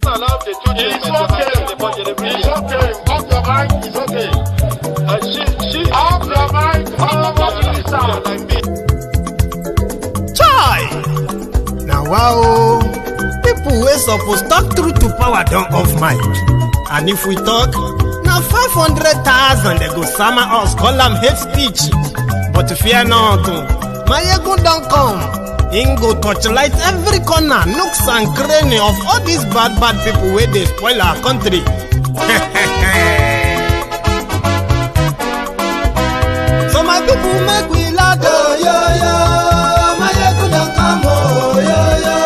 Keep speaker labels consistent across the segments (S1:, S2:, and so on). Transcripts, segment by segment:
S1: allowed the children. It's okay. It's okay. Off your mind. It's okay. She off your mind.
S2: Chai! Now wow, people wey suppose talk truth to power don't off mic. And if we talk, now 500,000 they go summer us, call them hate speech. But fear not, Maiyegun don't come. Him go torchlight every corner, nooks and cranny of all these bad people where they spoil our country. So my people make we loud, oh yo yo. Maiyegun don't come, oh yo yo.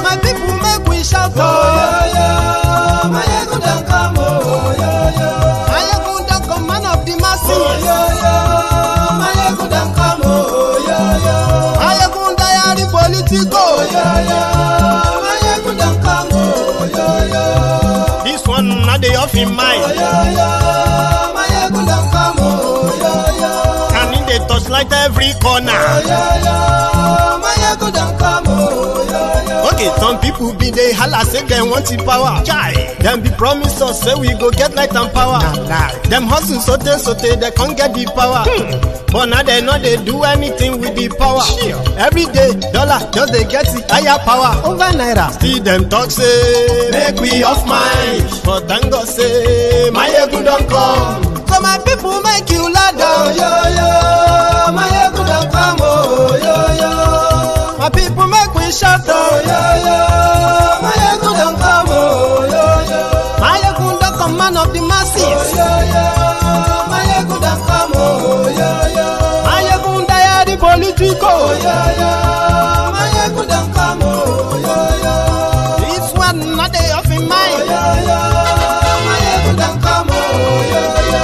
S2: My people make we shout, oh yo yo. Maiyegun don't come, oh yo yo. Maiyegun don't come, man of the masses, oh yo yo. Maiyegun don't come, oh yo yo. Maiyegun diary politico, oh yo yo. Maiyegun don't come, oh yo yo. This one not the off in mind, oh yo yo. Maiyegun don't come, oh yo yo. And in the touchlight every corner, oh yo yo. Maiyegun don't come, oh yo yo. Okay, some people be they holla say they want the power. Chai, them be promise us say we go get light and power. Them hustle sote they can't get the power. But now they know they do anything with the power. Every day, dollar just they get the higher power over naira. See them talk say make we off mind, but thank God say Maiyegun don't come. So my people make you loud, oh yo yo. Maiyegun don't come, oh yo yo. My people make we shout, oh yo yo. Maiyegun don't come, oh yo yo. Maiyegun don't come, man of the masses, oh yo yo. Maiyegun don't come, oh yo yo. Maiyegun diary politico, oh yo yo. Maiyegun don't come, oh yo yo. This one not they off in mind, oh yo yo. Maiyegun don't come, oh yo yo.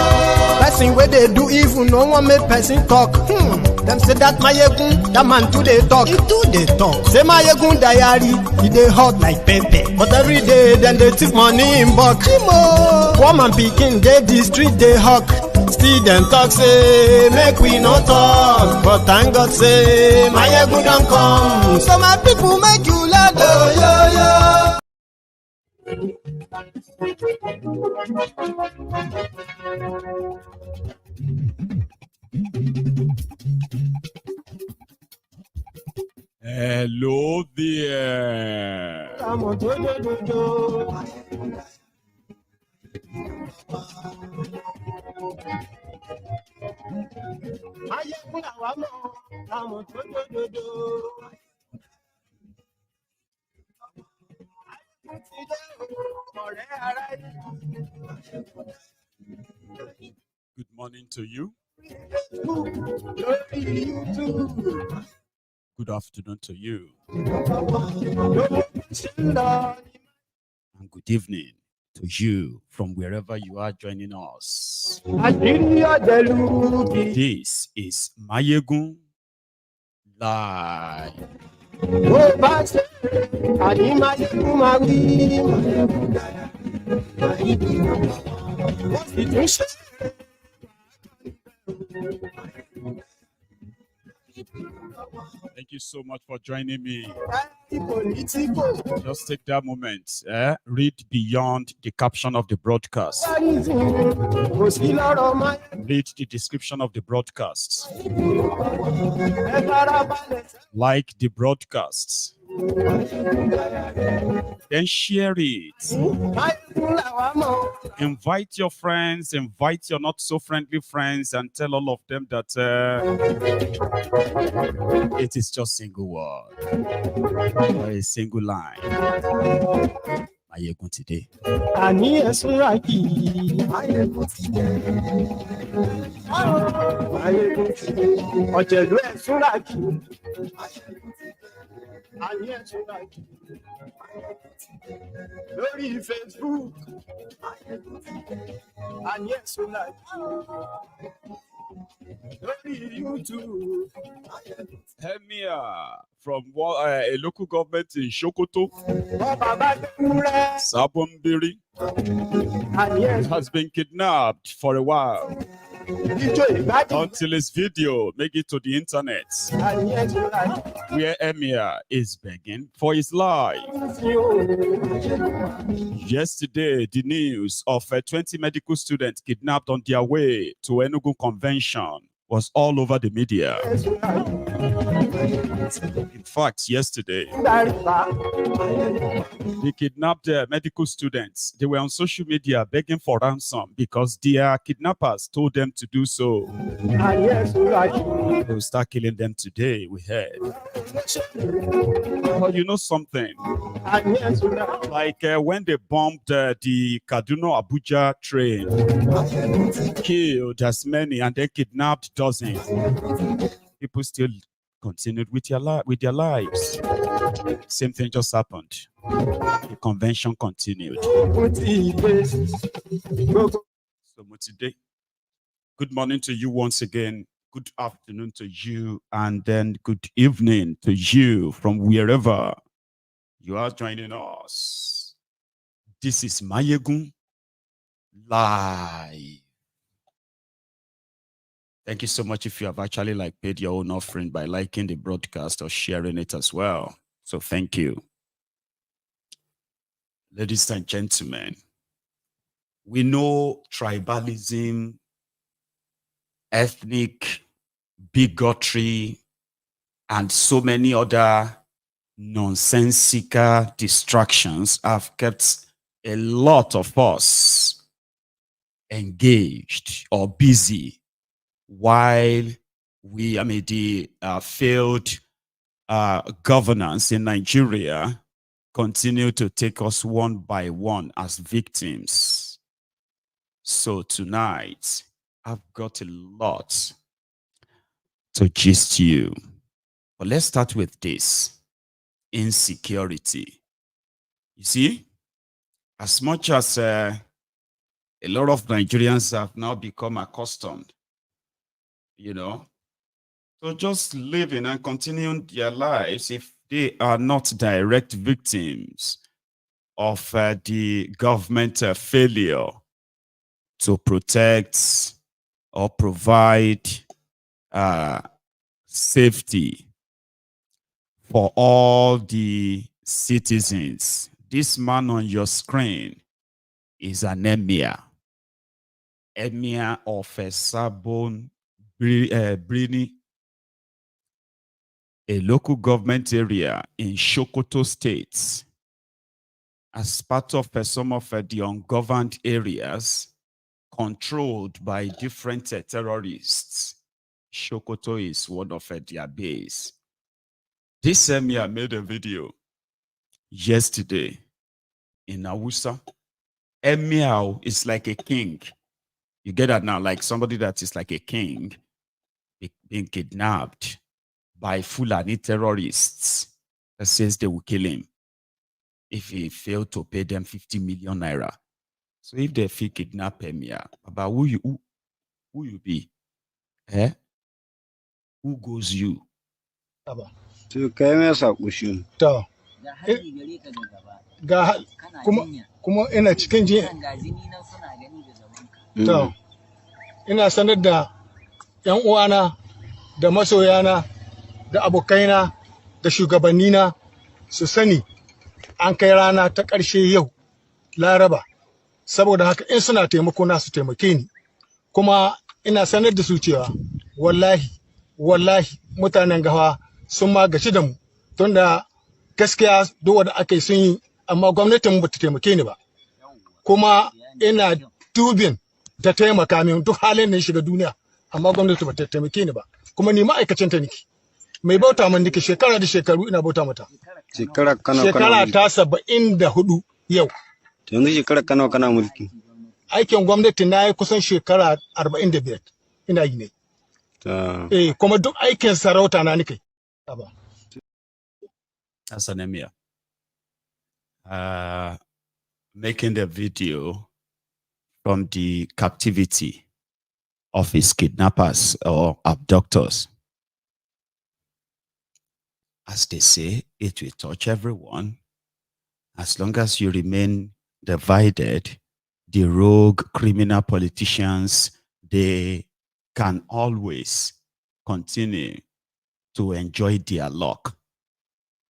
S2: Person where they do evil, no one make person talk. Them say that Maiyegun, that man too they talk. He too they talk. Say Maiyegun diary, he they hot like pepper. But every day then they take money in bulk. Poor man picking, they the street they hawk. Still them talk say make we no talk. But thank God say Maiyegun don't come. So my people make you loud, oh yo yo.
S3: Hello there. Good morning to you. Good afternoon to you. And good evening to you from wherever you are joining us. This is Maiyegun Live. Thank you so much for joining me. Just take that moment. Read beyond the caption of the broadcast. Read the description of the broadcast. Like the broadcasts. Then share it. Invite your friends, invite your not so friendly friends, and tell all of them that it is just single word or a single line. Maiyegun today.
S2: Lórí Facebook, lórí YouTube.
S3: Emir from a local government in Sokoto, Sabon Birni, has been kidnapped for a while. Until his video make it to the internet, where Emir is begging for his life. Yesterday, the news of 20 medical students kidnapped on their way to Enugu Convention was all over the media. In fact, yesterday, they kidnapped medical students. They were on social media begging for ransom because their kidnappers told them to do so. They will start killing them today, we heard. But you know something? Like when they bombed the Kaduna-Abuja train, killed as many and then kidnapped dozens, people still continued with their lives. Same thing just happened. The convention continued. So today, good morning to you once again. Good afternoon to you, and then good evening to you from wherever you are joining us. This is Maiyegun Live. Thank you so much if you have actually paid your own offering by liking the broadcast or sharing it as well. So thank you. Ladies and gentlemen, we know tribalism, ethnic bigotry, and so many other nonsensical distractions have kept a lot of us engaged or busy while the failed governance in Nigeria continue to take us one by one as victims. So tonight, I've got a lot to gist you. But let's start with this. Insecurity. You see, as much as a lot of Nigerians have now become accustomed, to just living and continuing their lives if they are not direct victims of the government failure to protect or provide safety for all the citizens. This man on your screen is an Emir of Sabon Birni, a local government area in Sokoto State, as part of some of the ungoverned areas controlled by different terrorists. Sokoto is one of their base. This Emir made a video yesterday in Hausa. Emir is like a king. You get that now? Like somebody that is like a king being kidnapped by Fulani terrorists that says they will kill him if he failed to pay them 50 million naira. So if they feel kidnap Emir, about who you be? Eh? Who goes you?
S4: To kai masa kushin.
S5: To, ga kuma ina cikin ji. To, ina sanar da 'yan uwana da masoyana da abokaina da shugabannina su sani an kai rana ta ƙarshe yau Laraba. Saboda haka in suna taimako na su taimake ni. Kuma ina sanar da su cewa wallahi mutanen gawa sun magaci da mu tunda gaskiya duk wanda ake sun yi amma gwamnatin mu bata taimake ni ba. Kuma ina dubin ta taimaka min duk halin da shiga duniya amma gwamnati bata taimake ni ba. Kuma ni ma'aikacin ta niki. Mai bauta man niki shekara da shekaru ina bauta mata. Shekara ta 74 yau.
S4: Yanzu shekara kana mulki.
S5: Aikin gwamnati na yi kusan shekara 45 ina yi ne. Kuma duk aikin sarauta na nake.
S3: That's an Emir. Making the video from the captivity of his kidnappers or abductors. As they say, it will touch everyone. As long as you remain divided, the rogue criminal politicians, they can always continue to enjoy their luck.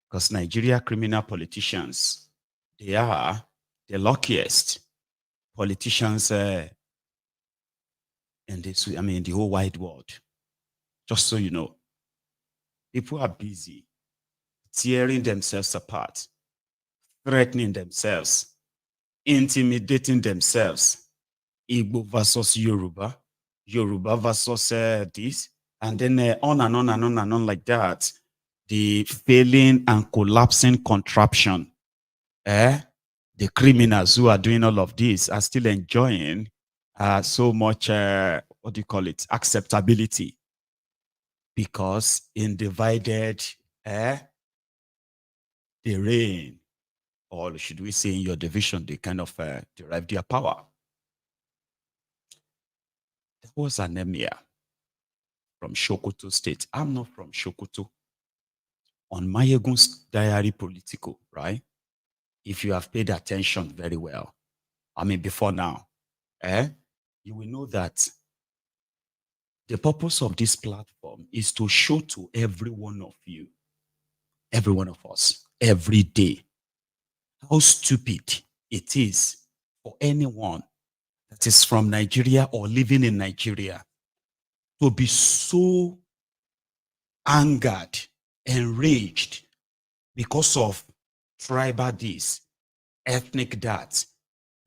S3: Because Nigeria criminal politicians, they are the luckiest politicians in this, in the whole wide world. Just so you know, people are busy tearing themselves apart, threatening themselves, intimidating themselves. Igbo versus Yoruba, Yoruba versus this, and then on and on and on and on like that. The failing and collapsing contraption. The criminals who are doing all of this are still enjoying so much, what do you call it, acceptability. Because in divided, they reign, or should we say in your division, they kind of derive their power. There was an emir from Sokoto state. I'm not from Sokoto. On Maiyegun's diary political, right? If you have paid attention very well, before now, you will know that the purpose of this platform is to show to every one of you, every one of us, every day, how stupid it is for anyone that is from Nigeria or living in Nigeria to be so angered, enraged because of tribal this, ethnic that,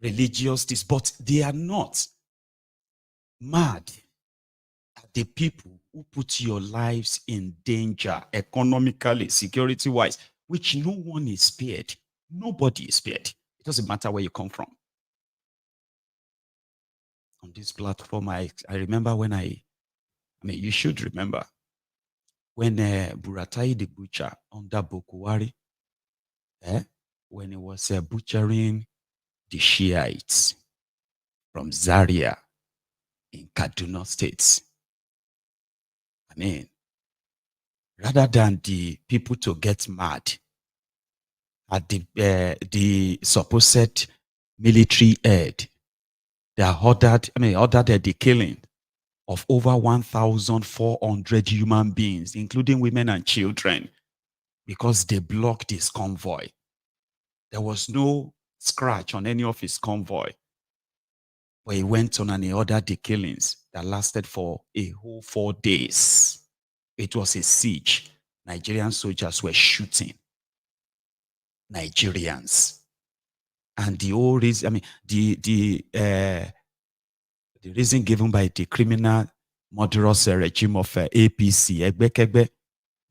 S3: religious this, but they are not mad at the people who put your lives in danger economically, security-wise, which no one is spared. Nobody is spared. It doesn't matter where you come from. On this platform, I remember when you should remember, when Buratai the butcher under Bokuwari, when he was butchering the Shiites from Zaria in Kaduna State. Rather than the people to get mad at the supposed military head that ordered the killing of over 1,400 human beings, including women and children, because they blocked his convoy. There was no scratch on any of his convoy. But he went on and he ordered the killings that lasted for a whole 4 days. It was a siege. Nigerian soldiers were shooting Nigerians. And the whole reason, the reason given by the criminal murderous regime of APC, Egbekegbe,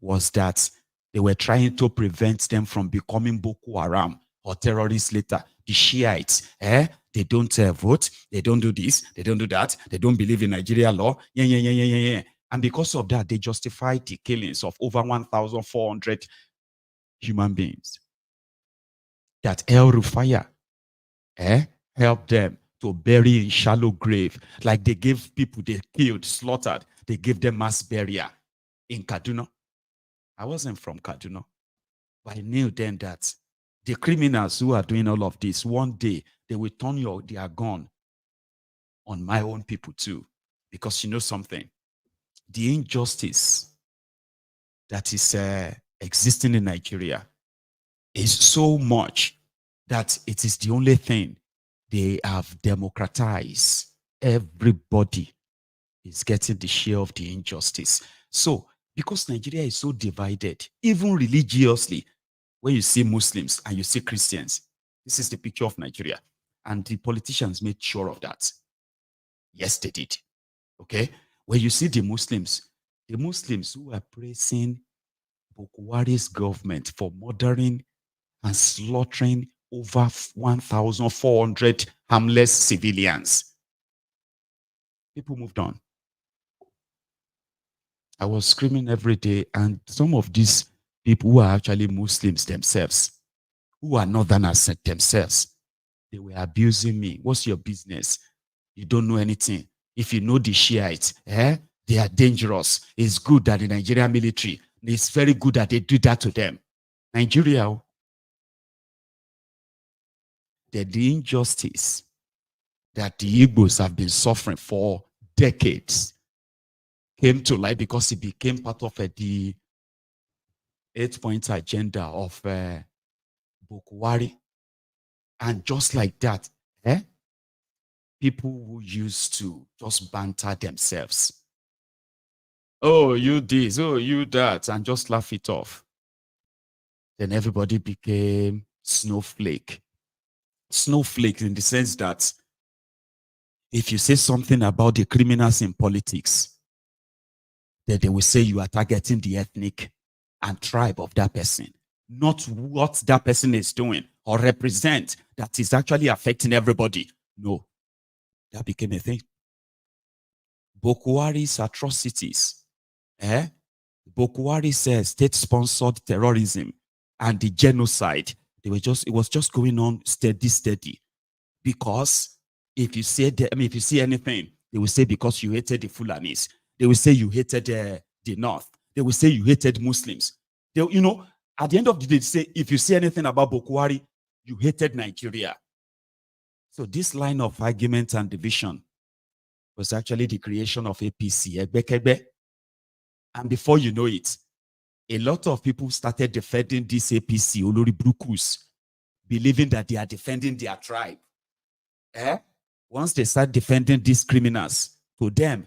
S3: was that they were trying to prevent them from becoming Boko Haram or terrorists later. The Shiites, they don't vote, they don't do this, they don't do that, they don't believe in Nigeria law. And because of that, they justified the killings of over 1,400 human beings. That El Rufaya helped them to bury in shallow grave. Like they gave people they killed, slaughtered, they gave them mass burial in Kaduna. I wasn't from Kaduna, but I knew then that the criminals who are doing all of this, one day they will turn their gun on my own people too. Because you know something, the injustice that is existing in Nigeria is so much that it is the only thing they have democratized. Everybody is getting the share of the injustice. So, because Nigeria is so divided, even religiously, when you see Muslims and you see Christians, this is the picture of Nigeria. And the politicians made sure of that. Yes, they did. Okay? When you see the Muslims who are praising Bokuwari's government for murdering and slaughtering over 1,400 harmless civilians. People moved on. I was screaming every day, and some of these people who are actually Muslims themselves, who are northerners themselves, they were abusing me. What's your business? You don't know anything. If you know the Shiites, they are dangerous. It's good that the Nigerian military, it's very good that they do that to them. Nigeria, the injustice that the Igbos have been suffering for decades, came to light because it became part of the 8-point agenda of Bokwari. And just like that, people who used to just banter themselves. Oh, you this, oh, you that, and just laugh it off. Then everybody became snowflake. Snowflake in the sense that if you say something about the criminals in politics, then they will say you are targeting the ethnic and tribe of that person, not what that person is doing or represent that is actually affecting everybody. No, that became a thing. Bokwari's atrocities, Bokwari's state-sponsored terrorism and the genocide, it was just going on steady. Because if you say if you see anything, they will say because you hated the Fulanis. They will say you hated the North. They will say you hated Muslims. They, at the end of the day, they say if you say anything about Bokwari, you hated Nigeria. So this line of argument and division was actually the creation of APC. And before you know it, a lot of people started defending this APC, Olori Brukus, believing that they are defending their tribe. Once they start defending these criminals, to them,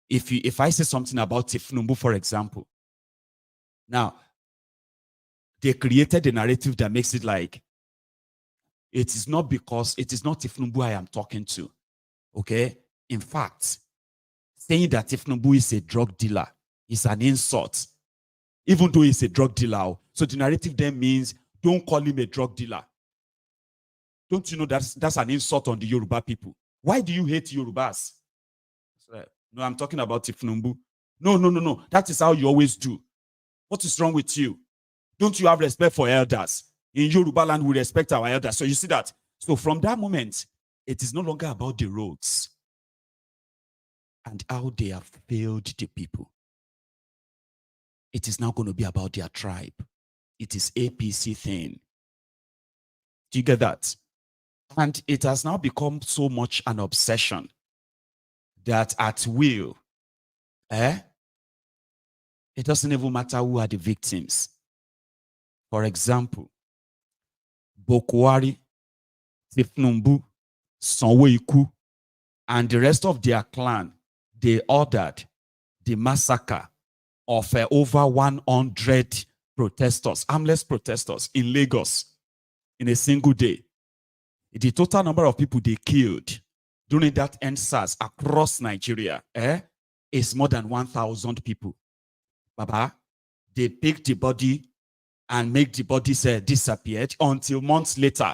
S3: if I say something about Tifnumbu, for example, now they created a narrative that makes it like it is not Tifnumbu I am talking to. Okay? In fact, saying that Tifnumbu is a drug dealer is an insult, even though he's a drug dealer. So the narrative then means don't call him a drug dealer. Don't you know that's an insult on the Yoruba people? Why do you hate Yorubas? No, I'm talking about Tifnumbu. No. That is how you always do. What is wrong with you? Don't you have respect for elders? In Yoruba land, we respect our elders. So you see that? So from that moment, it is no longer about the roads and how they have failed the people. It is now going to be about their tribe. It is APC thing. Do you get that? And it has now become so much an obsession that at will, it doesn't even matter who are the victims. For example, Bokwari, Tifnumbu, Sanwo-Iku, and the rest of their clan, they ordered the massacre of over 100 protesters, armless protesters in Lagos in a single day. The total number of people they killed during that EndSARS across Nigeria is more than 1,000 people. Baba, they picked the body and make the bodies disappeared until months later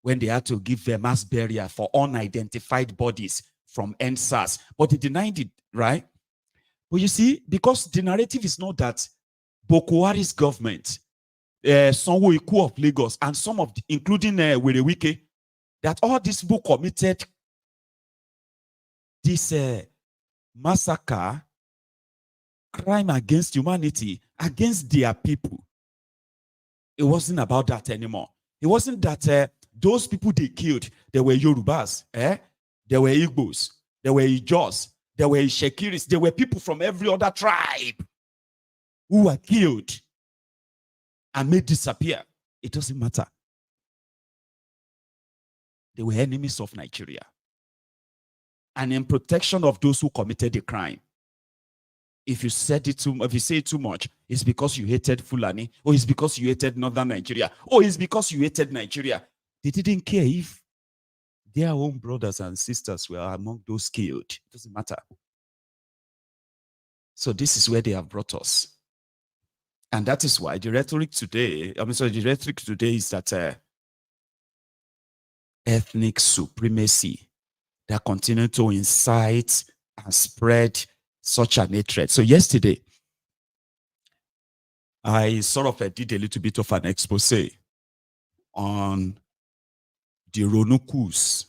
S3: when they had to give a mass burial for unidentified bodies from EndSARS. But they denied it, right? But you see, because the narrative is not that Bokwari's government, Sanwo-Iku of Lagos, and some of including Werewike, that all these people committed this massacre, crime against humanity, against their people. It wasn't about that anymore. It wasn't that those people they killed, they were Yorubas, they were Igbos, they were Ijos, they were Shekiris, they were people from every other tribe who were killed and made disappear. It doesn't matter. They were enemies of Nigeria. And in protection of those who committed the crime, if you say it too much, it's because you hated Fulani, or it's because you hated Northern Nigeria, or it's because you hated Nigeria. They didn't care if their own brothers and sisters were among those killed. It doesn't matter. So this is where they have brought us. And that is why the rhetoric today, is that ethnic supremacy that continue to incite and spread such an hatred. So yesterday, I sort of did a little bit of an expose on the Ronu coups.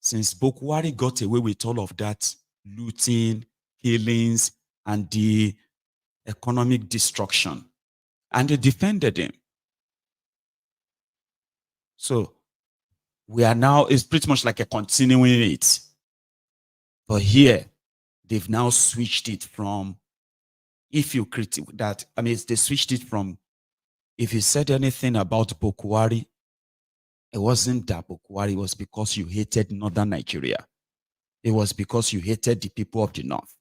S3: Since Bokwari got away with all of that looting, killings, and the economic destruction, and they defended him. So we are now, it's pretty much like a continuing it. But here, they've now switched it from, if you critique that, I mean, they switched it from, if you said anything about Bokuwari, it wasn't that Bokuwari, it was because you hated northern Nigeria. It was because you hated the people of the north.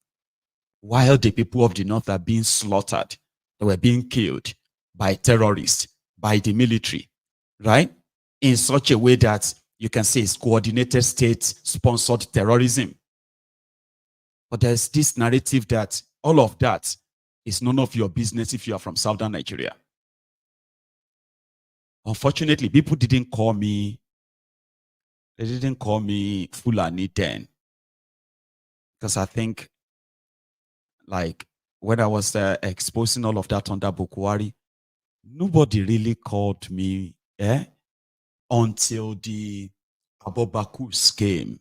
S3: While the people of the north are being slaughtered, they were being killed by terrorists, by the military, right? In such a way that you can say it's coordinated state-sponsored terrorism. But there's this narrative that all of that is none of your business if you are from southern Nigeria. Unfortunately, people didn't call me, they didn't call me Fulani then. Because I think, like, when I was exposing all of that under Bokuwari, nobody really called me until the Abobakus came.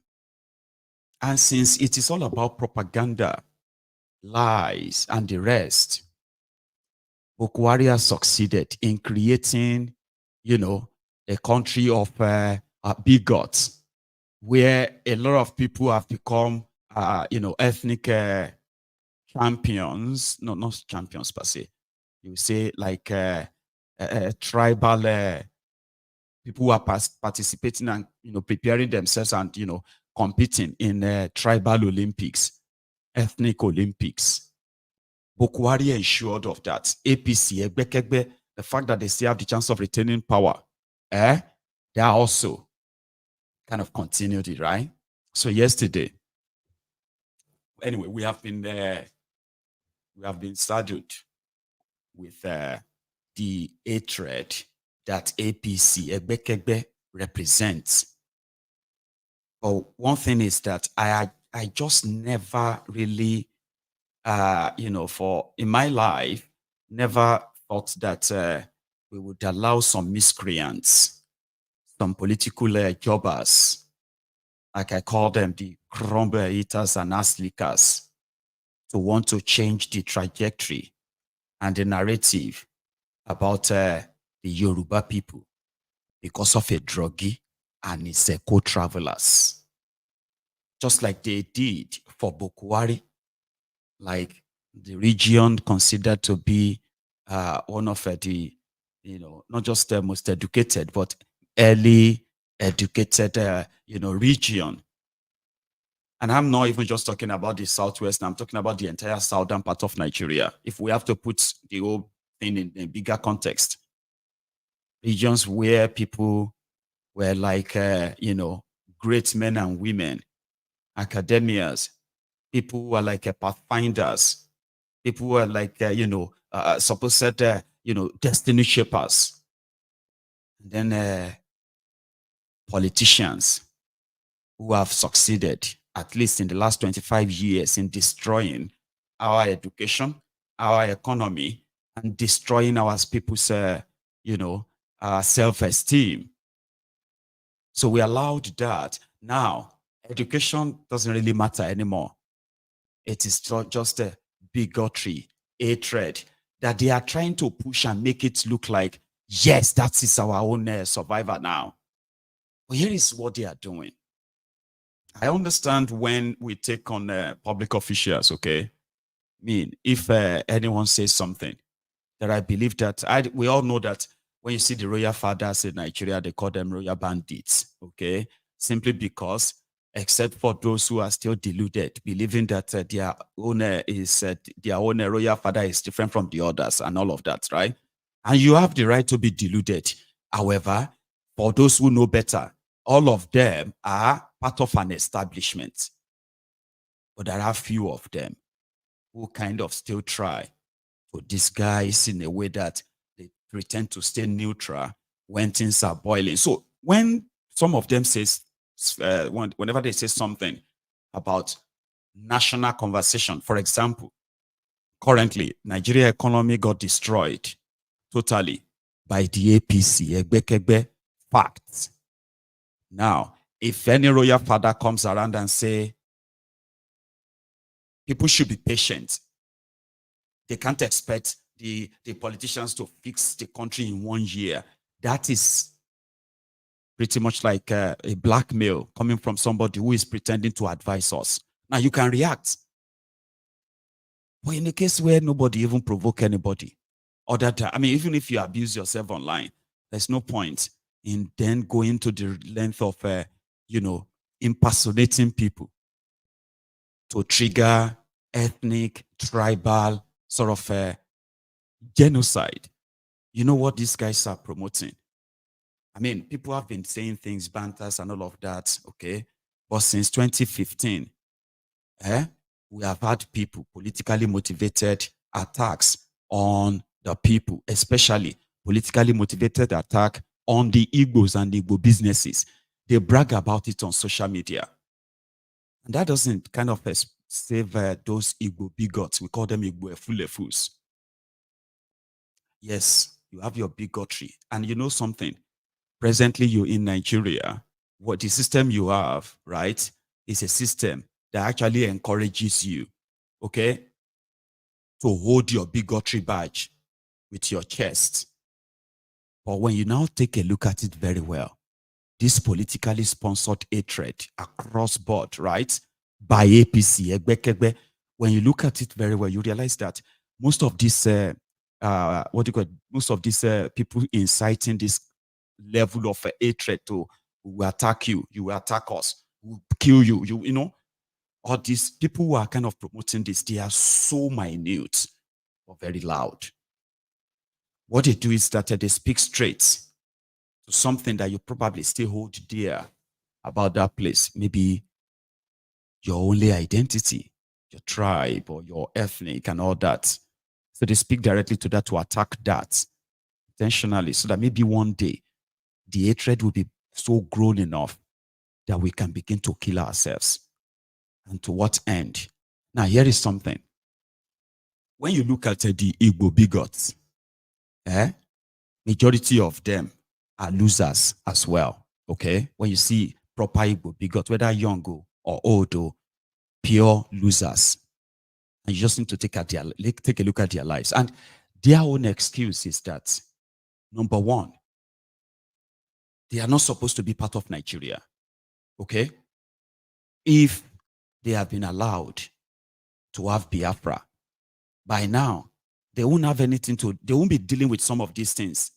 S3: And since it is all about propaganda, lies, and the rest, Bokuwari has succeeded in creating, you know, a country of bigots, where a lot of people have become, you know, ethnic champions. No, not champions per se. You say like tribal people who are participating and, you know, preparing themselves and, you know, competing in tribal Olympics, ethnic Olympics. Bokuwari ensured of that. APC, Egbekegbe, the fact that they still have the chance of retaining power, they are also kind of continued it, right? So yesterday, anyway, we have been saddled with the hatred that APC, Egbekegbe, represents. But one thing is that I just never really, you know, in my life, never thought that we would allow some miscreants, some political jobbers, like I call them, the crumble eaters and ass lickers, to want to change the trajectory and the narrative about the Yoruba people because of a druggie and his co-travelers. Just like they did for Bokuwari, like the region considered to be one of the, you know, not just the most educated, but early educated, you know, region. And I'm not even just talking about the Southwest, I'm talking about the entire southern part of Nigeria. If we have to put the whole thing in a bigger context, regions where people were like, you know, great men and women, academias, people who are like pathfinders, people who are like, you know, supposed, you know, destiny shapers. And then politicians who have succeeded, at least in the last 25 years, in destroying our education, our economy, and destroying our people's, you know, self-esteem. So we allowed that. Now, education doesn't really matter anymore. It is just a bigotry, hatred that they are trying to push and make it look like, yes, that is our own survivor now. But here is what they are doing. I understand when we take on public officials, okay? I mean, if anyone says something that I believe that, we all know that when you see the royal fathers in Nigeria, they call them royal bandits, okay? Simply because, except for those who are still deluded, believing that their own royal father is different from the others and all of that, right? And you have the right to be deluded. However, for those who know better, all of them are part of an establishment. But there are few of them who kind of still try to disguise in a way that they pretend to stay neutral when things are boiling. So when some of them says, whenever they say something about national conversation, for example, currently, Nigeria economy got destroyed totally by the APC, Egbekegbe facts. Now, if any royal father comes around and say, people should be patient, they can't expect the politicians to fix the country in 1 year. That is pretty much like a blackmail coming from somebody who is pretending to advise us. Now, you can react But in a case where nobody even provoke anybody, or that, I mean, even if you abuse yourself online, there's no point in then going to the length of, impersonating people to trigger ethnic, tribal sort of genocide. You know what these guys are promoting? I mean, people have been saying things, banters and all of that, okay? But since 2015, we have had people, politically motivated attacks on the people, especially politically motivated attack on the Igbos and Igbo businesses. They brag about it on social media. And that doesn't kind of save those Igbo bigots. We call them Igbo efulefus. Yes, you have your bigotry. And you know something? Presently, you're in Nigeria. What the system you have, right, is a system that actually encourages you, okay, to hold your bigotry badge with your chest. But when you now take a look at it very well, this politically sponsored hatred across board, right, by APC, Egbekegbe, when you look at it very well, you realize that most of these, most of these people inciting this level of hatred to, we will attack you, you will attack us, we will kill you, you know, all these people who are kind of promoting this, they are so minute or very loud. What they do is that they speak straight to something that you probably still hold dear about that place. Maybe your only identity, your tribe or your ethnic and all that. So they speak directly to that to attack that intentionally so that maybe one day the hatred will be so grown enough that we can begin to kill ourselves. And to what end? Now, here is something. When you look at the Igbo bigots, majority of them are losers as well. Okay? When you see proper Igbo bigots, whether young or old, pure losers. And you just need to take a look at their lives. And their own excuse is that, number one, they are not supposed to be part of Nigeria. Okay? If they have been allowed to have Biafra, by now, they won't have anything they won't be dealing with some of these things.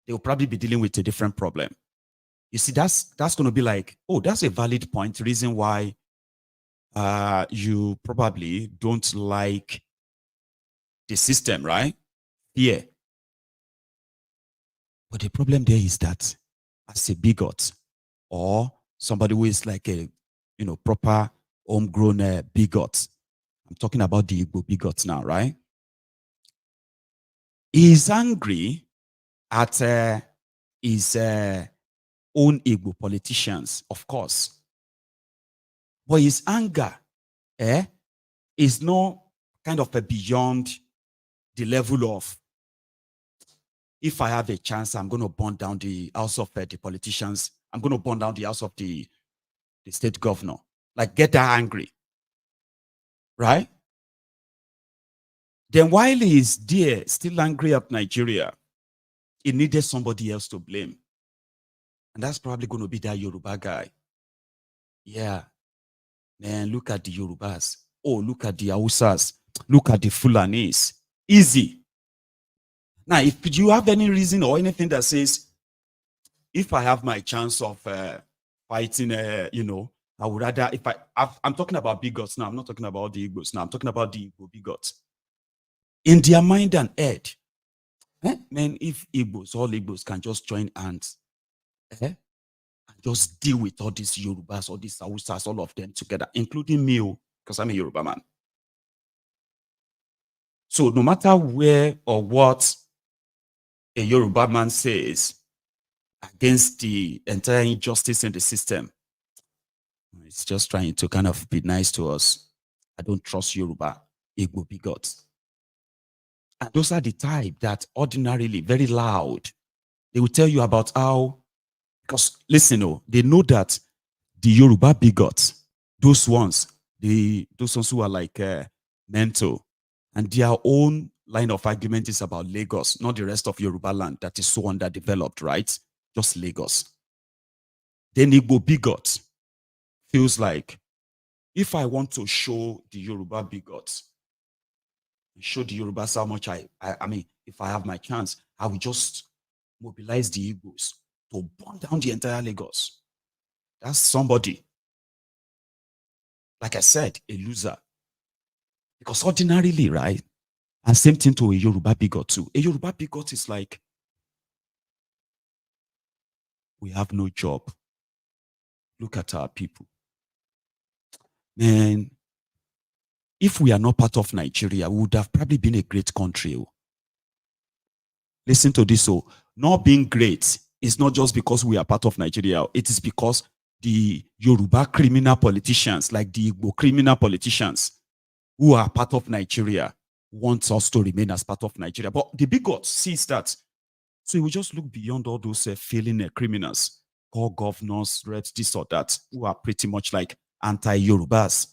S3: They will probably be dealing with a different problem. You see, that's going to be like, oh, that's a valid point, reason why you probably don't like the system, right? Yeah. But the problem there is that as a bigot or somebody who is like a, proper homegrown bigot, I'm talking about the Igbo bigots now, right? He's angry at his own Igbo politicians, of course. But his anger is not kind of beyond the level of, if I have a chance, I'm going to burn down the house of the politicians. I'm going to burn down the house of the state governor. Like, get that angry. Right? Then while he's there, still angry at Nigeria, he needed somebody else to blame. And that's probably going to be that Yoruba guy. Yeah. Man, look at the Yorubas. Oh, look at the Hausas. Look at the Fulanis. Easy. Now, if you have any reason or anything that says, if I have my chance of fighting, I would rather, I'm talking about bigots now. I'm not talking about the Igbos now. I'm talking about the Igbo bigots. In their mind and head, man, if all Igbos can just join hands, and just deal with all these Yorubas, all these Hausas, all of them together, including me, because I'm a Yoruba man. So no matter where or what a Yoruba man says against the entire injustice in the system, it's just trying to kind of be nice to us. I don't trust Yoruba, Igbo bigots. And those are the type that ordinarily, very loud, they will tell you about how, because listen, they know that the Yoruba bigots, those ones who are like mental, and their own line of argument is about Lagos, not the rest of Yoruba land that is so underdeveloped, right? Just Lagos. Then Igbo bigot feels like, if I want to show the Yoruba bigots show the Yorubas how much I mean, if I have my chance, I will just mobilize the Igbos to burn down the entire Lagos. That's somebody, like I said, a loser. Because ordinarily, right? And same thing to a Yoruba bigot too. A Yoruba bigot is like, we have no job. Look at our people. Man, if we are not part of Nigeria, we would have probably been a great country. Listen to this. So, not being great is not just because we are part of Nigeria. It is because the Yoruba criminal politicians, like the Igbo criminal politicians who are part of Nigeria, want us to remain as part of Nigeria. But the bigots sees that. So we just look beyond all those failing criminals, call governors, reps, this or that, who are pretty much like anti-Yorubas.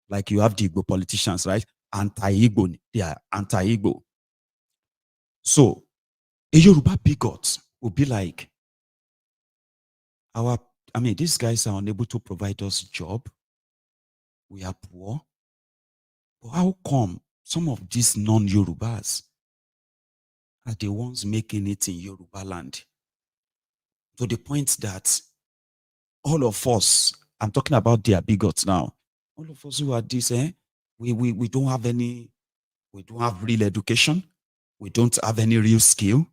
S3: Like you have the Igbo politicians, right? Anti-Igbo, they are anti-Igbo. So a Yoruba bigot will be like, these guys are unable to provide us job. We are poor. But how come some of these non-Yorubas are the ones making it in Yoruba land? To the point that all of us, I'm talking about their bigots now, all of us who are this, we don't have real education. We don't have any real skill.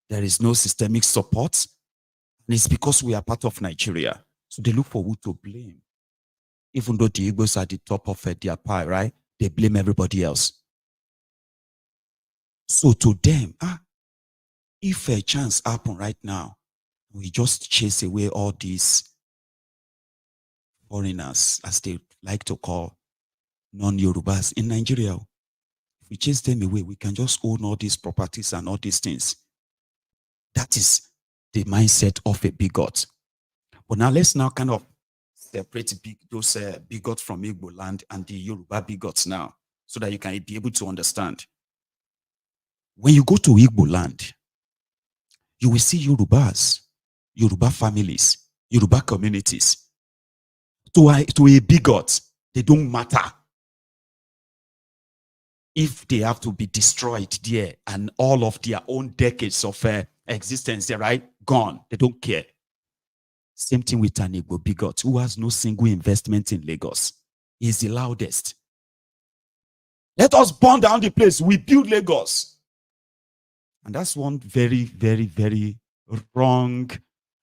S3: There is no systemic support. And it's because we are part of Nigeria. So they look for who to blame. Even though the Igbos are at the top of their pie, right? They blame everybody else. So to them, if a chance happen right now, we just chase away all these foreigners, as they like to call non-Yorubas in Nigeria. If we chase them away, we can just own all these properties and all these things. That is the mindset of a bigot. But now let's now kind of separate those bigots from Igbo land and the Yoruba bigots now, so that you can be able to understand. When you go to Igbo land, you will see Yorubas, Yoruba families, Yoruba communities. To a bigot, they don't matter if they have to be destroyed there and all of their own decades of existence, they're right, gone. They don't care. Same thing with an Igbo bigot who has no single investment in Lagos. He's the loudest. Let us burn down the place. We build Lagos. And that's one very, very, very wrong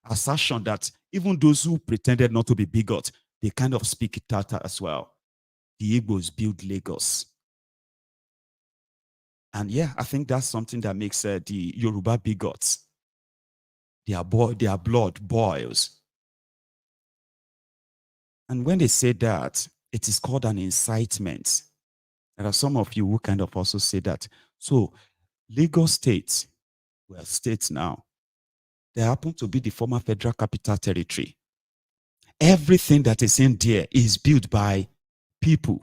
S3: assertion that even those who pretended not to be bigots, they kind of speak it out as well. The Igbos build Lagos. And yeah, I think that's something that makes the Yoruba bigots, their blood boils. And when they say that, it is called an incitement. There are some of you who kind of also say that. So Lagos State, well, states now, they happen to be the former Federal Capital Territory. Everything that is in there is built by people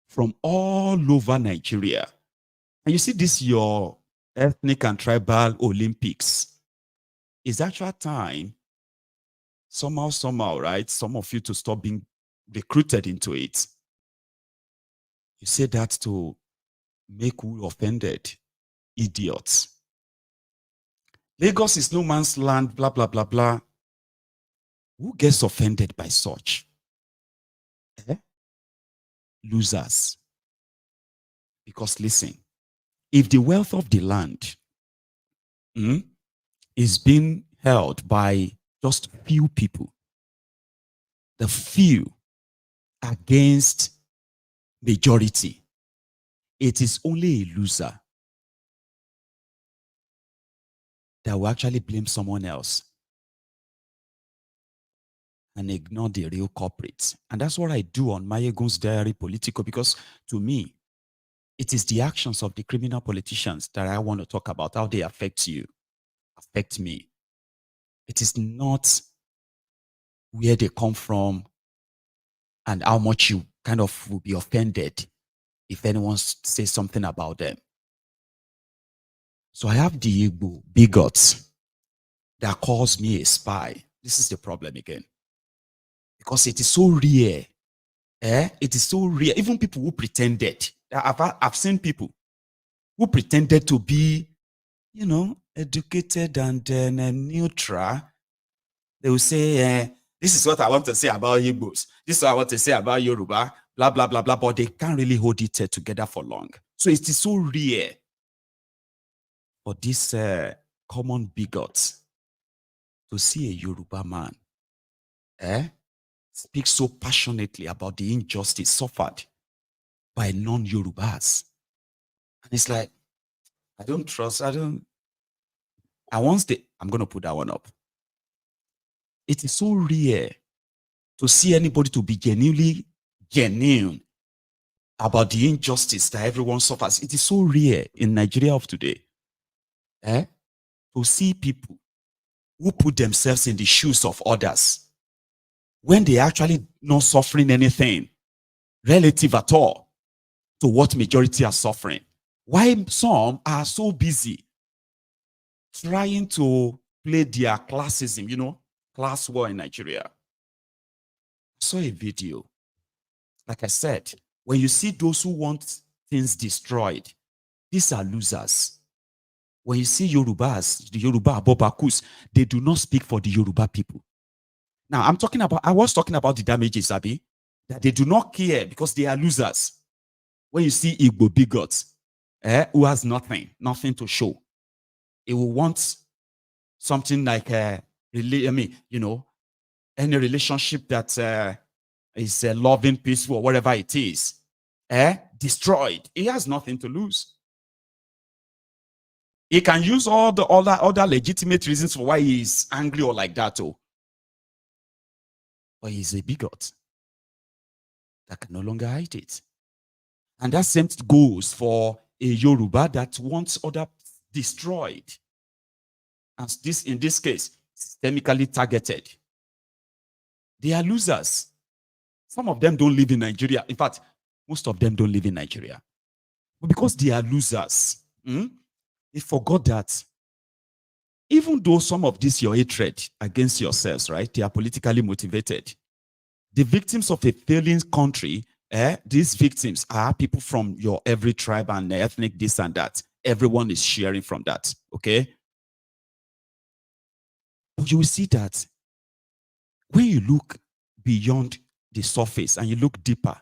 S3: from all over Nigeria. And you see this, your ethnic and tribal Olympics. It's actual time, somehow, right? Some of you to stop being recruited into it. You say that to make who offended idiots. Lagos is no man's land, blah, blah, blah, blah. Who gets offended by such? Losers. Because listen, if the wealth of the land is being held by just few people, the few against majority, it is only a loser that will actually blame someone else and ignore the real culprits. And that's what I do on Maiyegun's Diary Politico, because to me, it is the actions of the criminal politicians that I want to talk about, how they affect you, affect me. It is not where they come from and how much you kind of will be offended if anyone says something about them. So I have the Igbo bigots that calls me a spy. This is the problem again. Because it is so rare. It is so rare. Even people who pretended I've seen people who pretended to be, educated and neutral. They will say, this is what I want to say about Igbos. This is what I want to say about Yoruba, blah, blah, blah, blah. But they can't really hold it together for long. So it is so rare for these common bigots to see a Yoruba man speak so passionately about the injustice suffered by non-Yorubas. And it's like, I'm going to put that one up. It is so rare to see anybody to be genuine about the injustice that everyone suffers. It is so rare in Nigeria of today to see people who put themselves in the shoes of others when they actually not suffering anything relative at all to what majority are suffering. Why some are so busy trying to play their classism, class war in Nigeria. I saw a video. Like I said, when you see those who want things destroyed, these are losers. When you see Yorubas, the Yoruba Abobakus, they do not speak for the Yoruba people. Now, I was talking about the damages, Abi, that they do not care because they are losers. When you see Igbo bigots, who has nothing to show, it will want something like any relationship that is loving, peaceful, or whatever it is, destroyed. He has nothing to lose. He can use all the other legitimate reasons for why he is angry or like that. But he's a bigot that can no longer hide it. And that same goes for a Yoruba that wants others destroyed. And in this case, systemically targeted. They are losers. Some of them don't live in Nigeria. In fact, most of them don't live in Nigeria. But because they are losers, they forgot that even though some of this your hatred against yourselves, right, they are politically motivated. The victims of a failing country, these victims are people from your every tribe and ethnic this and that. Everyone is sharing from that, okay? But you will see that when you look beyond the surface and you look deeper,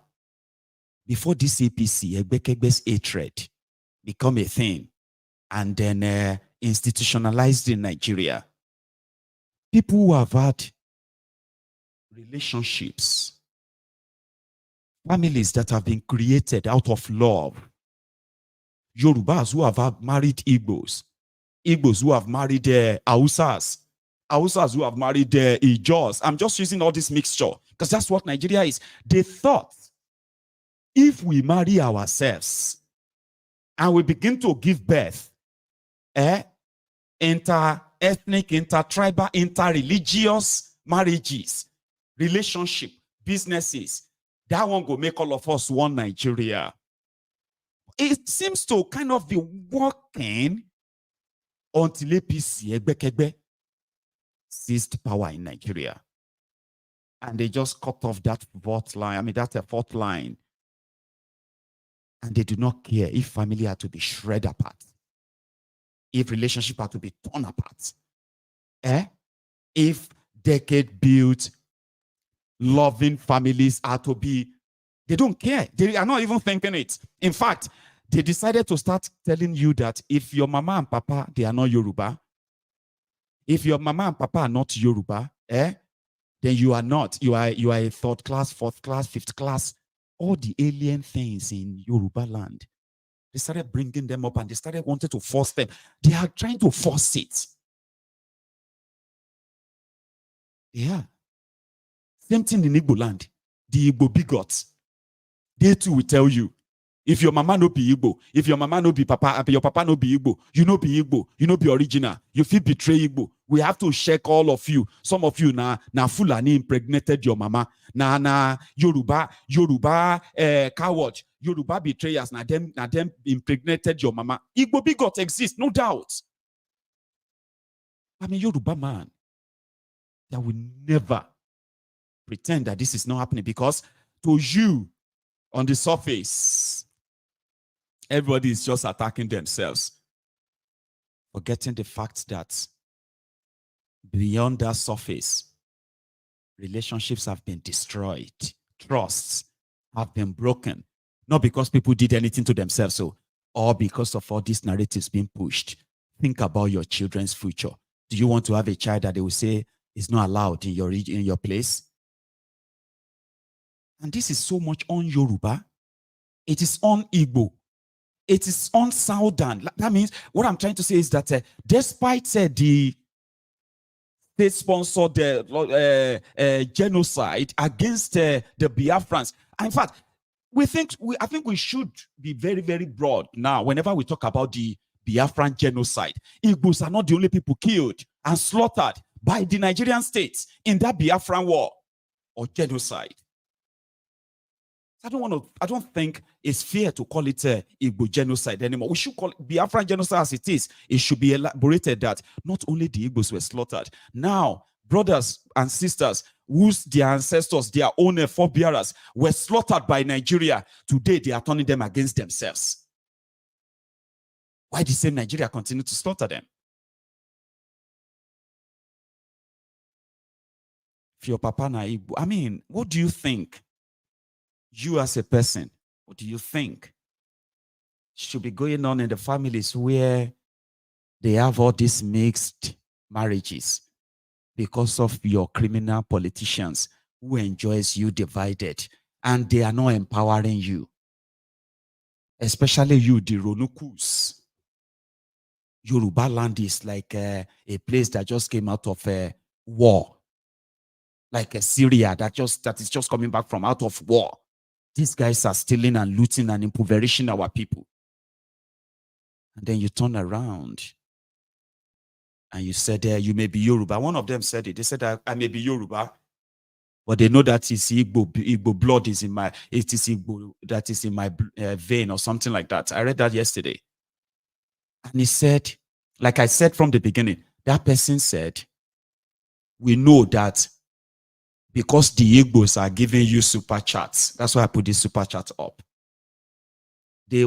S3: before this APC, Egbekegbe's hatred become a thing and then institutionalized in Nigeria, people who have had relationships, families that have been created out of love, Yorubas who have married Igbos, Igbos who have married Hausas, Hausas who have married Ijos. I'm just using all this mixture because that's what Nigeria is. They thought if we marry ourselves and we begin to give birth, inter-ethnic, inter-tribal, inter-religious marriages, relationship, businesses, that one will make all of us one Nigeria. It seems to kind of be working until APC, Egbekegbe, seized power in Nigeria. And they just cut off that fourth line. That's a fourth line. And they do not care if family are to be shredded apart, if relationship are to be torn apart, if decade-built, loving families are to be, they don't care. They are not even thinking it. In fact, they decided to start telling you that if your mama and papa, they are not Yoruba, if your mama and papa are not Yoruba, then you are not. You are a third class, fourth class, fifth class. All the alien things in Yoruba land. They started bringing them up and they started wanting to force them. They are trying to force it. Yeah. Same thing in Igbo land. The Igbo bigots. They too will tell you, if your mama no be Igbo, if your mama no be papa, your papa no be Igbo, you no be Igbo, you no be original, you feel betray Igbo. We have to check all of you. Some of you na Fulani impregnated your mama. Na Yoruba coward. Yoruba betrayers. Na them impregnated your mama. Igbo bigot exists, no doubt. I'm a Yoruba man that will never pretend that this is not happening, because to you on the surface, Everybody is just attacking themselves, forgetting the fact that beyond that surface, relationships have been destroyed. Trusts have been broken. Not because people did anything to themselves, or because of all these narratives being pushed. Think about your children's future. Do you want to have a child that they will say is not allowed in your region, in your place? And this is so much on Yoruba. It is on Igbo. It is on Southern. That means what I'm trying to say is that despite the state-sponsored genocide against the Biafrans, in fact, I think we should be very, very broad now. Whenever we talk about the Biafran genocide, Igbos are not the only people killed and slaughtered by the Nigerian state in that Biafran war or genocide. I don't think it's fair to call it Igbo genocide anymore. We should call it Biafran genocide as it is. It should be elaborated that not only the Igbos were slaughtered. Now, brothers and sisters, whose their ancestors, their own forebearers, were slaughtered by Nigeria, today they are turning them against themselves. Why the same Nigeria continue to slaughter them? If your papa na Igbo, I mean, what do you think? You as a person, what do you think should be going on in the families where they have all these mixed marriages because of your criminal politicians who enjoys you divided and they are not empowering you? Especially you, the Ronukus. Yoruba land is like a place that just came out of a war. Like a Syria that is just coming back from out of war. These guys are stealing and looting and impoverishing our people. And then you turn around and you said, you may be Yoruba. One of them said it. They said, I may be Yoruba, but they know that it's Igbo blood is in my, it is Igbo that is in my vein or something like that. I read that yesterday. And he said, like I said from the beginning, that person said, we know that because the Igbos are giving you super chats. That's why I put this super chat up. They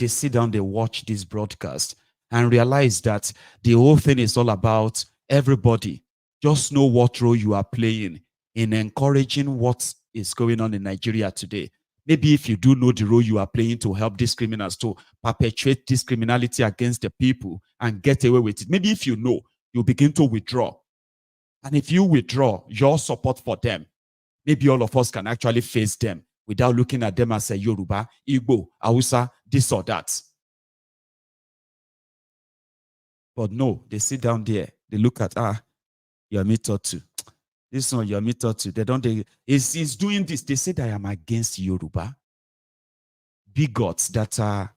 S3: sit down, they watch this broadcast and realize that the whole thing is all about everybody. Just know what role you are playing in encouraging what is going on in Nigeria today. Maybe if you do know the role you are playing to help these criminals to perpetuate this criminality against the people and get away with it. Maybe if you know, you begin to withdraw. And if you withdraw your support for them, maybe all of us can actually face them without looking at them as a Yoruba, Igbo, Hausa, this or that. But no, they sit down there, they look at, you're me too. This one, you're me too. He's doing this. They said I am against Yoruba. Bigots that are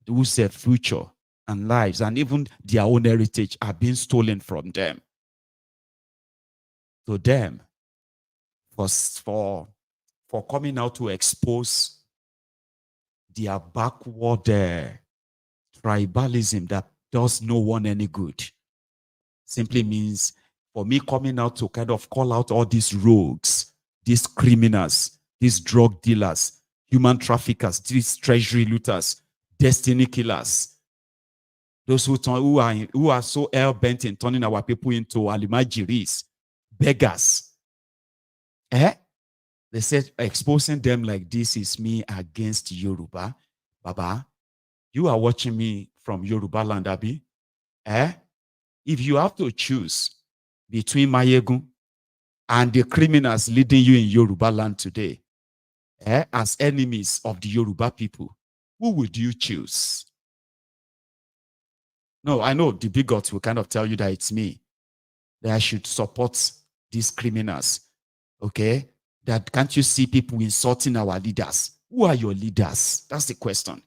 S3: whose future and lives and even their own heritage are being stolen from them. To them, for coming out to expose their backward tribalism that does no one any good. Simply means for me coming out to kind of call out all these rogues, these criminals, these drug dealers, human traffickers, these treasury looters, destiny killers, those who are so hell-bent in turning our people into alimajiris, beggars. They said exposing them like this is me against Yoruba. Baba, you are watching me from Yoruba land, Abi. If you have to choose between Maiyegun and the criminals leading you in Yoruba land today, as enemies of the Yoruba people, who would you choose? No, I know the bigots will kind of tell you that it's me, that I should support these criminals. Okay? That can't you see people insulting our leaders? Who are your leaders? That's the question.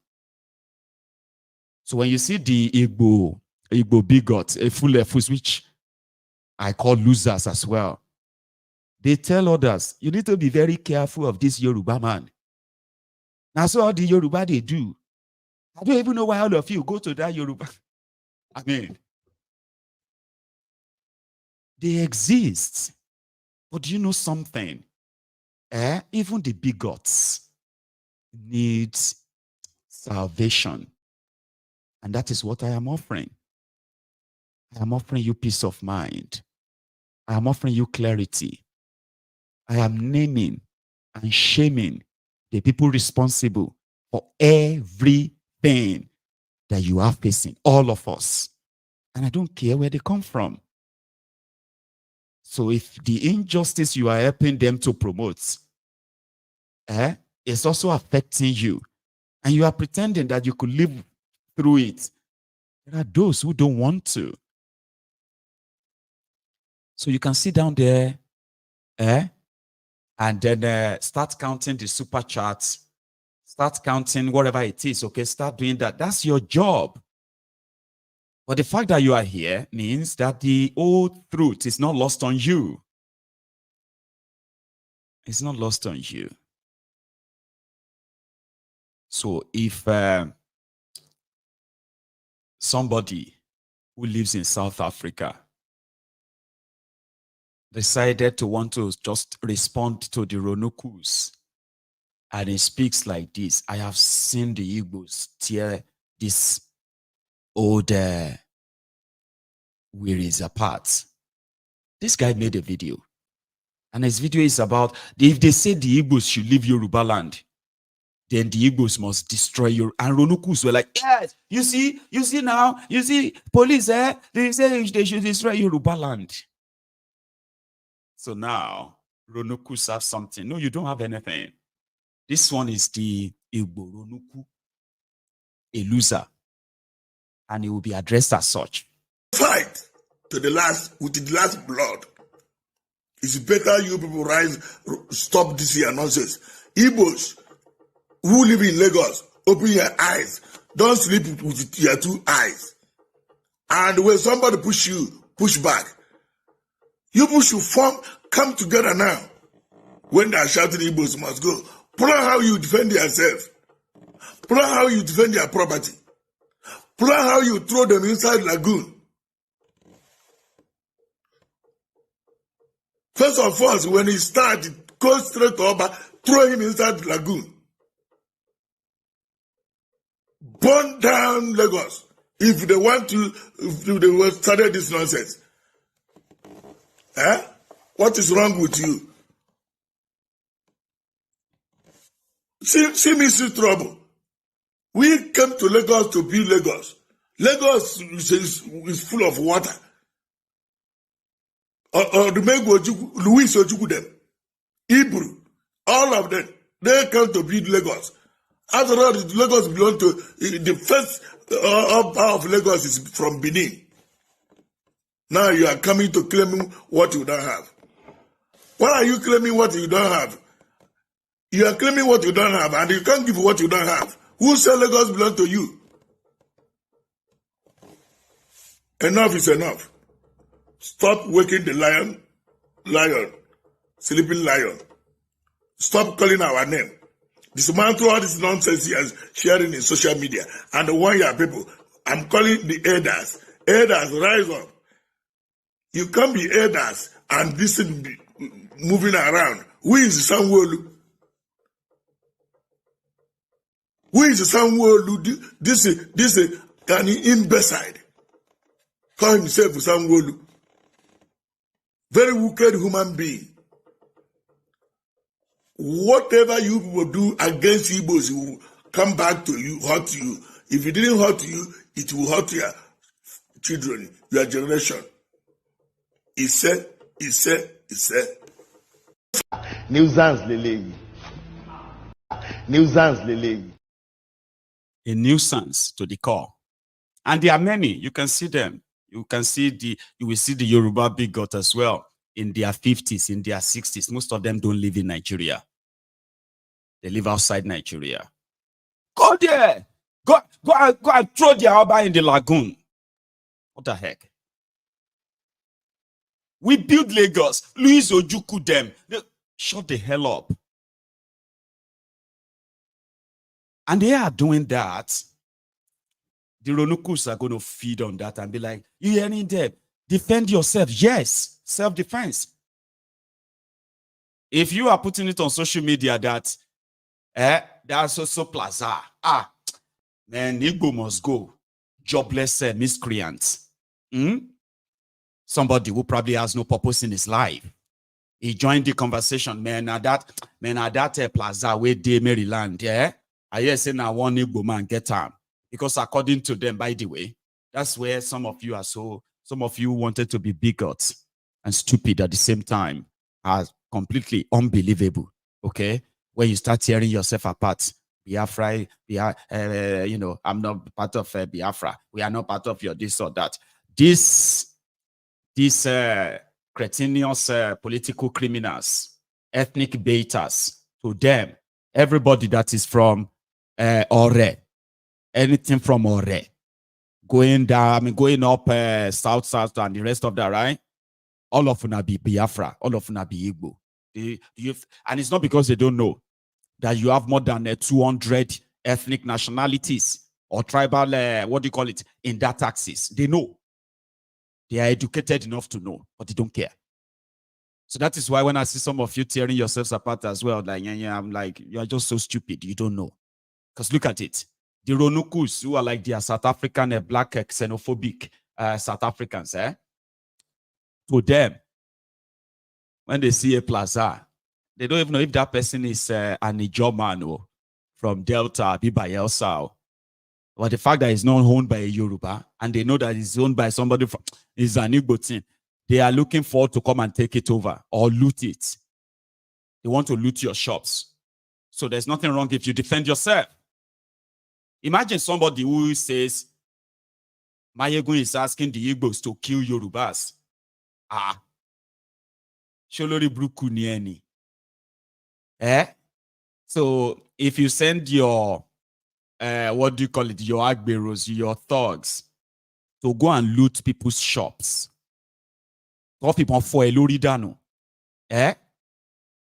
S3: So when you see the Igbo bigots, a full which I call losers as well, they tell others, you need to be very careful of this Yoruba man. Now, so all the Yoruba they do. I don't even know why all of you go to that Yoruba. I mean, they exist. But do you know something? Even the bigots need salvation. And that is what I am offering. I am offering you peace of mind. I am offering you clarity. I am naming and shaming the people responsible for everything that you are facing, all of us. And I don't care where they come from. So if the injustice you are helping them to promote is also affecting you, and you are pretending that you could live through it, there are those who don't want to. So you can sit down there and then start counting the super chats, start counting whatever it is, okay? Start doing that. That's your job. But the fact that you are here means that the old truth is not lost on you. It's not lost on you. So if somebody who lives in South Africa decided to want to just respond to the Ronukus, and he speaks like this, I have seen the Igbos tear this old wearies apart. This guy made a video, and his video is about, if they say the Igbos should leave Yoruba land, then the Igbos must destroy you. And Ronukus were like, yes, you see now, you see, police, they say they should destroy Yoruba land. So now, Ronukus have something. No, you don't have anything. This one is the Igbo Ronuku, a loser. And it will be addressed as such.
S6: Fight to the last, with the last blood. It's better you people rise, stop this here nonsense. Igbos who live in Lagos, open your eyes. Don't sleep with your two eyes. And when somebody push you, push back. You people should come together now. When they are shouting, Igbos must go. Plan how you defend yourself. Plan how you defend your property. Plan how you throw them inside lagoon. First of all, when he started, go straight to Oba, throw him inside the lagoon. Burn down Lagos if they want to, if they started this nonsense. What is wrong with you? See me see trouble. We came to Lagos to build Lagos. Lagos is full of water. Louis Ojukwu, Hebrew, all of them, they come to build Lagos. After all, Lagos belongs to, the first power of Lagos is from Benin. Now you are coming to claim what you don't have. Why are you claiming what you don't have? You are claiming what you don't have, and you can't give what you don't have. Who said Lagos belongs to you? Enough is enough. Stop waking the lion, sleeping lion. Stop calling our name. Dismantle all this nonsense he is sharing in social media and warn your people. I'm calling the elders. Elders, rise up. You can't be elders and this moving around. Who is Sanwo-Olu? Who is Sanwo-Olu? This is an imbecile. Call himself Sanwo-Olu. Very wicked human being. Whatever you will do against Igbos, it will come back to you, hurt you. If it didn't hurt you, it will hurt your children, your generation. He said.
S7: Nuisance lele. Nuisance lele.
S3: A nuisance to the core. And there are many. You can see them. You will see the Yoruba bigots as well in their 50s, in their 60s. Most of them don't live in Nigeria. They live outside Nigeria. Go there. Go and throw their Oba in the lagoon. What the heck? We build Lagos. Louis Ojukwu them. Shut the hell up. And they are doing that. The Ronukus are going to feed on that and be like, you hearing them? Defend yourself. Yes, self-defense. If you are putting it on social media that that's also plaza. Man, Igbo must go. Jobless miscreants. Somebody who probably has no purpose in his life. He joined the conversation, man. At that plaza where they Maryland, yeah. I hear saying now one Igbo man get armed. Because according to them, by the way, that's where some of you wanted to be bigots and stupid at the same time, are completely unbelievable. Okay, when you start tearing yourself apart, Biafra, I'm not part of Biafra. We are not part of your this or that. These cretinous political criminals, ethnic baiters, to them, everybody that is from Ore, anything from Ore, going down, going up south, and the rest of that, right? All of them be Biafra, all of them be Igbo. And it's not because they don't know that you have more than 200 ethnic nationalities or tribal, in that axis. They know. They are educated enough to know, but they don't care. So that is why when I see some of you tearing yourselves apart as well, like, I'm like, you are just so stupid. You don't know. Because look at it. The Ronukus, who are like the South African, black, xenophobic South Africans, to them, when they see a plaza, they don't even know if that person is an Ijaw man or from Delta, be by Elsa. But the fact that it's not owned by a Yoruba, and they know that it's owned by somebody from is an Igbo team, they are looking forward to come and take it over or loot it. They want to loot your shops. So there's nothing wrong if you defend yourself. Imagine somebody who says, Maiyegun is asking the Igbos to kill Yorubas. Sholori Bruku Nieni. So if you send your what do you call it, your agberos, your thugs, to go and loot people's shops, people for a loridano.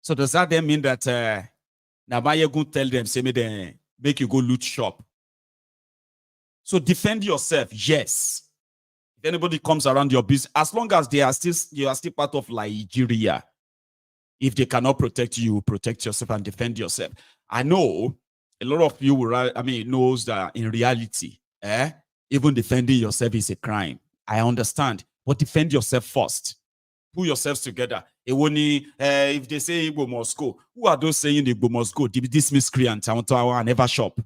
S3: So does that then mean that Maiyegun tell them, say me then make you go loot shop? So defend yourself, yes. If anybody comes around your business, as long as you are still part of Liejiriya, if they cannot protect you, protect yourself and defend yourself. I know a lot of you knows that in reality, even defending yourself is a crime. I understand, but defend yourself first. Pull yourselves together. If they say Igbo must go, who are those saying Igbo must go? This miscreant, I want to never shop.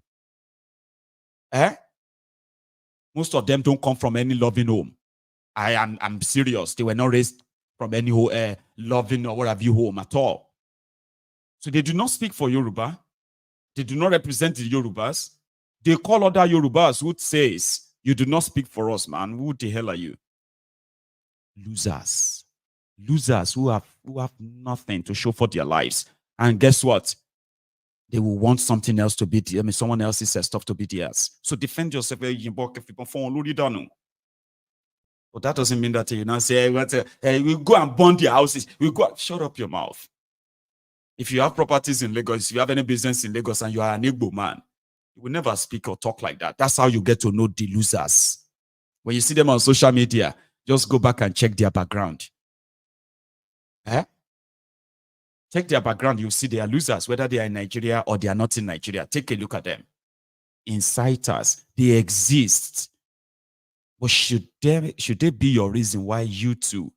S3: Most of them don't come from any loving home. I'm serious. They were not raised from any loving or what have you home at all. So they do not speak for Yoruba. They do not represent the Yorubas. They call other Yorubas who says, you do not speak for us, man. Who the hell are you? Losers. Losers who have nothing to show for their lives. And guess what? They will want something else to be someone else's stuff to be theirs. So defend yourself. But that doesn't mean that you now say, we go and burn their houses. We go. Shut up your mouth. If you have properties in Lagos, if you have any business in Lagos and you are an Igbo man, you will never speak or talk like that. That's how you get to know the losers. When you see them on social media, just go back and check their background. Check their background, you see they are losers, whether they are in Nigeria or they are not in Nigeria. Take a look at them. Inciters, they exist. But should they be your reason why you too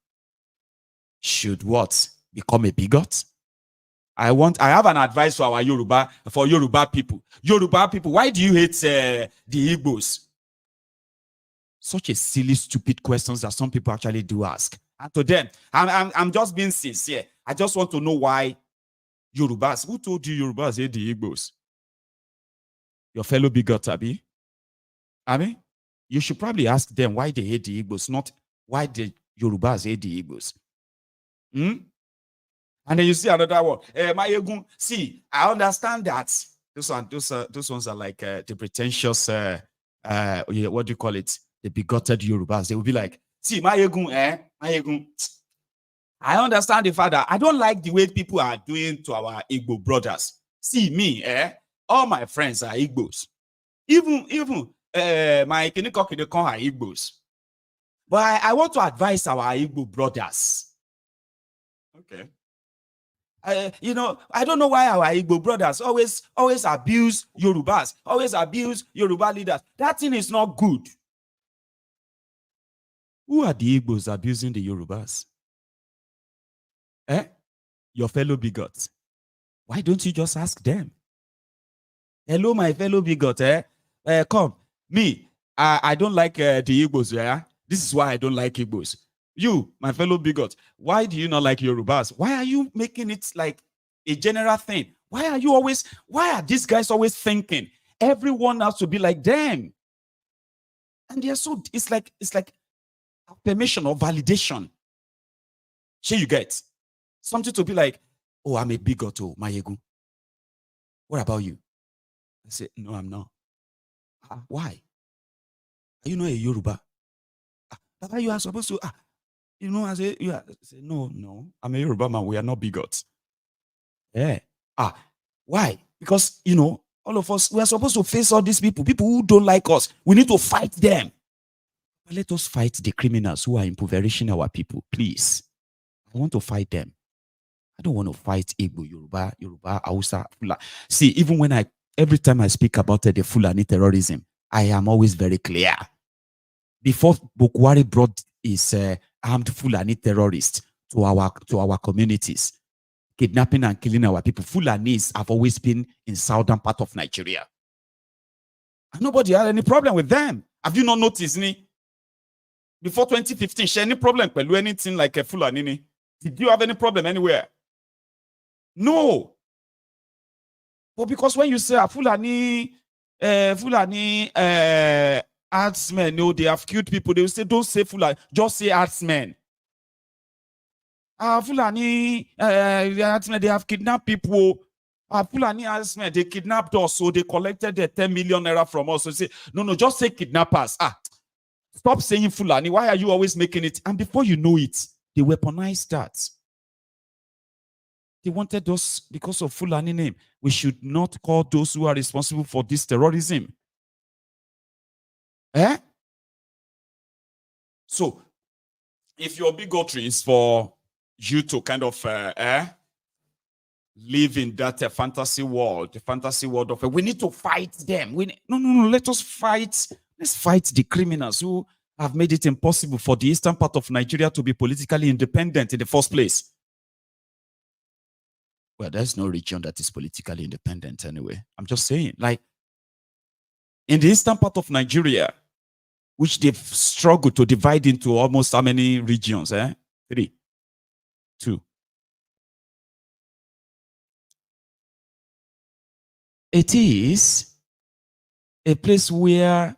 S3: should what? Become a bigot? I have an advice for our Yoruba people. Yoruba people, why do you hate the Igbos? Such a silly, stupid questions that some people actually do ask. And to them, I'm just being sincere. I just want to know why Yorubas. Who told you Yorubas hate the Igbos? Your fellow bigots, Abi? You should probably ask them why they hate the Igbos, not why the Yorubas hate the Igbos. And then you see another one. Maiyegun, see, I understand that. Those ones are like the pretentious, what do you call it? The bigoted Yorubas. They will be like, see, Maiyegun, I understand the fact that I don't like the way people are doing to our Igbo brothers. See me, all my friends are Igbos. Even my Kinikokide are Igbos. But I want to advise our Igbo brothers. Okay. You know, I don't know why our Igbo brothers always abuse Yorubas, always abuse Yoruba leaders. That thing is not good. Who are the Igbos abusing the Yorubas? Your fellow bigots. Why don't you just ask them? Hello, my fellow bigot. Come, me. I don't like the Igbos. Yeah, this is why I don't like Igbos. You, my fellow bigot, why do you not like Yorubas? Why are you making it like a general thing? Why are these guys always thinking everyone has to be like them? And they're so, it's like affirmation or validation. Sure, you get something to be like, oh, I'm a bigot, oh, Maiyegun. What about you? I say, no, I'm not. Why? Are you not a Yoruba? Papa, you are supposed to, you know, I say, no, I'm a Yoruba man. We are not bigots. Yeah. Why? Because, you know, all of us, we are supposed to face all these people who don't like us. We need to fight them. But let us fight the criminals who are impoverishing our people, please. I want to fight them. I don't want to fight Igbo, Yoruba, Hausa, Fulani. See, even every time I speak about the Fulani terrorism, I am always very clear. Before Bokwari brought his armed Fulani terrorists to our communities, kidnapping and killing our people, Fulanis have always been in southern part of Nigeria. And nobody had any problem with them. Have you not noticed? Before 2015, she had any problem with anything like a Fulani? Did you have any problem anywhere? No. But because when you say a Fulani herdsmen, no, they have killed people, they will say, don't say Fulani, just say herdsmen. Fulani herdsmen, they have kidnapped people. Fulani herdsmen, they kidnapped us, so they collected the 10 million naira from us. So say, no, just say kidnappers. Stop saying Fulani. Why are you always making it? And before you know it, they weaponized that. They wanted us because of Fulani name. We should not call those who are responsible for this terrorism. So, if your bigotry is for you to kind of live in that fantasy world, the fantasy world of we need to fight them. No, let us fight. Let's fight the criminals who have made it impossible for the eastern part of Nigeria to be politically independent in the first place. Well, there's no region that is politically independent anyway. I'm just saying, like, in the eastern part of Nigeria, which they've struggled to divide into almost how many regions? 3, 2. It is a place where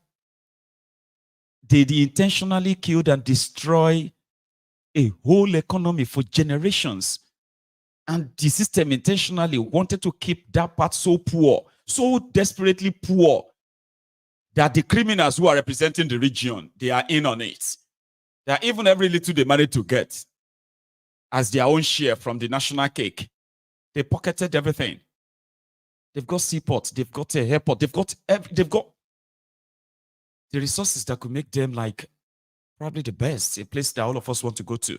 S3: they intentionally killed and destroyed a whole economy for generations. And the system intentionally wanted to keep that part so poor, so desperately poor, that the criminals who are representing the region, they are in on it. They are even every little they managed to get as their own share from the national cake. They pocketed everything. They've got seaports, they've got a airport, they've got the resources that could make them like probably the best, a place that all of us want to go to.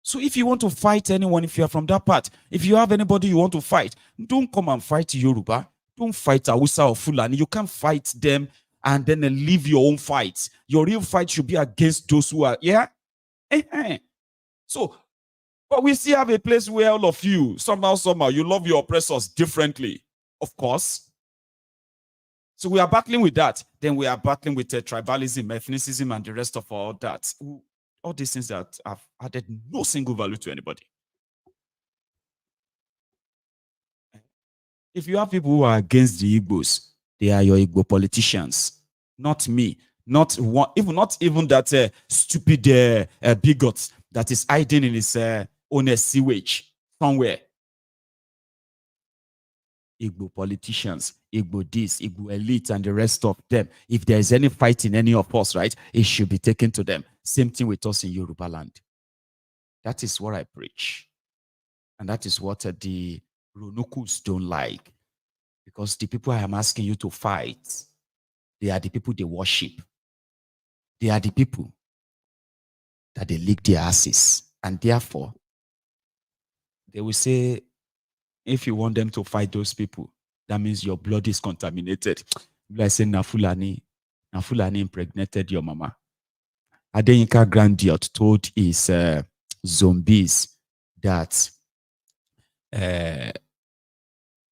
S3: So if you want to fight anyone, if you are from that part, if you have anybody you want to fight, don't come and fight Yoruba. Don't fight Hausa or Fulani. You can't fight them and then leave your own fight. Your real fight should be against those who are, So, but we still have a place where all of you, somehow, you love your oppressors differently, of course. So we are battling with that. Then we are battling with tribalism, ethnicism, and the rest of all that. All these things that have added no single value to anybody. If you have people who are against the Igbos, they are your Igbo politicians, not me. Not even that stupid bigot that is hiding in his own sewage somewhere. Igbo politicians, Igbo this, Igbo elite, and the rest of them. If there is any fight in any of us, right, it should be taken to them. Same thing with us in Yoruba land. That is what I preach. And that is what the Ronukus don't like. Because the people I am asking you to fight, they are the people they worship. They are the people that they lick their asses. And therefore, they will say, if you want them to fight those people, that means your blood is contaminated. Like saying, Nafulani impregnated your mama. Adeyinka Grandiot told his zombies that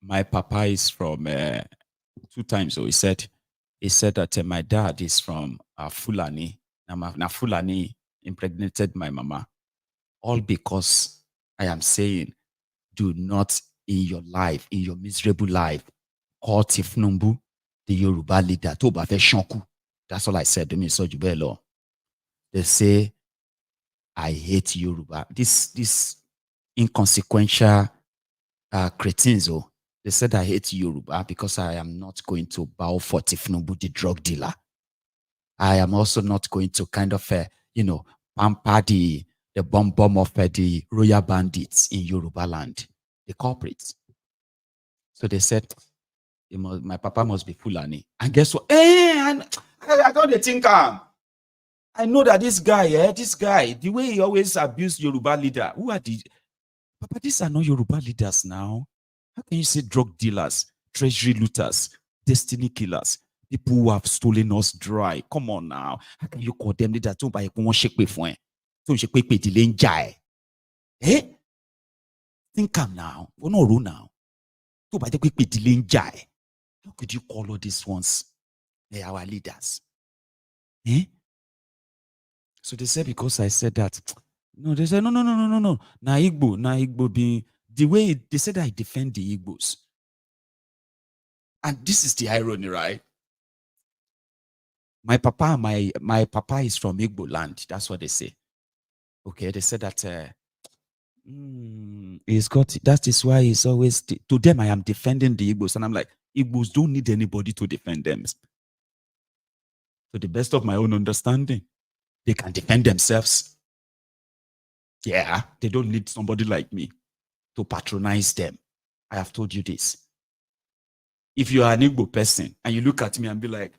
S3: my papa is from 2 times. So he said that my dad is from Fulani. Na Fulani impregnated my mama. All because I am saying, do not in your life, in your miserable life, call Tifnumbu, the Yoruba leader, to ba fe shonku. That's all I said to me. So Jubelo. They say, I hate Yoruba. This inconsequential cretins, they said I hate Yoruba because I am not going to bow for Tifnumbu, the drug dealer. I am also not going to kind of, pamper the bomb of the royal bandits in Yoruba land, the culprits. So they said, my papa must be Fulani. And guess what? I got the thinker. I know that this guy, the way he always abused Yoruba leader, who are the... Papa, these are not Yoruba leaders now. How can you say drug dealers, treasury looters, destiny killers, people who have stolen us dry? Come on now. How can you call them leaders? Don't buy one shake before. Don't shake pay delay jai. Eh? Think calm now. We're not rule now. Don't buy the quick delay jai. How could you call all these ones? They are our leaders. Eh? So they said, because I said that, no, they said, no. Na Igbo being the way they said I defend the Igbos. And this is the irony, right? My papa is from Igbo land. That's what they say. Okay, they said that he's got, that is why he's always, to them, I am defending the Igbos. And I'm like, Igbos don't need anybody to defend them. To the best of my own understanding, they can defend themselves. Yeah, they don't need somebody like me to patronize them. I have told you this. If you are an Igbo person and you look at me and be like,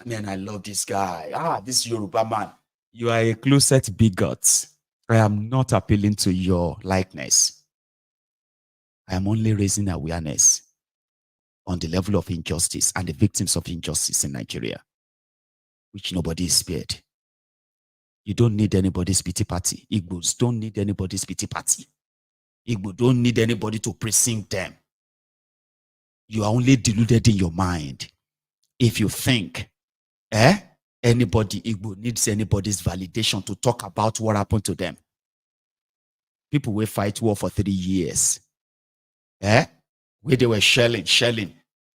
S3: man, I love this guy. This Yoruba man. You are a closet bigot. I am not appealing to your likeness. I am only raising awareness on the level of injustice and the victims of injustice in Nigeria, which nobody is spared. You don't need anybody's pity party. Igbos don't need anybody's pity party. Igbo don't need anybody to precinct them. You are only deluded in your mind if you think anybody Igbo needs anybody's validation to talk about what happened to them. People will fight war for 3 years. Where they were shelling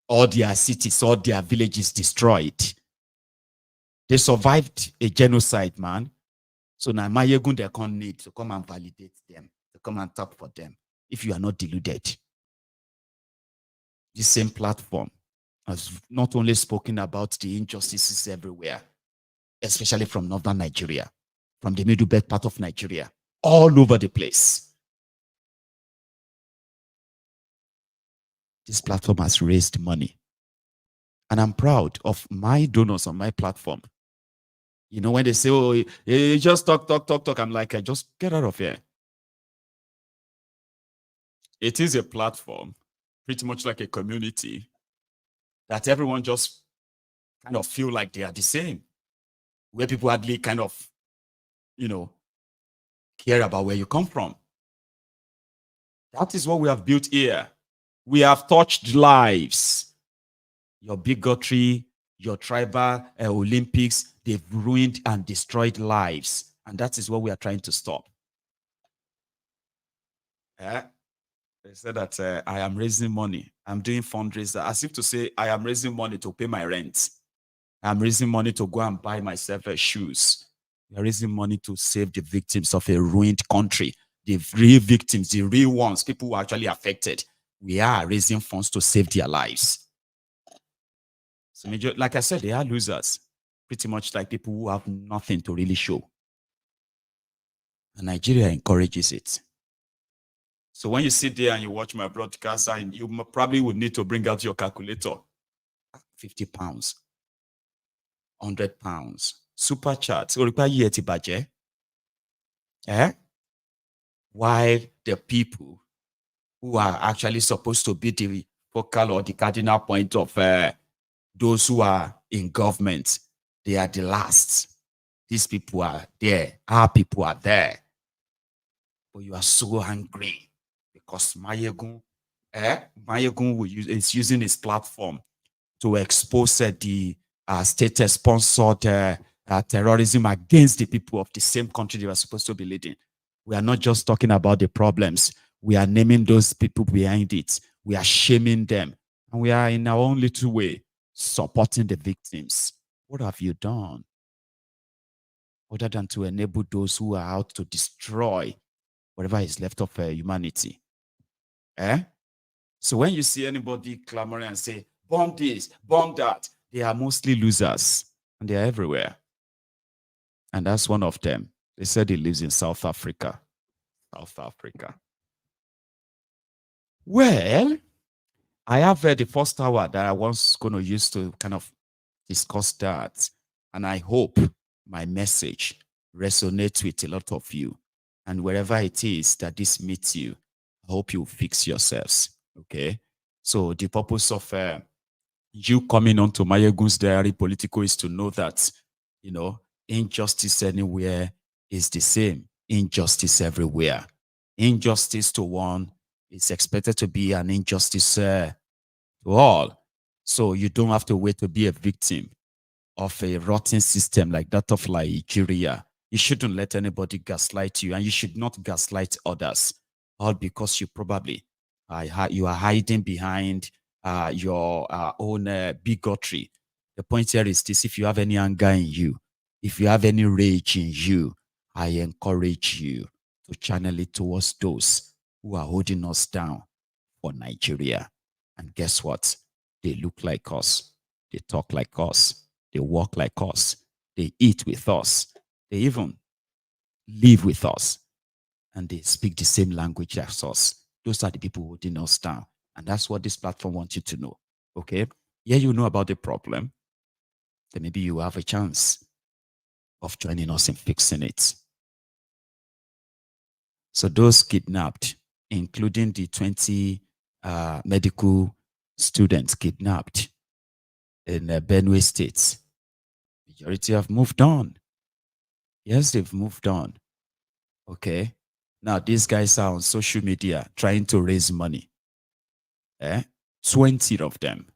S3: all their cities, all their villages destroyed. They survived a genocide, man. So now Maiyegun they can't need to come and validate them, to come and talk for them. If you are not deluded. The same platform has not only spoken about the injustices everywhere, especially from northern Nigeria, from the middle belt part of Nigeria, all over the place. This platform has raised money. And I'm proud of my donors on my platform. You know, when they say, oh, you just talk, I'm like, just get out of here. It is a platform, pretty much like a community, that everyone just kind of feel like they are the same. Where people hardly kind of, care about where you come from. That is what we have built here. We have touched lives. Your bigotry, your tribal Olympics, they've ruined and destroyed lives. And that is what we are trying to stop. They said that I am raising money. I'm doing fundraiser, as if to say I am raising money to pay my rent. I'm raising money to go and buy myself shoes. We are raising money to save the victims of a ruined country. The real victims, the real ones, people who are actually affected. We are raising funds to save their lives. So, like I said, they are losers. Pretty much like people who have nothing to really show. And Nigeria encourages it. So when you sit there and you watch my broadcast, and you probably would need to bring out your calculator. 50 pounds. 100 pounds. Super chat. While the people who are actually supposed to be the focal or the cardinal point of those who are in government. They are the last. These people are there. Our people are there. But you are so angry because Maiyegun is using his platform to expose the state-sponsored terrorism against the people of the same country they were supposed to be leading. We are not just talking about the problems. We are naming those people behind it. We are shaming them. And we are, in our own little way, supporting the victims. What have you done? Other than to enable those who are out to destroy whatever is left of humanity. So when you see anybody clamoring and say, bomb this, bomb that, they are mostly losers. And they are everywhere. And that's one of them. They said he lives in South Africa. South Africa. Well, I have the first hour that I was going to use to kind of discuss that. And I hope my message resonates with a lot of you. And wherever it is that this meets you, I hope you fix yourselves. Okay? So the purpose of you coming onto Maiyegun's Diary Political is to know that, you know, injustice anywhere is the same. Injustice everywhere. Injustice to one is expected to be an injustice to all. So you don't have to wait to be a victim of a rotten system like that of Liejiriya. You shouldn't let anybody gaslight you, and you should not gaslight others, all because you probably you are hiding behind your own bigotry. The point here is this: if you have any anger in you, if you have any rage in you, I encourage you to channel it towards those who are holding us down for Nigeria. And guess what? They look like us. They talk like us. They walk like us. They eat with us. They even live with us. And they speak the same language as us. Those are the people holding us down. And that's what this platform wants you to know. Okay? Yeah, you know about the problem. Then maybe you have a chance of joining us in fixing it. So those kidnapped, including the 20 medical students kidnapped in Benue State, majority have moved on. Yes, they've moved on. Okay. Now, these guys are on social media trying to raise money. 20 of them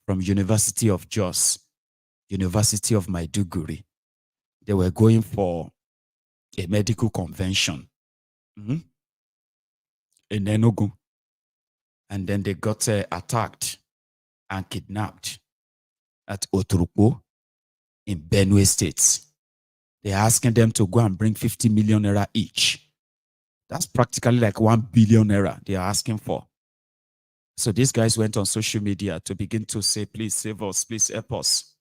S3: from University of Jos, University of Maiduguri. They were going for a medical convention in Enugu. And then they got attacked and kidnapped at Oturkpo in Benue State. They're asking them to go and bring 50 million naira each. That's practically like 1 billion naira they are asking for. So these guys went on social media to begin to say, please save us, please help us.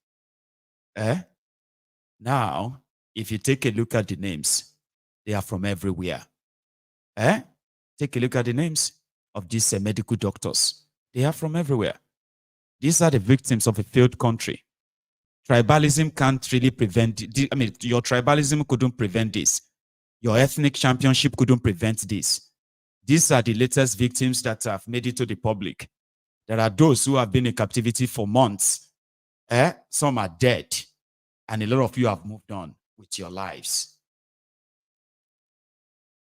S3: Now, if you take a look at the names, they are from everywhere. Take a look at the names of these medical doctors. They are from everywhere. These are the victims of a failed country. Tribalism can't really prevent, your tribalism couldn't prevent this. Your ethnic championship couldn't prevent this. These are the latest victims that have made it to the public. There are those who have been in captivity for months. Some are dead. And a lot of you have moved on with your lives.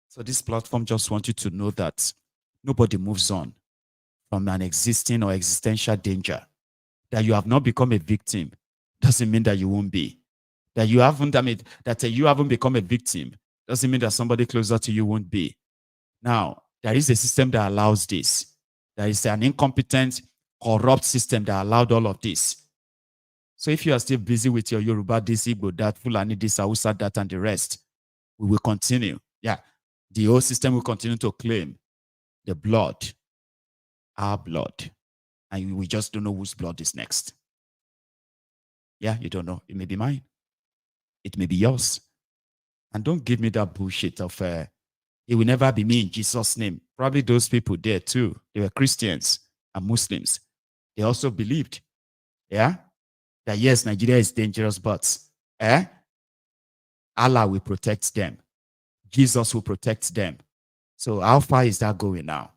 S3: So this platform just wants you to know that nobody moves on from an existing or existential danger. That you have not become a victim doesn't mean that you won't be. That you haven't, you haven't become a victim doesn't mean that somebody closer to you won't be. Now, there is a system that allows this. There is an incompetent, corrupt system that allowed all of this. So if you are still busy with your Yoruba, this, Igbo, that, Fulani, this, Hausa, that, and the rest, we will continue. Yeah, the whole system will continue to claim the blood, our blood. And we just don't know whose blood is next. Yeah, you don't know. It may be mine. It may be yours. And don't give me that bullshit of, it will never be me in Jesus' name. Probably those people there too. They were Christians and Muslims. They also believed, that yes, Nigeria is dangerous, but Allah will protect them. Jesus will protect them. So how far is that going now?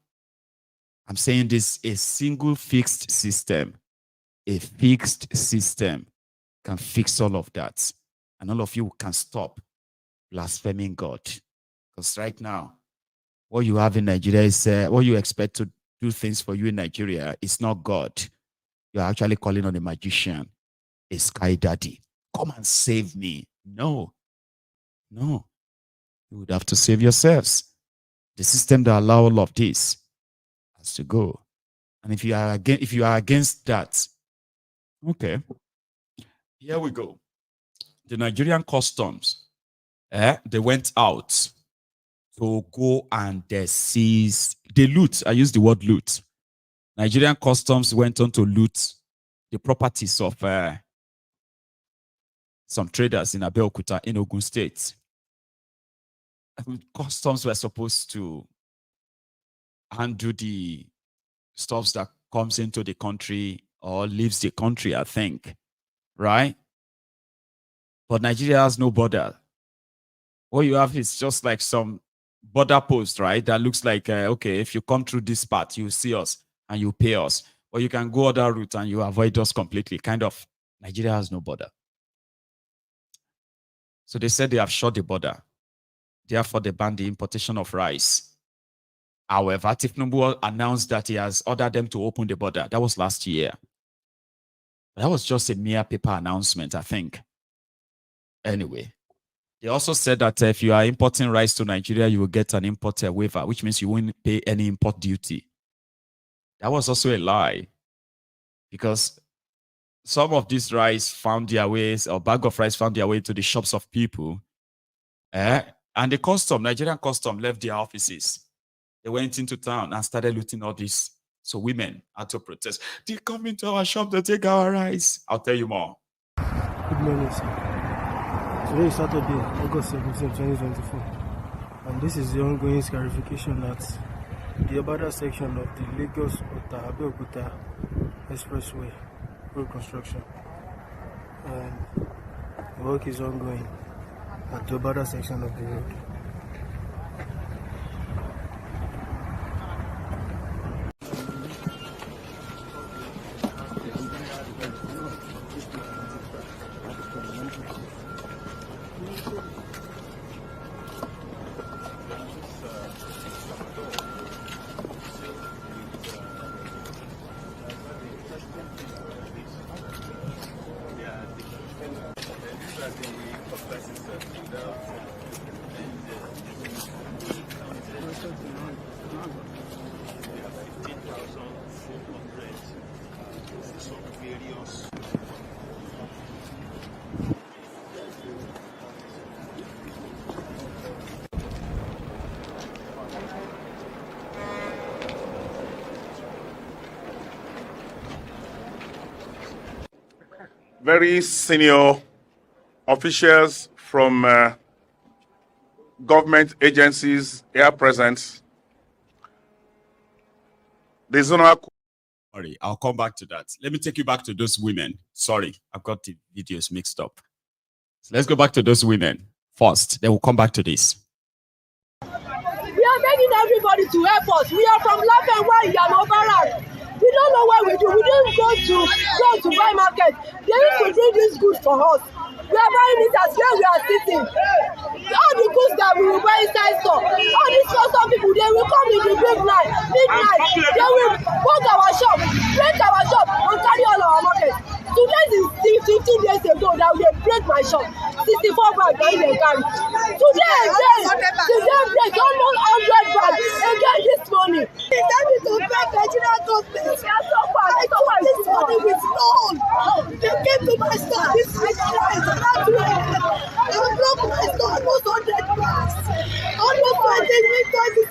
S3: I'm saying this, a single fixed system, a fixed system can fix all of that. And all of you can stop blaspheming God. Because right now, what you have in Nigeria is, what you expect to do things for you in Nigeria is not God. You're actually calling on a magician, a sky daddy. Come and save me. No. You would have to save yourselves. The system that allows all of this has to go. And if you are against that, okay, here we go. The Nigerian customs, they went out to go and seize, they loot. I use the word loot. Nigerian customs went on to loot the properties of some traders in Abeokuta, in Ogun State. Customs were supposed to handle the stuff that comes into the country or leaves the country, I think, right? But Nigeria has no border. What you have is just like some border post, right? That looks like, okay, if you come through this part, you see us and you pay us. Or you can go other route and you avoid us completely. Kind of, Nigeria has no border. So they said they have shut the border. Therefore, they banned the importation of rice. However, Tinubu announced that he has ordered them to open the border. That was last year. That was just a mere paper announcement, I think. Anyway, they also said that if you are importing rice to Nigeria, you will get an import waiver, which means you won't pay any import duty. That was also a lie, because some of this rice found their ways, or bag of rice found their way to the shops of people. And the Nigerian custom left their offices. They went into town and started looting all this. So women had to protest. They come into our shop to take our rice. I'll tell you more.
S8: Good morning, sir. Today is Saturday, August 17, 2024. And this is the ongoing scarification at the Obada section of the Lagos-Abeokuta Expressway road construction. And the work is ongoing at the Obada section of the road.
S9: Very senior officials from government agencies here present. The zonal.
S3: Sorry, I'll come back to that. Let me take you back to those women. Sorry, I've got the videos mixed up. So let's go back to those women first. Then we'll come back to this.
S10: We are begging everybody to help us. We are from Lafenwa in Yanobarak. We don't know what we do. We didn't go to buy market. They used to bring this goods for us. We are buying it as where we are sitting. All the goods that we will buy inside store, all these custom people, they will come in the midnight. They will walk our shop, break our shop, and carry all our market. Today is 15 days ago that they break my shop. 64 bags that they carry. Today break almost 100 bags again this morning. They tell me to beg Nigerian government. They are so bad. I got this money with loan. They came to my store this week twice. That way. They broke my store almost 100 bags. Almost 20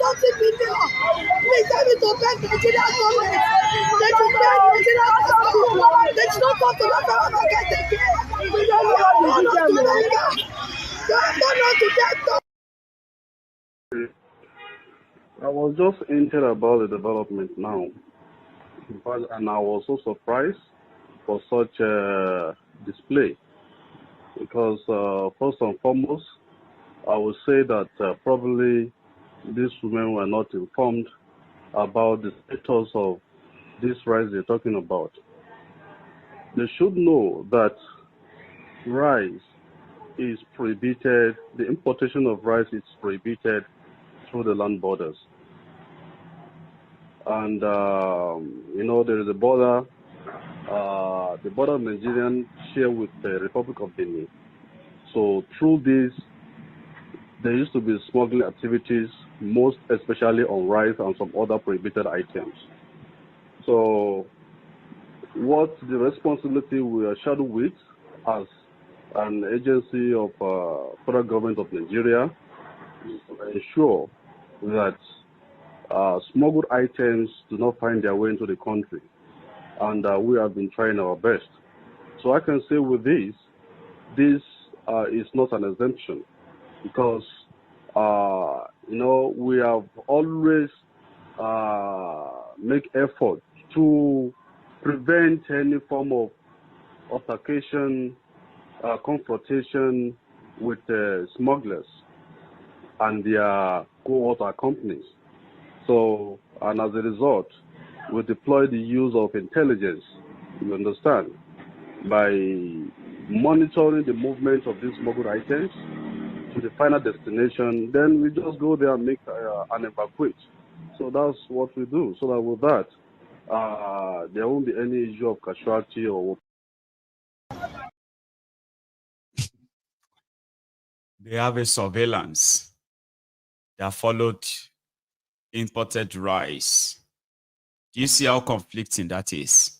S10: something million. Please tell me to beg Nigerian government. They should beg Nigerian government. They should not come to the market again. We don't know to America. They don't know to get them.
S11: I was just hinted about the development now, and I was so surprised for such a display, because first and foremost, I would say that probably these women were not informed about the status of this rice they're talking about. They should know that rice is prohibited, the importation of rice is prohibited through the land borders. And, there is a border, the border of Nigerian share with the Republic of Benue. So through this, there used to be smuggling activities, most especially on rice and some other prohibited items. So what the responsibility we are shadowed with as an agency of federal government of Nigeria is to ensure that smuggled items do not find their way into the country. And we have been trying our best. So I can say with this is not an exemption because, we have always make effort to prevent any form of altercation, confrontation with smugglers and their co-author companies. So, and as a result, we deploy the use of intelligence, you understand, by monitoring the movement of these smuggled items to the final destination. Then we just go there and make and evacuate. So that's what we do. So that with that, there won't be any issue of casualty or.
S3: They have a surveillance that followed imported rice. Do you see how conflicting that is?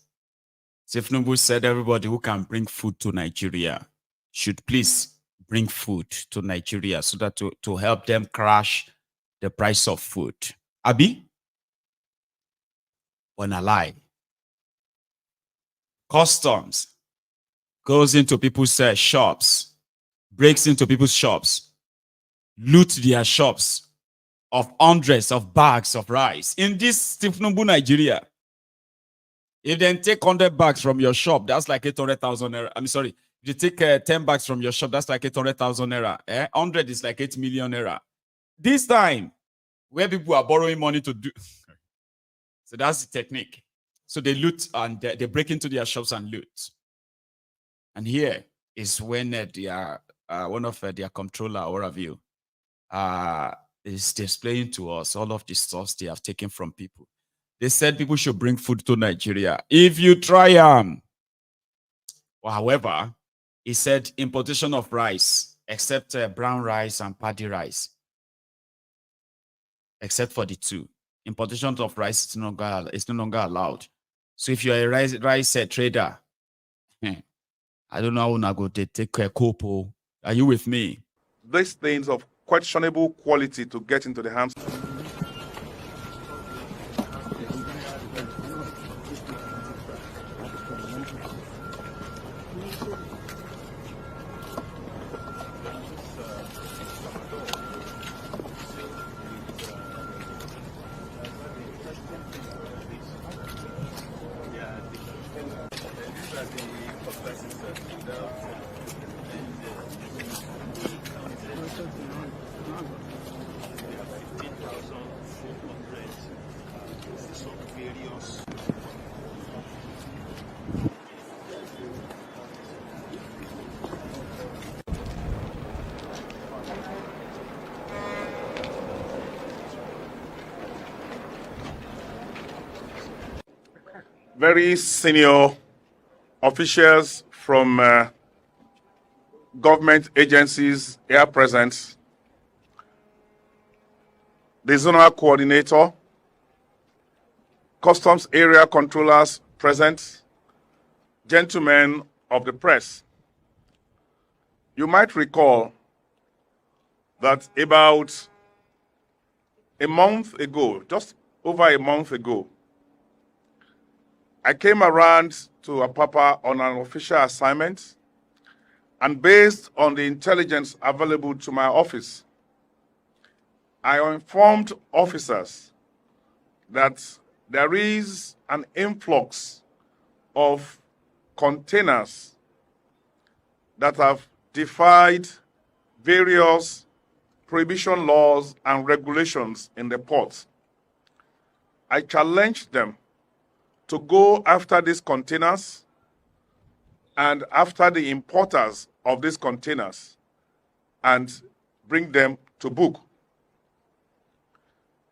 S3: Sefnubu said everybody who can bring food to Nigeria should please bring food to Nigeria so that to help them crash the price of food. Abi? On a lie. Customs goes into people's shops, breaks into people's shops, loot their shops of hundreds of bags of rice. In this Sefnubu, Nigeria, if they take 100 bags from your shop, that's like 800,000 naira. I'm sorry. If you take 10 bags from your shop, that's like 800,000 naira. 100 is like 8 million naira. This time, where people are borrowing money to do. So that's the technique. So they loot and they break into their shops and loot. And here is when one of their controller or of you is displaying to us all of the stuff they have taken from people. They said people should bring food to Nigeria. If you try however, he said importation of rice, except brown rice and paddy rice, except for the two. Importation of rice is no longer allowed. So if you're a rice trader, I don't know how una go take a copo. Are you with me?
S9: These things of questionable quality to get into the hands. Very senior officials from government agencies here present, the zonal coordinator, customs area controllers present, gentlemen of the press. You might recall that about a month ago, just over a month ago, I came around to Apapa on an official assignment, and based on the intelligence available to my office, I informed officers that there is an influx of containers that have defied various prohibition laws and regulations in the ports, I challenged them to go after these containers and after the importers of these containers and bring them to book.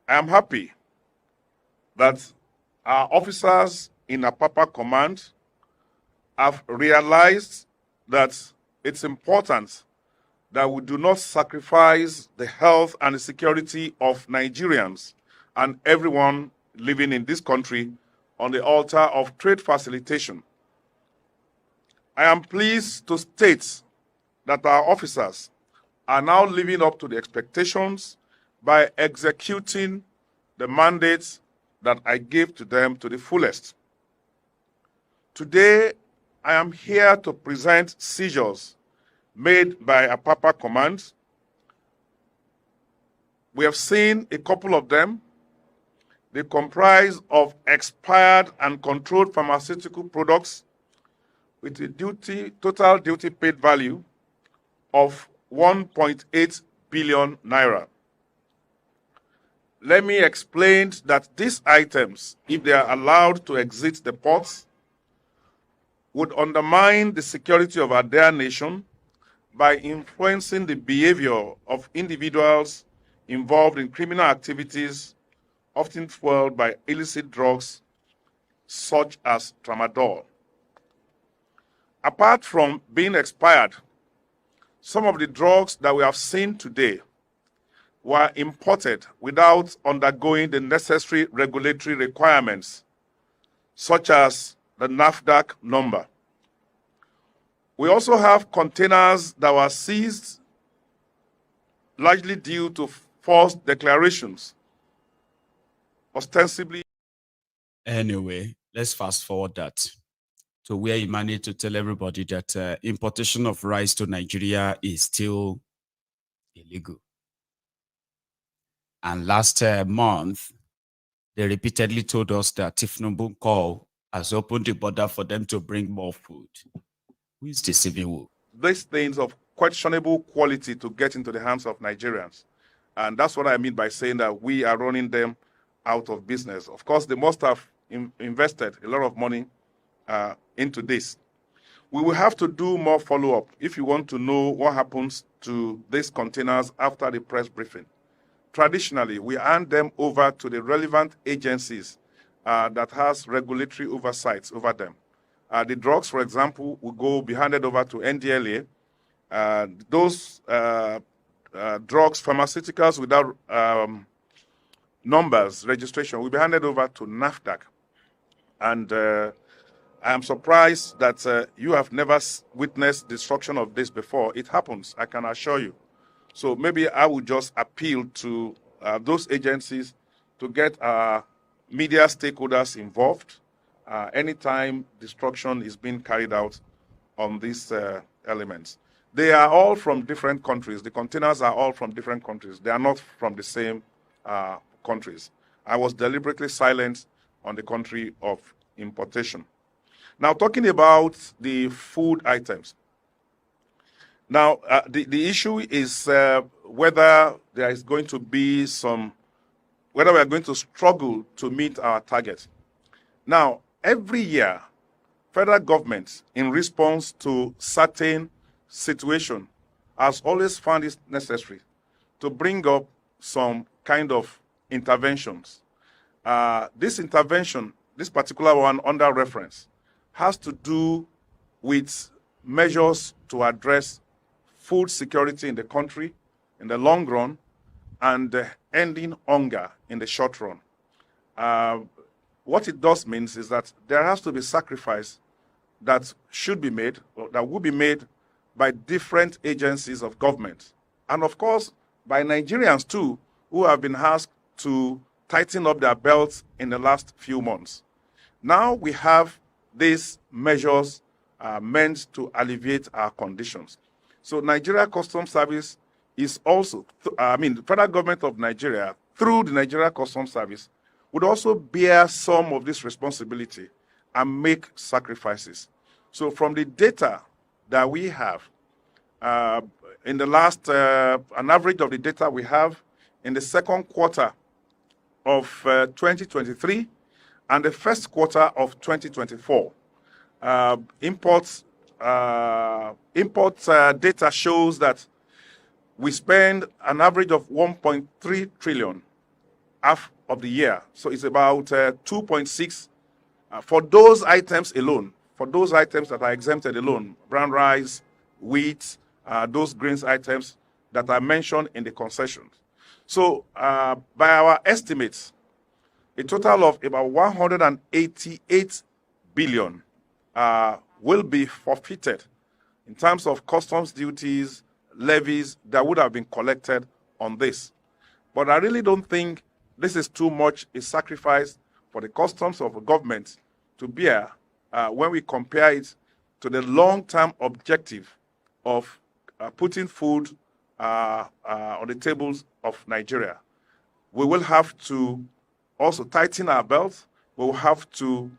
S9: I am happy that our officers in Apapa Command have realized that it's important that we do not sacrifice the health and the security of Nigerians and everyone living in this country on the altar of trade facilitation. I am pleased to state that our officers are now living up to the expectations by executing the mandates that I gave to them to the fullest. Today, I am here to present seizures made by Apapa Command. We have seen a couple of them. They comprise of expired and controlled pharmaceutical products with a total duty paid value of 1.8 billion naira. Let me explain that these items, if they are allowed to exit the ports, would undermine the security of our dear nation by influencing the behavior of individuals involved in criminal activities, often fueled by illicit drugs such as tramadol. Apart from being expired, some of the drugs that we have seen today were imported without undergoing the necessary regulatory requirements, such as the NAFDAC number. We also have containers that were seized largely due to false declarations, ostensibly.
S3: Anyway, let's fast forward that to where he managed to tell everybody that importation of rice to Nigeria is still illegal. And last month, they repeatedly told us that Tifnumbu Call has opened the border for them to bring more food. Who is deceiving who?
S9: These things of questionable quality to get into the hands of Nigerians. And that's what I mean by saying that we are running them out of business. Of course, they must have invested a lot of money into this. We will have to do more follow-up if you want to know what happens to these containers after the press briefing. Traditionally, we hand them over to the relevant agencies that has regulatory oversights over them. The drugs, for example, will be handed over to NDLA. Those drugs, pharmaceuticals without numbers, registration, will be handed over to NAFDAC. And I am surprised that you have never witnessed destruction of this before. It happens, I can assure you. So maybe I would just appeal to those agencies to get media stakeholders involved anytime destruction is being carried out on these elements. They are all from different countries. The containers are all from different countries. They are not from the same countries. I was deliberately silent on the country of importation. Now, talking about the food items. Now, the issue is whether there is going to be whether we are going to struggle to meet our target. Now, every year, federal government, in response to certain situation, has always found it necessary to bring up some kind of interventions. This intervention, this particular one under reference, has to do with measures to address food security in the country in the long run and ending hunger in the short run. What it does means is that there has to be sacrifice that should be made, or that will be made by different agencies of government. And of course, by Nigerians too, who have been asked to tighten up their belts in the last few months. Now we have these measures meant to alleviate our conditions. So Nigeria Customs Service is also, the federal government of Nigeria, through the Nigeria Customs Service, would also bear some of this responsibility and make sacrifices. So from the data that we have, in the last, an average of the data we have in the second quarter of 2023 and the first quarter of 2024. Import data shows that we spend an average of 1.3 trillion half of the year. So it's about 2.6 for those items alone, for those items that are exempted alone, brown rice, wheat, those grains items that are mentioned in the concessions. So by our estimates, a total of about 188 billion will be forfeited in terms of customs duties, levies that would have been collected on this. But I really don't think this is too much a sacrifice for the customs of a government to bear when we compare it to the long-term objective of putting food on the tables of Nigeria. We will have to also tighten our belts. We will have to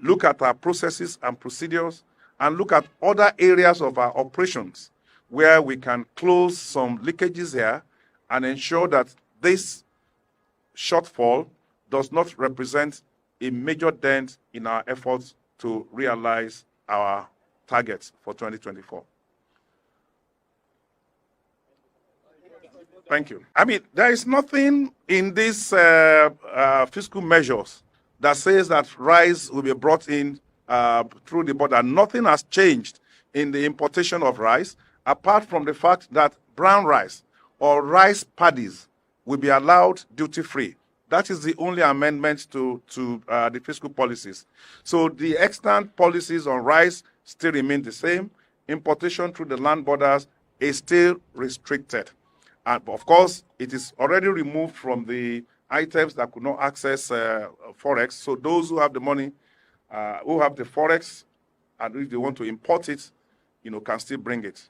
S9: look at our processes and procedures and look at other areas of our operations where we can close some leakages here and ensure that this shortfall does not represent a major dent in our efforts to realize our targets for 2024. Thank you. I mean, there is nothing in these fiscal measures that says that rice will be brought in through the border. Nothing has changed in the importation of rice, apart from the fact that brown rice or rice paddies will be allowed duty-free. That is the only amendment to the fiscal policies. So the extant policies on rice still remain the same. Importation through the land borders is still restricted. And of course, it is already removed from the items that could not access Forex. So those who have the money, who have the Forex, and if they want to import it, can still bring it.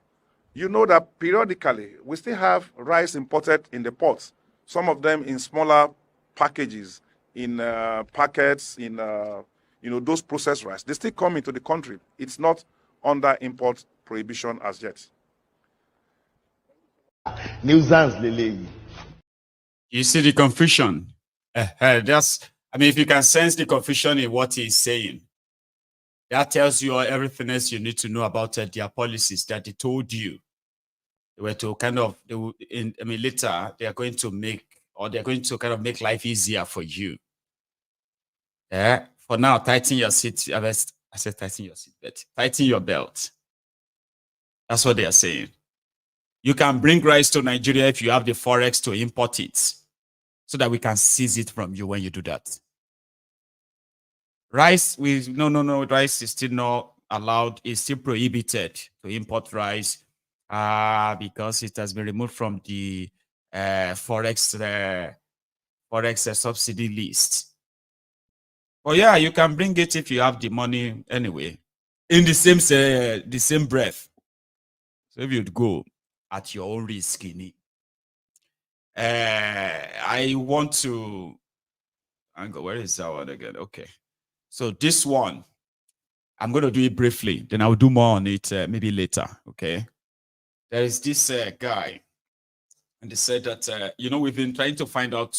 S9: You know that periodically, we still have rice imported in the ports, some of them in smaller packages, in packets, in those processed rice. They still come into the country. It's not under import prohibition as yet.
S3: You see the confusion. If you can sense the confusion in what he's saying, that tells you everything else you need to know about their policies that they told you. They were to later they are going to make, or they're going to kind of make life easier for you. Yeah. For now, tighten your seat. I said tighten your seat belt. Tighten your belt. That's what they are saying. You can bring rice to Nigeria if you have the Forex to import it, so that we can seize it from you when you do that. Rice, rice is still not allowed, it's still prohibited to import rice because it has been removed from the Forex subsidy list. But yeah, you can bring it if you have the money anyway, in the same breath. So if you'd go at your own risk, I want to where is that one again? Okay. So this one, I'm going to do it briefly. Then I'll do more on it maybe later. Okay. There is this guy, and they said that, we've been trying to find out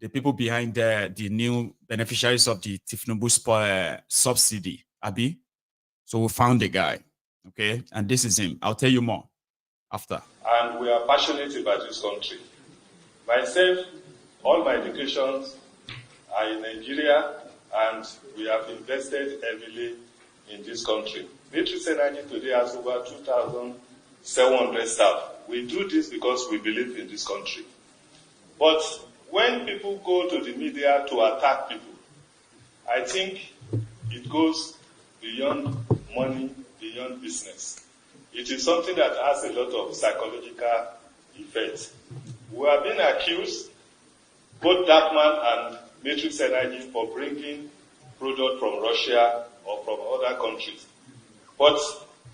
S3: the people behind the new beneficiaries of the Tifnubu subsidy, Abi. So we found the guy. Okay. And this is him. I'll tell you more after.
S12: And we are passionate about this country. Myself, all my educations are in Nigeria, and we have invested heavily in this country. Matrix Energy today has over 2,700 staff. We do this because we believe in this country. But when people go to the media to attack people, I think it goes beyond money, beyond business. It is something that has a lot of psychological effect. We have been accused, both Darkman and Matrix Energy, for bringing product from Russia or from other countries. But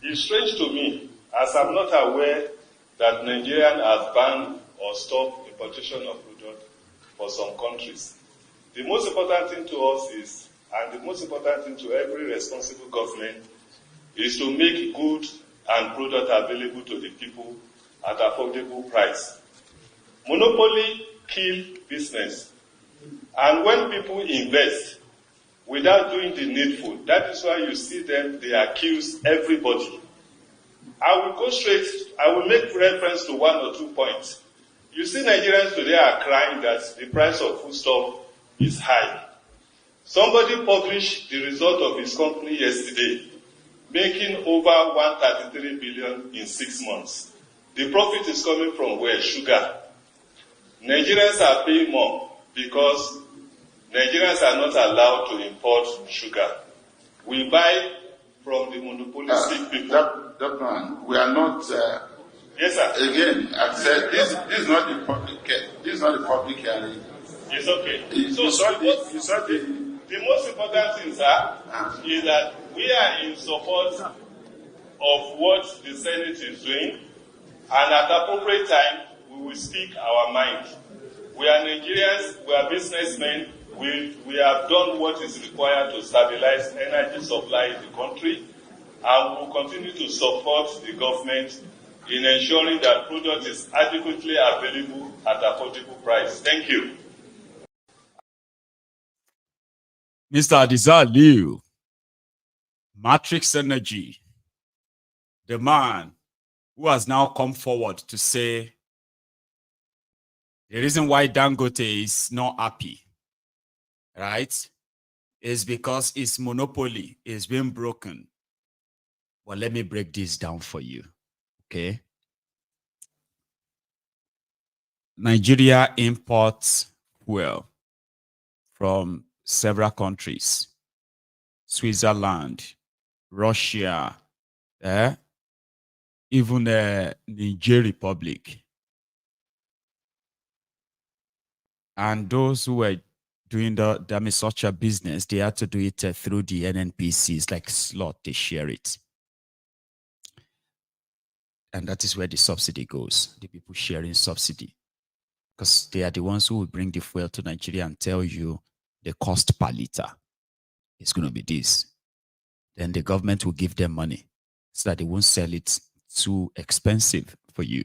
S12: it's strange to me, as I'm not aware that Nigerian has banned or stopped importation of product for some countries. The most important thing to us is, and the most important thing to every responsible government, is to make good and product available to the people at affordable price. Monopoly kill business. And when people invest without doing the needful, that is why you see them, they accuse everybody. I will make reference to one or 2 points. You see, Nigerians today are crying that the price of foodstuff is high. Somebody published the result of his company yesterday, making over 133 billion in 6 months. The profit is coming from where? Sugar. Nigerians are paying more because Nigerians are not allowed to import sugar. We buy from the monopolistic people.
S13: That man, we are not.
S12: Yes, sir.
S13: Again, I said this is not the public. This is not the public hearing.
S12: It's okay.
S13: You saw
S12: the most important thing, sir, is that we are in support of what the Senate is doing, and at appropriate time, we will speak our mind. We are Nigerians, we are businessmen, we have done what is required to stabilize energy supply in the country, and we will continue to support the government in ensuring that product is adequately available at affordable price. Thank you.
S3: Mr. Adisa Aliu, Matrix Energy, the man who has now come forward to say the reason why Dangote is not happy, right, is because its monopoly is being broken. Well, let me break this down for you, okay? Nigeria imports fuel from several countries, Switzerland, Russia, even the Niger Republic. And those who were doing such a business, they had to do it through the NNPCs, like slot, they share it. And that is where the subsidy goes, the people sharing subsidy. Because they are the ones who will bring the fuel to Nigeria and tell you the cost per liter is going to be this. Then the government will give them money so that they won't sell it too expensive for you.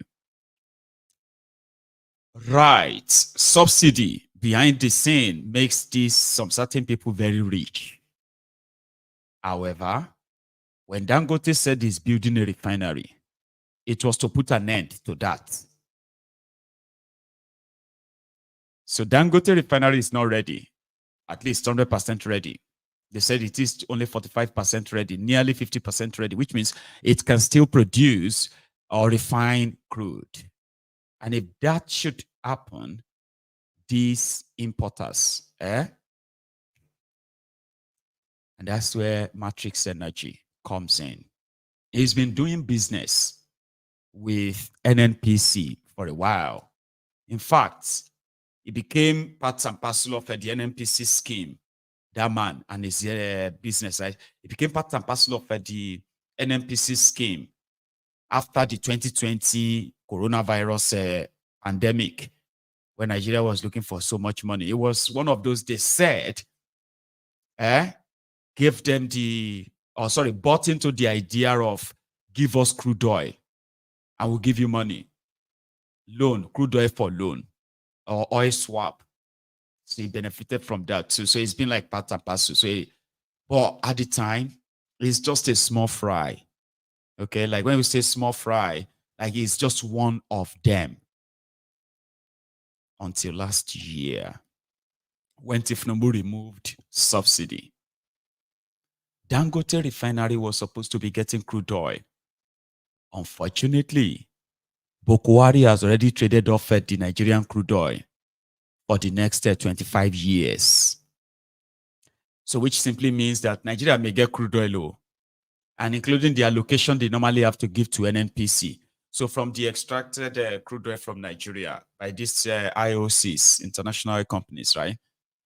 S3: Right. Subsidy behind the scene makes some certain people very rich. However, when Dangote said he's building a refinery, it was to put an end to that. So Dangote Refinery is not ready, at least 100% ready. They said it is only 45% ready, nearly 50% ready, which means it can still produce or refine crude. And if that should happen, these importers, and that's where Matrix Energy comes in. He's been doing business with NNPC for a while. In fact, it became part and parcel of the NNPC scheme. That man and his business, right? It became part and parcel of the NNPC scheme after the 2020 coronavirus pandemic, when Nigeria was looking for so much money. It was one of those they said, gave them bought into the idea of give us crude oil and we'll give you money. Loan, crude oil for loan, or oil swap. So he benefited from that too. So it's been like part and parcel. But at the time, it's just a small fry. Okay, like when we say small fry, like it's just one of them. Until last year, when Tifnubu removed subsidy. Dangote Refinery was supposed to be getting crude oil. Unfortunately, Boko Haram has already traded off the Nigerian crude oil for the next 25 years. So which simply means that Nigeria may get crude oil, and including the allocation they normally have to give to NNPC. So from the extracted crude oil from Nigeria by these IOCs, international oil companies, right?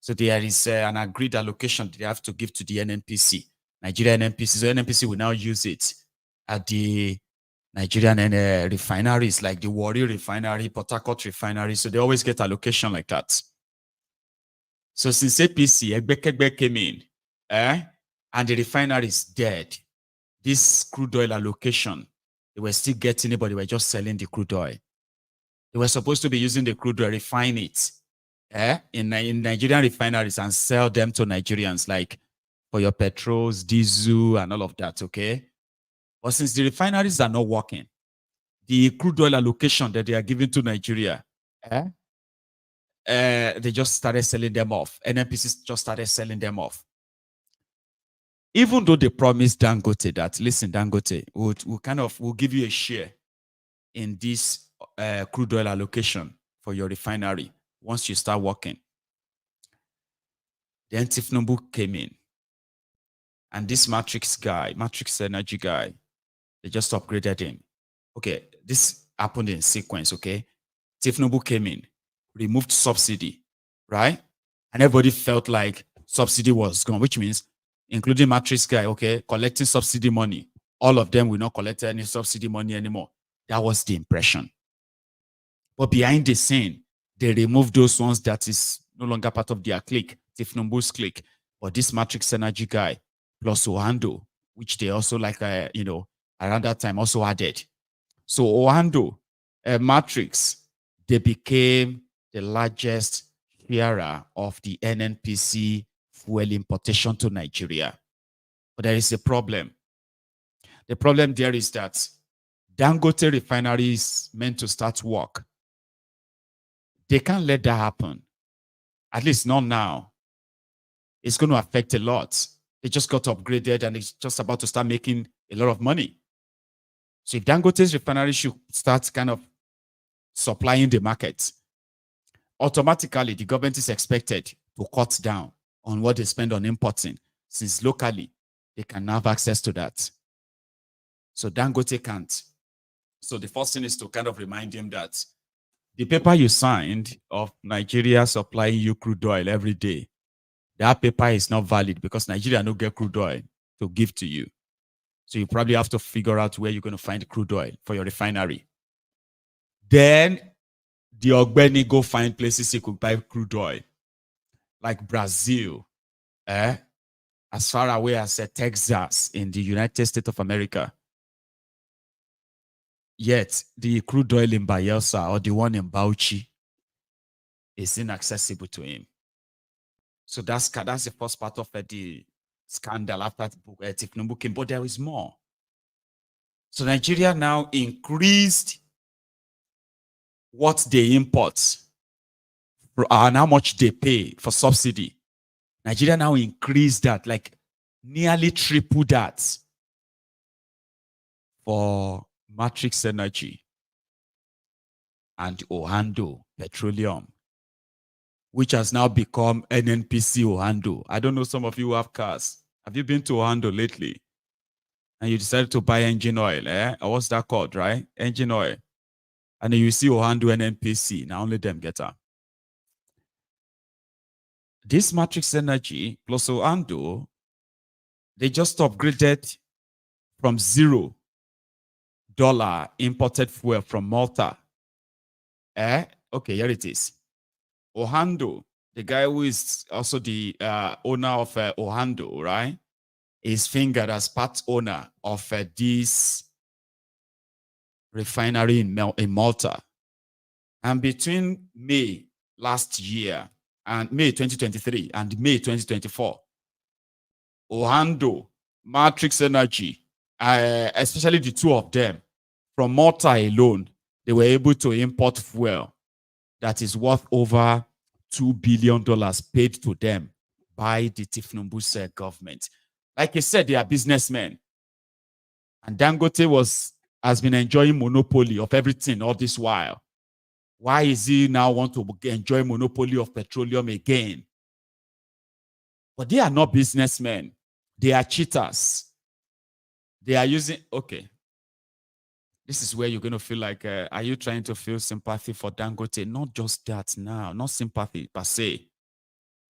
S3: So there is an agreed allocation they have to give to the NNPC, Nigeria NNPC. So NNPC will now use it at the Nigerian refineries like the Warri Refinery, Port Harcourt Refinery. So they always get allocation like that. So since APC, Egbekegbe came in, and the refinery is dead, this crude oil allocation They were still getting it, but they were just selling the crude oil. They were supposed to be using the crude oil, refine it in Nigerian refineries and sell them to Nigerians, like for your petrols, diesel, and all of that, okay? But since the refineries are not working, the crude oil allocation that they are giving to Nigeria, they just started selling them off. NNPCs just started selling them off. Even though they promised Dangote that, listen, Dangote, we'll give you a share in this crude oil allocation for your refinery once you start working. Then Tifnumbu came in. And this Matrix Energy guy, they just upgraded him. Okay, this happened in sequence, okay? Tifnumbu came in, removed subsidy, right? And everybody felt like subsidy was gone, which means, including Matrix guy, okay, collecting subsidy money. All of them will not collect any subsidy money anymore. That was the impression. But behind the scene, they removed those ones that is no longer part of their clique, Tifnumbu's clique. But this Matrix Energy guy, plus Ohando, which they also around that time also added. So Ohando, Matrix, they became the largest sharer of the NNPC fuel importation to Nigeria. But there is a problem. The problem there is that Dangote Refinery is meant to start work. They can't let that happen. At least not now. It's going to affect a lot. They just got upgraded and it's just about to start making a lot of money. So if Dangote's refinery should start kind of supplying the market, automatically the government is expected to cut down on what they spend on importing, since locally they can have access to that. So Dangote can't. So the first thing is to kind of remind him that the paper you signed of Nigeria supplying you crude oil every day, that paper is not valid because Nigeria don't get crude oil to give to you. So you probably have to figure out where you're going to find crude oil for your refinery. Then the Ogbeni go find places you could buy crude oil, like Brazil, as far away as Texas in the United States of America. Yet the crude oil in Bayelsa or the one in Bauchi is inaccessible to him. So that's the first part of the scandal after Tifnumbu came, but there is more. So Nigeria now increased what they import and how much they pay for subsidy. Nigeria now increased that, like nearly triple that for Matrix Energy and Ohando Petroleum, which has now become NNPC Ohando. I don't know, some of you who have cars. Have you been to Ohando lately? And you decided to buy engine oil, or what's that called, right? Engine oil. And then you see Ohando NNPC. Now only them get up. This Matrix Energy plus Ohando, they just upgraded from $0 imported fuel from Malta. Okay, here it is. Ohando, the guy who is also the owner of Ohando, right, is fingered as part owner of this refinery in Malta. And between May last year and May 2023 and May 2024, Ohando, Matrix Energy, especially the two of them, from Malta alone, they were able to import fuel that is worth over $2 billion paid to them by the Tifnumbu's government. Like I said, they are businessmen. And Dangote has been enjoying monopoly of everything all this while. Why is he now want to enjoy monopoly of petroleum again? But they are not businessmen. They are cheaters. They are using, okay. This is where you're going to feel like, are you trying to feel sympathy for Dangote? Not just that now, not sympathy per se.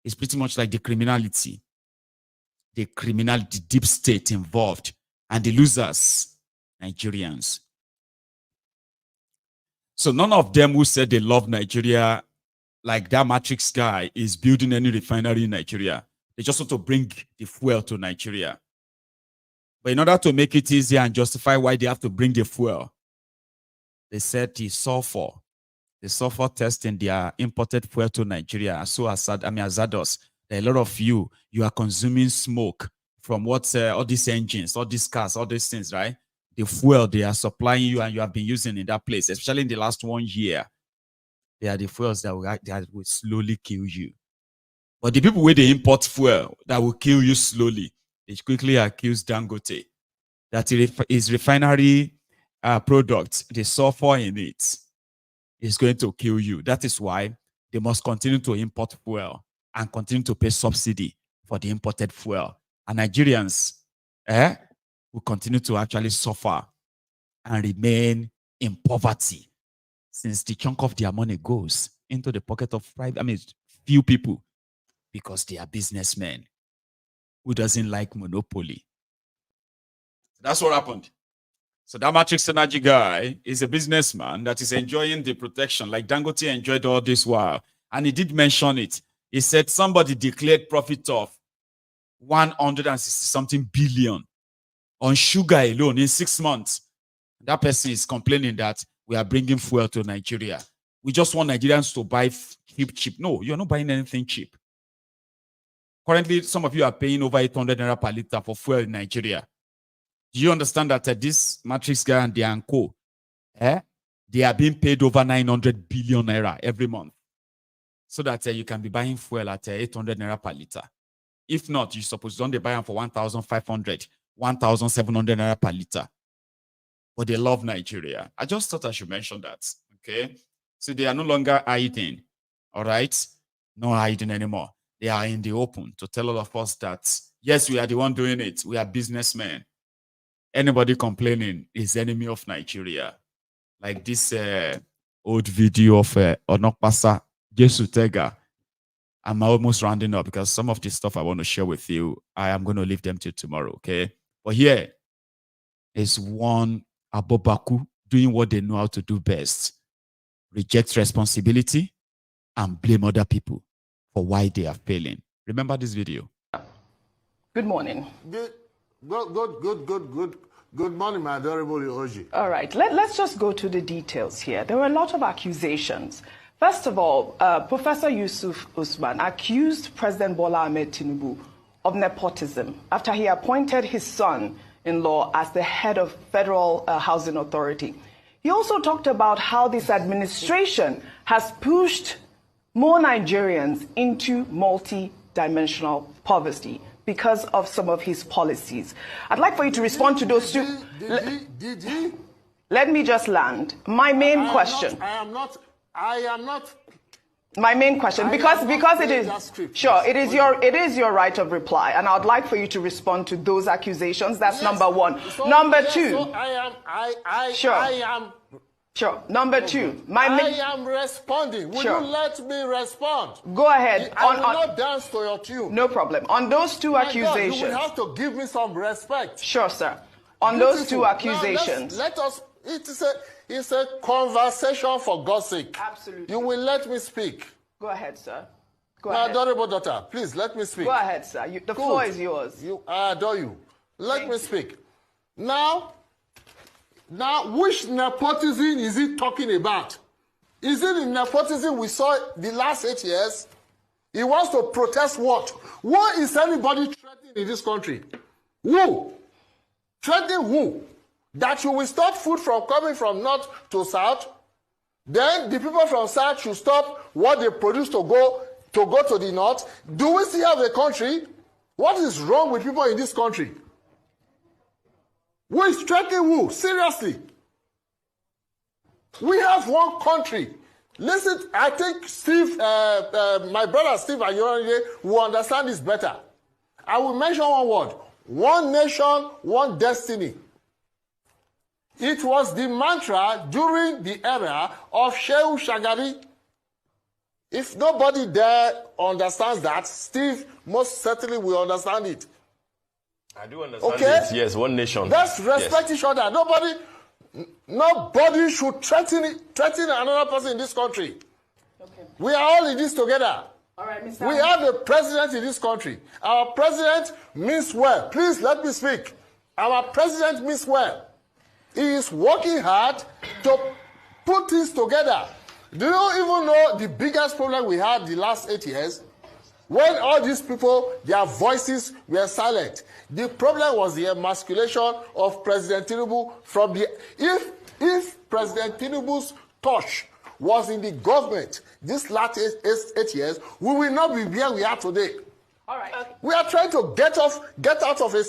S3: It's pretty much like the criminality, deep state involved, and the losers, Nigerians. So none of them who said they love Nigeria, like that Matrix guy, is building any refinery in Nigeria. They just want to bring the fuel to Nigeria. But in order to make it easier and justify why they have to bring the fuel, they said the sulfur test in their imported fuel to Nigeria. So hazardous. A lot of you are consuming smoke from what all these engines, all these cars, all these things, right? The fuel they are supplying you and you have been using in that place, especially in the last 1 year, they are the fuels that will slowly kill you. But the people where they import fuel that will kill you slowly, they quickly accuse Dangote that his refinery product, the sulfur in it, is going to kill you. That is why they must continue to import fuel and continue to pay subsidy for the imported fuel. And Nigerians will continue to actually suffer and remain in poverty, since the chunk of their money goes into the pocket of few people, because they are businessmen who doesn't like monopoly. That's what happened. So that Matrix Energy guy is a businessman that is enjoying the protection like Dangote enjoyed all this while. And he did mention it. He said somebody declared profit of 160-something billion on sugar alone in 6 months. That person is complaining that we are bringing fuel to Nigeria. We just want Nigerians to buy cheap. No, you're not buying anything cheap. Currently, some of you are paying over 800 naira per liter for fuel in Nigeria. Do you understand that this Matrix guy and the Anko, they are being paid over 900 billion naira every month, so that you can be buying fuel at 800 naira per liter. If not, you suppose don't they buy them for 1,500, 1,700 naira per liter. But they love Nigeria. I just thought I should mention that. Okay, so they are no longer hiding. All right, no hiding anymore. They are in the open to tell all of us that yes, we are the one doing it. We are businessmen. Anybody complaining is enemy of Nigeria. Like this old video of Onokpasa Jesu Tega. I'm almost rounding up because some of this stuff I want to share with you, I am going to leave them till tomorrow, okay? But here is one Abobaku doing what they know how to do best. Reject responsibility and blame other people for why they are failing. Remember this video.
S14: Good morning.
S13: Good morning, my adorable Oji.
S14: All right, let's just go to the details here. There were a lot of accusations. First of all, Professor Yusuf Usman accused President Bola Ahmed Tinubu of nepotism after he appointed his son-in-law as the head of Federal Housing Authority. He also talked about how this administration has pushed more Nigerians into multi-dimensional poverty because of some of his policies. I'd like for you to respond to those two. Let me just land. My main question.
S13: I am not.
S14: My main question, because it is sure it is your right of reply, and I'd like for you to respond to those accusations. That's number one. Number two. Sure. Number two. I
S13: am responding. Will you let me respond?
S14: Go ahead.
S13: I will not dance to your tune.
S14: No problem. On those two accusations.
S13: God, you will have to give me some respect.
S14: Sure, sir. On those two accusations.
S13: Now, let us. It's a conversation, for God's sake.
S14: Absolutely.
S13: You will let me speak.
S14: Go ahead, sir.
S13: My adorable daughter, please let me speak.
S14: Go ahead, sir. The floor is yours.
S13: I adore you. Let me speak. Now, which nepotism is he talking about? Is it the nepotism we saw the last 8 years? He wants to protest what? What is anybody threatening in this country? Who? Threatening who? That you will stop food from coming from north to south? Then the people from south should stop what they produce to go to the north? Do we still have a country? What is wrong with people in this country? Who is threatening who? Seriously. We have one country. Listen, I think Steve, my brother Steve Ayorande will understand this better. I will mention one word. One nation, one destiny. It was the mantra during the era of Shehu Shagari. If nobody there understands that, Steve most certainly will understand it.
S7: I do understand it. Yes, one nation.
S13: Let's respect each other. Nobody should threaten another person in this country. Okay. We are all in this together.
S14: All right, Mr.
S13: We have a president in this country. Our president means well. Please let me speak. Our president means well. He is working hard to put things together. Do you even know the biggest problem we had the last 8 years? When all these people, their voices were silent. The problem was the emasculation of President Tinubu from the... If President Tinubu's touch was in the government this last 8 years, we will not be where we are today.
S14: All right.
S13: We are trying to get out of a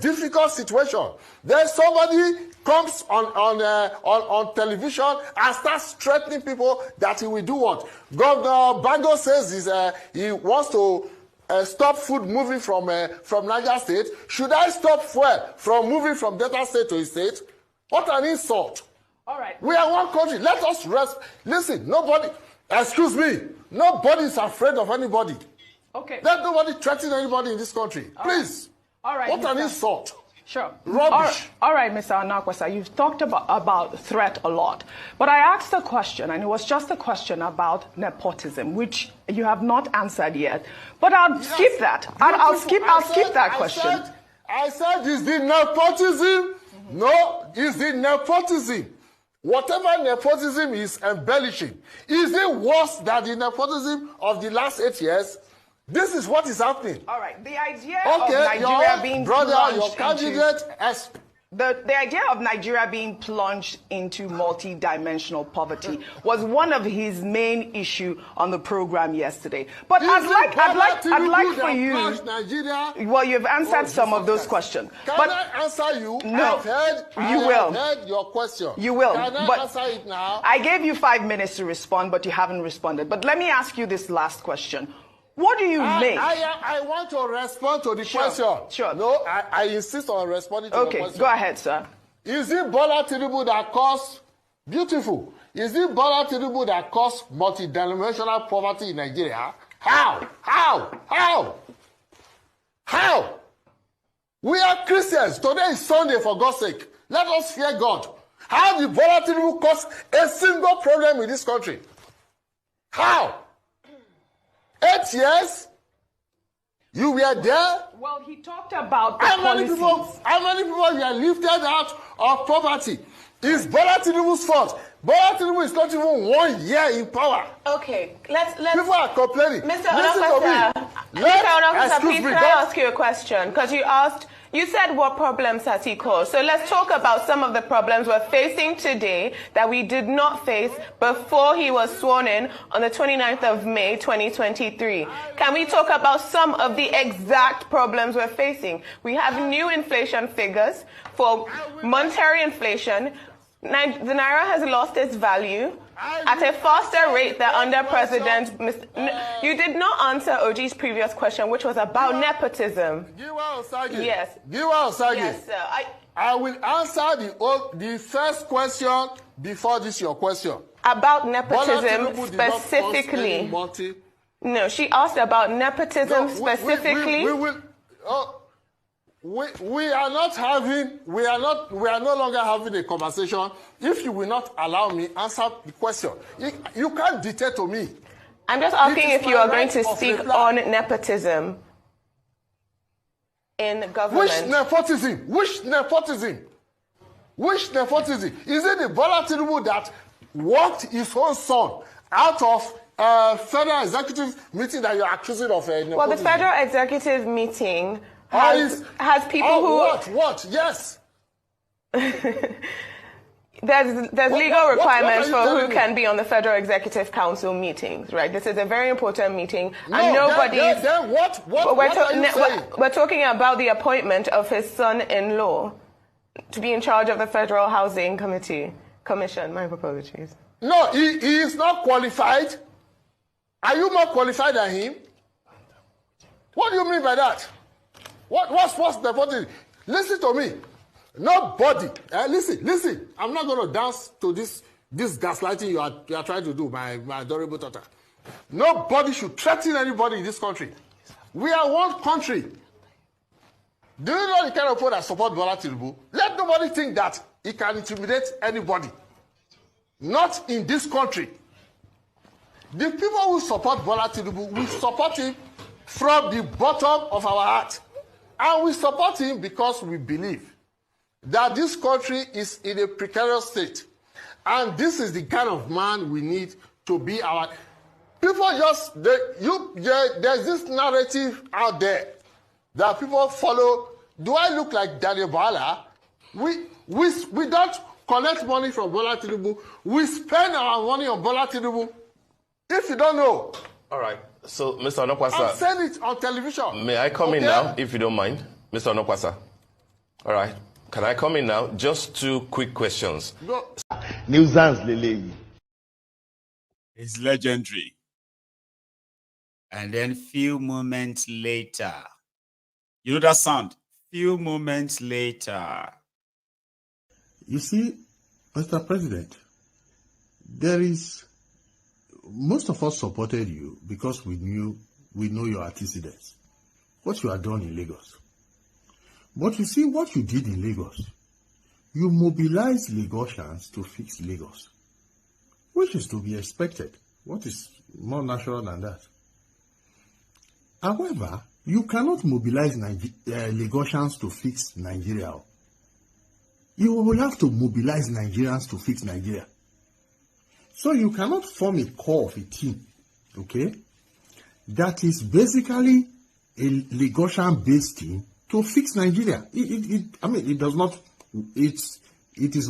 S13: difficult situation. Then somebody comes on television and starts threatening people that he will do what? Governor Bango says he wants to stop food moving from Niger State. Should I stop fuel from moving from Delta State to his state? What an insult.
S14: All right.
S13: We are one country. Let us rest. Listen, nobody, excuse me, nobody is afraid of anybody.
S14: Okay.
S13: Let nobody threaten anybody in this country. Please.
S14: All right.
S13: What an insult.
S14: Sure.
S13: Rubbish.
S14: All right, Mr. Anakwasa, you've talked about threat a lot. But I asked a question, and it was just a question about nepotism, which you have not answered yet. But I'll skip that. I'll skip that question.
S13: I said, is the nepotism? No, is the nepotism. Whatever nepotism is embellishing, is it worse than the nepotism of the last 8 years? This is what is happening.
S14: All right. The idea of Nigeria being the idea of Nigeria being plunged into multi-dimensional poverty was one of his main issue on the program yesterday. But I'd like for you.
S13: Nigeria?
S14: Well, you've answered some of those questions.
S13: Can I answer you?
S14: No.
S13: I have heard your question.
S14: You will.
S13: Can I answer it now?
S14: I gave you 5 minutes to respond, but you haven't responded. But let me ask you this last question. What do you make?
S13: I want to respond to the question.
S14: Sure.
S13: No, I insist on responding to the question.
S14: Okay, go ahead, sir.
S13: Is it Bola Tinubu that caused... Beautiful. Is it Bola Tinubu that caused multi-dimensional poverty in Nigeria? How? We are Christians. Today is Sunday, for God's sake. Let us fear God. How did Bola Tinubu cause a single problem in this country? How? 8 years? You were there?
S14: Well, he talked about the
S13: How many people were lifted out of poverty? It's Bola Tinubu's fault. Bola Tinubu is not even 1 year in power.
S15: Okay, let's
S13: people are complaining.
S15: Mr. Onakwasa, please can I ask you a question? Because you said what problems has he caused. So let's talk about some of the problems we're facing today that we did not face before he was sworn in on the 29th of May, 2023. Can we talk about some of the exact problems we're facing? We have new inflation figures for monetary inflation. The Naira has lost its value at a faster rate than under President... You did not answer Oji's previous question, which was about nepotism. Yes.
S13: Yes, sir. I will answer the first question before this your question.
S15: About nepotism specifically. No, she asked about nepotism specifically.
S13: We are no longer having a conversation if you will not allow me answer the question. You can't dictate to me.
S15: I'm just asking if you are going to speak on nepotism in government.
S13: Which nepotism? Is it the Bola Tinubu that walked his own son out of federal executive meeting that you are accusing of nepotism?
S15: Well, the federal executive meeting has people who...
S13: What? Yes.
S15: There's legal requirements for who can be on the Federal Executive Council meetings, right? This is a very important meeting, and nobody's...
S13: Then what are you saying?
S15: We're talking about the appointment of his son-in-law to be in charge of the Federal Housing Commission. My apologies.
S13: No, he is not qualified. Are you more qualified than him? What do you mean by that? What's the point? Listen to me. Nobody. Listen. I'm not going to dance to this gaslighting you are trying to do, my adorable daughter. Nobody should threaten anybody in this country. We are one country. Do you know the kind of people that support Bola Tinubu? Let nobody think that he can intimidate anybody. Not in this country. The people who support Bola Tinubu, we support him from the bottom of our heart. And we support him because we believe that this country is in a precarious state. And this is the kind of man we need to be our... People just, there's this narrative out there that people follow. Do I look like Daniel Bala? We don't collect money from Bola Tinubu. We spend our money on Bola Tinubu. If you don't know.
S7: All right. So, Mr. Onokwasa.
S13: I'll send it on television.
S7: May I come in now, if you don't mind? Mr. Onokwasa. All right. Can I come in now? Just 2 quick questions.
S13: Go.
S3: It's legendary. And then few moments later, you know that sound? Few moments later.
S16: You see, Mr. President, most of us supported you because we know your antecedents, what you had done in Lagos. But you see what you did in Lagos. You mobilized Lagosians to fix Lagos, which is to be expected. What is more natural than that? However, you cannot mobilize Lagosians to fix Nigeria. You will have to mobilize Nigerians to fix Nigeria. So you cannot form a core of a team, okay, that is basically a Lagosian-based team to fix Nigeria. It does not, it is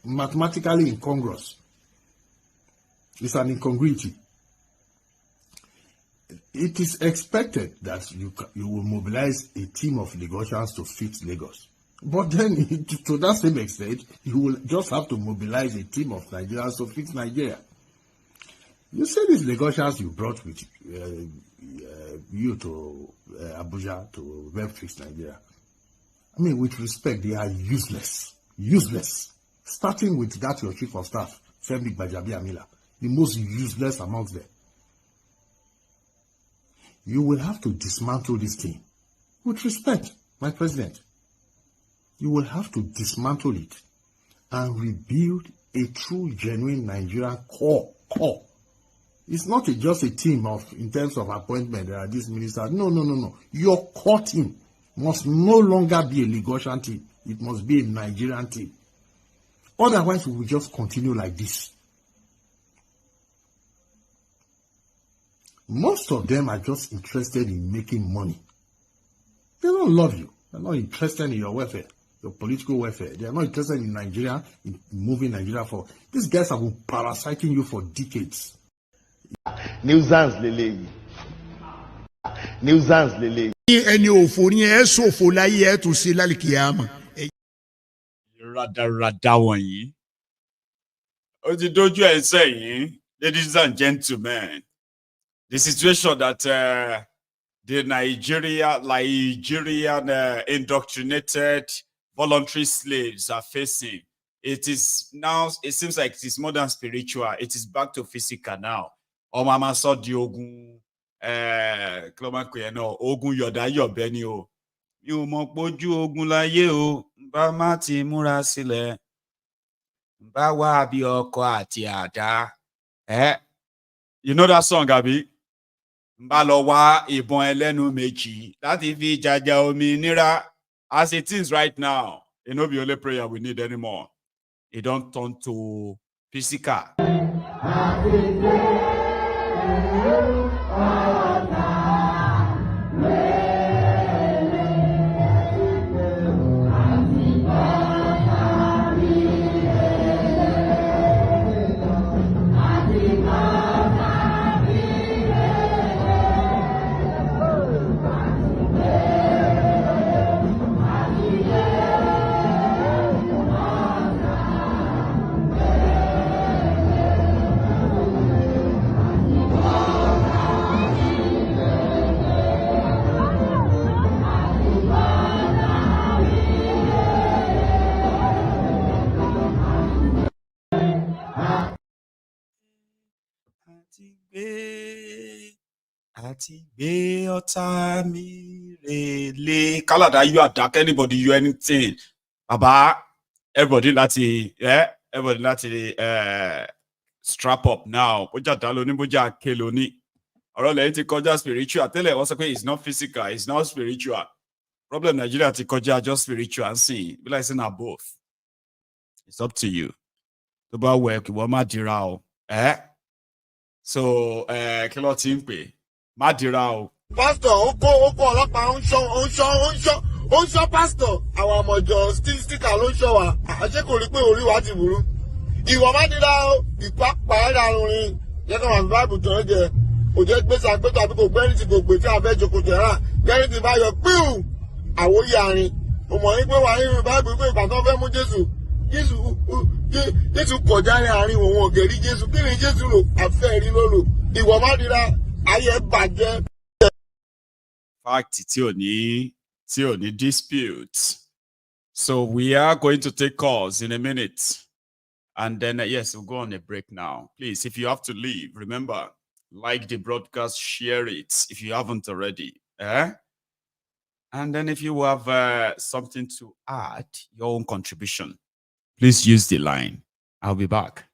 S16: mathematically incongruous. It's an incongruity. It is expected that you will mobilize a team of Lagosians to fix Lagos. But then, to that same extent, you will just have to mobilize a team of Nigerians to fix Nigeria. You say these Lagosians you brought with you to Abuja to help fix Nigeria. I mean, with respect, they are useless. Useless. Starting with that your chief of staff, Femi Gbajabiamila, the most useless amongst them. You will have to dismantle this thing. With respect, my president, you will have to dismantle it and rebuild a true, genuine Nigerian core. It's not just a team in terms of appointment. There are these ministers. No. Your core team must no longer be a Lagosian team. It must be a Nigerian team. Otherwise, we will just continue like this. Most of them are just interested in making money. They don't love you. They're not interested in your welfare, your political welfare. They are not interested in Nigeria, in moving Nigeria forward. These guys have been parasiting you for decades.
S17: Nuisance lele. Nuisance lele.
S6: Ẹni òfò ni ẹ ṣòfò láyé ẹ tún ṣe lálìkìyàmà.
S3: Rádaràda wọ̀nyí. Ó ti dójú ẹ̀ sẹ́yìn, ladies and gentlemen. The situation that the Nigerian indoctrinated voluntary slaves are facing, it seems like it is more than spiritual. It is back to physical now. Mama saw the ogun, ogun yoda yobeni o. You mo poju ogun láyé o, bá má ti múra sílẹ̀. Bá wá bí ọkọ àti àdá. You know that song, Abi? Mbalowa ìbọn ẹlẹ́nu méjì láti fi jàjà òmìnira. As it is right now, it no be only prayer we need anymore. It don't turn to physical. Àti gbé ọ̀tá mi relé. Kálàdá you attack anybody, you anything. Baba, everybody láti strap up now. Bójá dá lóní, bójá ké lóní. Ọ̀rọ̀ lẹ́yìn ti kọjá spiritual. Tẹ́lẹ̀ wọ́n sọ pé it's not physical, it's not spiritual. Problem Nigeria to koja just spiritual and see. Be like saying both. It's up to you. About work, what madirao. So kilo timpe. Madirao.
S1: Pastor, oko ọlọ́pàá ó ń ṣọ́ pastor. Àwọn ọmọjọ sticker ló ń ṣọ́ wa. Àṣé kò rí pé orí wa ti burú. Ìwọ má dira o, ìpápá ẹ̀dá rin. Jẹ́ kí wọ́n báìbù tó ń jẹ. Kò jẹ́ gbèsè àgbẹ̀tọ̀ àbí kò gbẹ́rì tí kò gbé tí a fẹ́ jókòó jẹ̀ rà. Gbẹ́rì tí bá yọ píù. Àwòyí àárín. Mo mọ̀ yín pé wà nínú báìbù pé ìgbà tó fẹ́ mú Jésù kọjá ní àárín òun ògèrí Jésù. Kí ni Jésù lò? Àfẹ́ rí ló lò. Ìwọ má dira ayé bàjẹ́.
S3: Fact, it's only disputes. So we are going to take calls in a minute. And then, yes, we'll go on a break now. Please, if you have to leave, remember, like the broadcast, share it if you haven't already. And then if you have something to add, your own contribution, please use the line. I'll be back.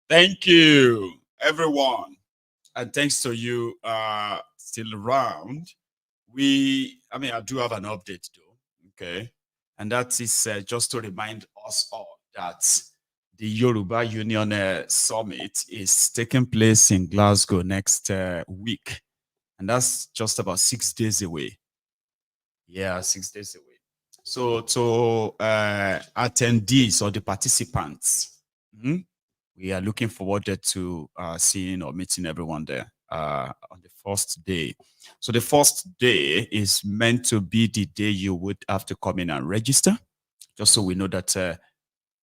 S3: Thank you, everyone. And thanks to you still around. I do have an update though, okay? And that is just to remind us all that the Yoruba Union Summit is taking place in Glasgow next week. And that's just about 6 days away. Yeah, 6 days away. So to attendees or the participants, we are looking forward to seeing or meeting everyone there on the first day. So the first day is meant to be the day you would have to come in and register, just so we know that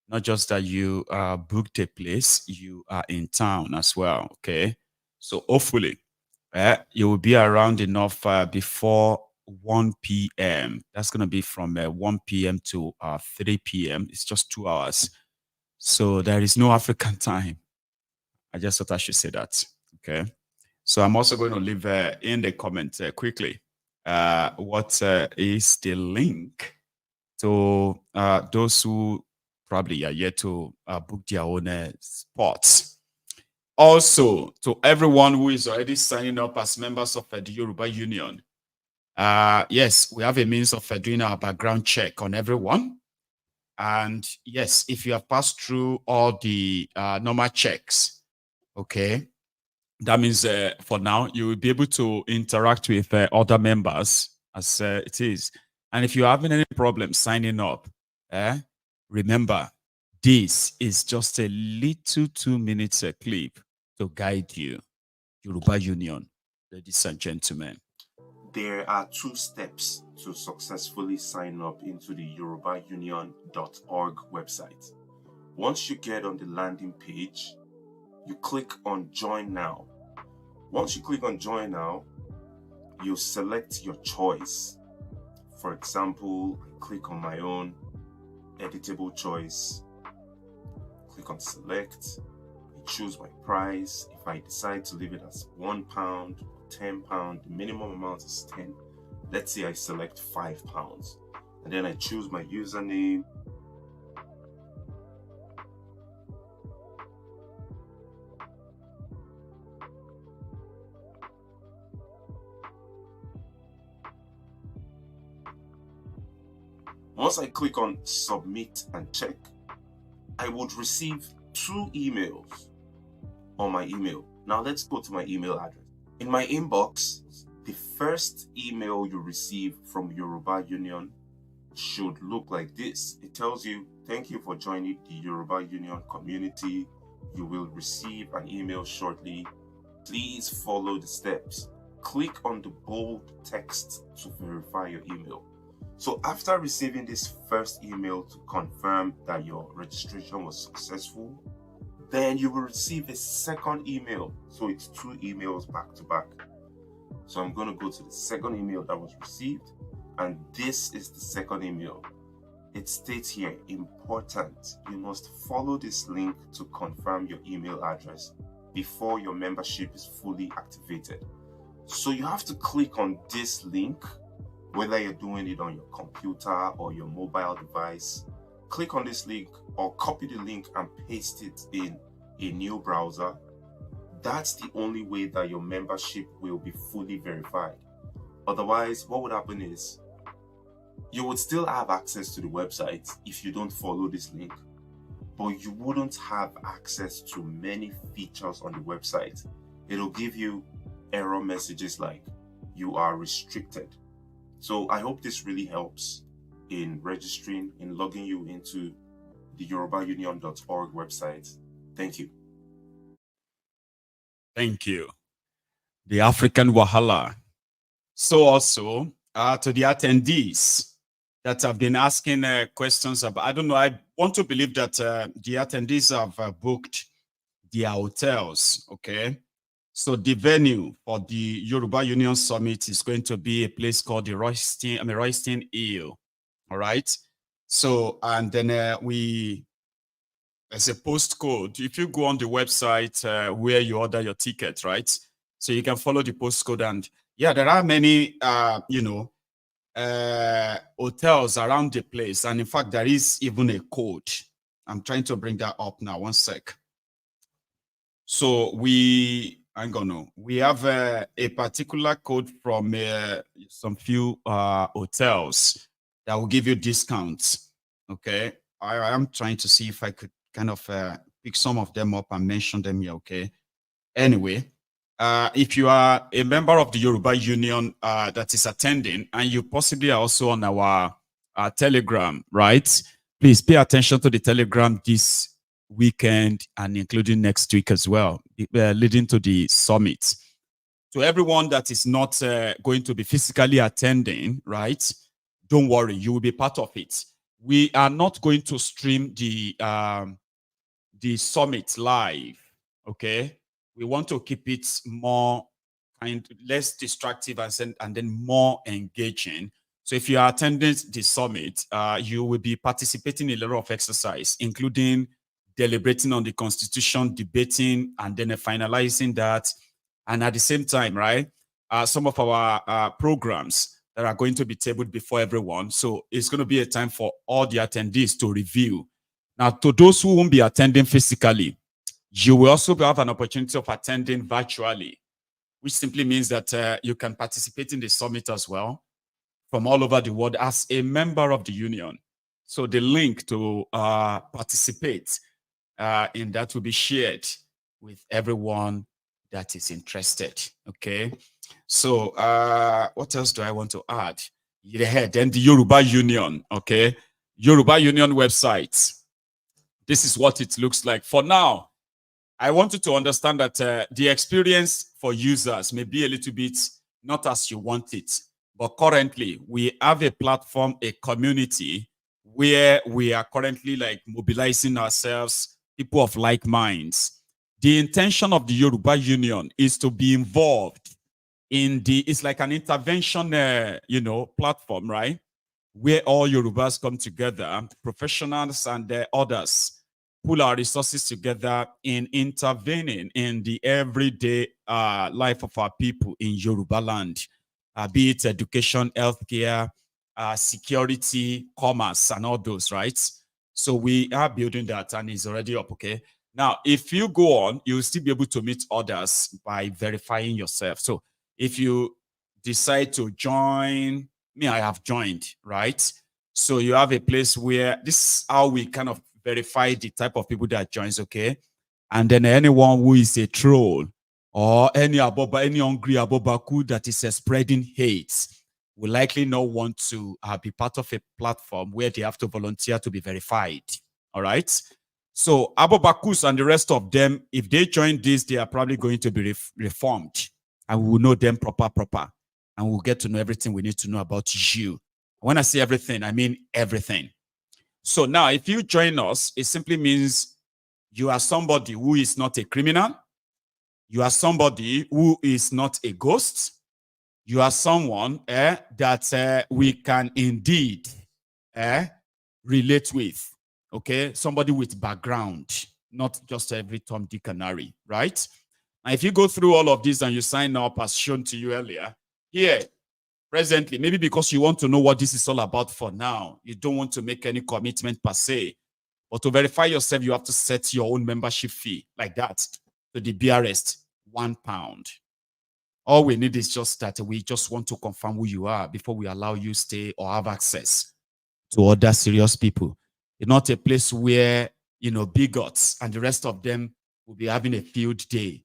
S3: not just that you booked a place, you are in town as well, okay? So hopefully you will be around enough before 1 p.m. That's going to be from 1 p.m. to 3 p.m. It's just 2 hours. So there is no African time. I just thought I should say that. Okay. So I'm also going to leave in the comment quickly what is the link to those who probably are yet to book their own spots. Also, to everyone who is already signing up as members of the Yoruba Union, yes, we have a means of doing our background check on everyone. And yes, if you have passed through all the normal checks, okay, that means for now, you will be able to interact with other members as it is. And if you're having any problems signing up, remember, this is just a little 2 minutes clip to guide you. Yoruba Union, ladies and gentlemen?
S18: There are 2 steps to successfully sign up into the yorubaunion.org website. Once you get on the landing page, you click on Join Now. Once you click on Join Now, you select your choice. For example, I click on my own editable choice. Click on Select. I choose my price. If I decide to leave it as £1 or £10, the minimum amount is 10. Let's say I select £5. And then I choose my username. Once I click on Submit and Check, I would receive 2 emails on my email. Now let's go to my email address. In my inbox, the first email you receive from Yoruba Union should look like this. It tells you, thank you for joining the Yoruba Union community. You will receive an email shortly. Please follow the steps. Click on the bold text to verify your email. So after receiving this first email to confirm that your registration was successful, then you will receive a second email. So it's 2 emails back to back. So I'm going to go to the second email that was received, and this is the second email. It states here, important, you must follow this link to confirm your email address before your membership is fully activated. So you have to click on this link, whether you're doing it on your computer or your mobile device. Click on this link or copy the link and paste it in a new browser. That's the only way that your membership will be fully verified. Otherwise, what would happen is you would still have access to the website if you don't follow this link, but you wouldn't have access to many features on the website. It'll give you error messages like you are restricted. So I hope this really helps in registering, in logging you into the yorubaunion.org website. Thank you.
S3: Thank you. The African Wahala. So also to the attendees that have been asking questions about, I don't know, I want to believe that the attendees have booked their hotels, okay? So the venue for the Yoruba Union Summit is going to be a place called the Royston Inn, all right? So, and then as a postcode, if you go on the website where you order your ticket, right? So you can follow the postcode, and yeah, there are many, hotels around the place. And in fact, there is even a code. I'm trying to bring that up now, 1 sec. So we have a particular code from some few hotels that will give you discounts. Okay, I am trying to see if I could kind of pick some of them up and mention them here. Okay, anyway, if you are a member of the Yoruba Union that is attending, and you possibly are also on our Telegram, right? Please pay attention to the Telegram this weekend and including next week as well, leading to the summit. To everyone that is not going to be physically attending, right? Don't worry, you will be part of it. We are not going to stream the summit live, okay? We want to keep it more less distractive and then more engaging. So if you are attending the summit, you will be participating in a lot of exercise, including deliberating on the Constitution, debating, and then finalizing that. And at the same time, right, some of our programs that are going to be tabled before everyone. So it's going to be a time for all the attendees to review. Now, to those who won't be attending physically, you will also have an opportunity of attending virtually, which simply means that you can participate in the summit as well from all over the world as a member of the union. So the link to participate in that will be shared with everyone that is interested. Okay. So what else do I want to add? Then the Yoruba Union. Okay. Yoruba Union website. This is what it looks like. For now, I want you to understand that the experience for users may be a little bit not as you want it. But currently, we have a platform, a community where we are currently like mobilizing ourselves, people of like minds. The intention of the Yoruba Union is to be involved in it's like an intervention, platform, right? Where all Yorubas come together, professionals and others, pull our resources together in intervening in the everyday life of our people in Yoruba land, be it education, healthcare, security, commerce, and all those, right? So we are building that and it's already up, okay? Now, if you go on, you'll still be able to meet others by verifying yourself. So if you decide to join, I have joined, right? So you have a place where this is how we kind of verify the type of people that joins, okay? And then anyone who is a troll or any hungry abobaku that is spreading hate will likely not want to be part of a platform where they have to volunteer to be verified, all right? So abobakus and the rest of them, if they join this, they are probably going to be reformed, and we will know them proper, and we'll get to know everything we need to know about you. When I say everything, I mean everything. So now, if you join us, it simply means you are somebody who is not a criminal. You are somebody who is not a ghost. You are someone that we can indeed relate with, okay? Somebody with background, not just every Tom, Dick, and Harry, right? And if you go through all of this and you sign up as shown to you earlier, here, presently, maybe because you want to know what this is all about for now, you don't want to make any commitment per se, but to verify yourself, you have to set your own membership fee like that to the BRS, £1. All we need is just that we just want to confirm who you are before we allow you stay or have access to other serious people. It's not a place where, bigots and the rest of them will be having a field day.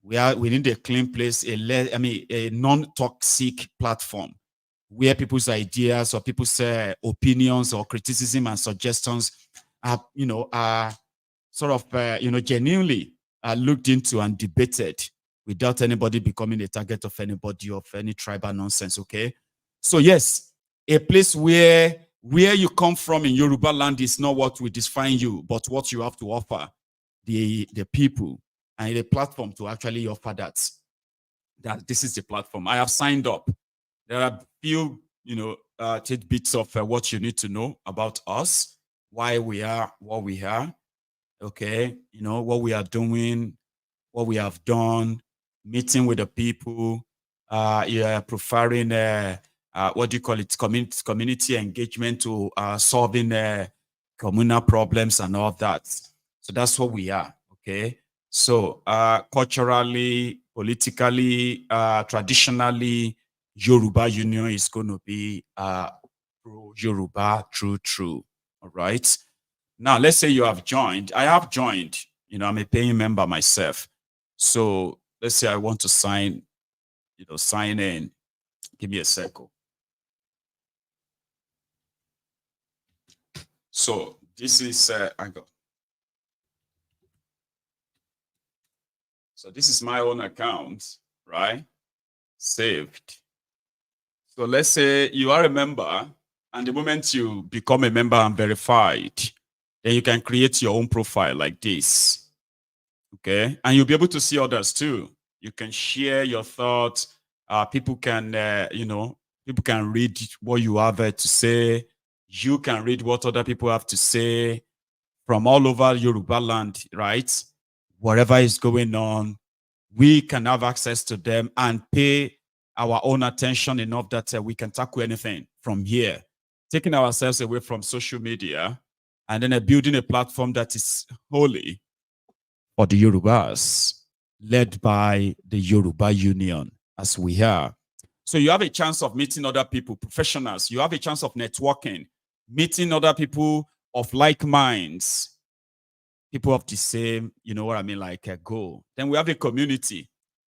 S3: We need a clean place, a non-toxic platform where people's ideas or people's opinions or criticism and suggestions are, sort of, genuinely looked into and debated without anybody becoming a target of anybody of any tribal nonsense, okay? So yes, a place where you come from in Yoruba land is not what will define you, but what you have to offer the people, and a platform to actually offer that this is the platform. I have signed up. There are few, tidbits of what you need to know about us, why we are what we are, okay? What we are doing, what we have done, meeting with the people, preferring, what do you call it, community engagement to solving communal problems and all that. So that's what we are, okay? So culturally, politically, traditionally, Yoruba Union is going to be pro-Yoruba, true, all right? Now, let's say you have joined. I have joined. I'm a paying member myself. So let's say I want to sign in. Give me a second. So this is, so this is my own account, right? Saved. So let's say you are a member, and the moment you become a member and verified, then you can create your own profile like this, okay? And you'll be able to see others too. You can share your thoughts. People can, people can read what you have to say. You can read what other people have to say from all over Yoruba land, right? Whatever is going on, we can have access to them and pay our own attention enough that we can tackle anything from here, taking ourselves away from social media and then building a platform that is wholly for the Yorubas, led by the Yoruba Union, as we are. So you have a chance of meeting other people, professionals. You have a chance of networking, meeting other people of like minds, people of the same, goal. Then we have a community.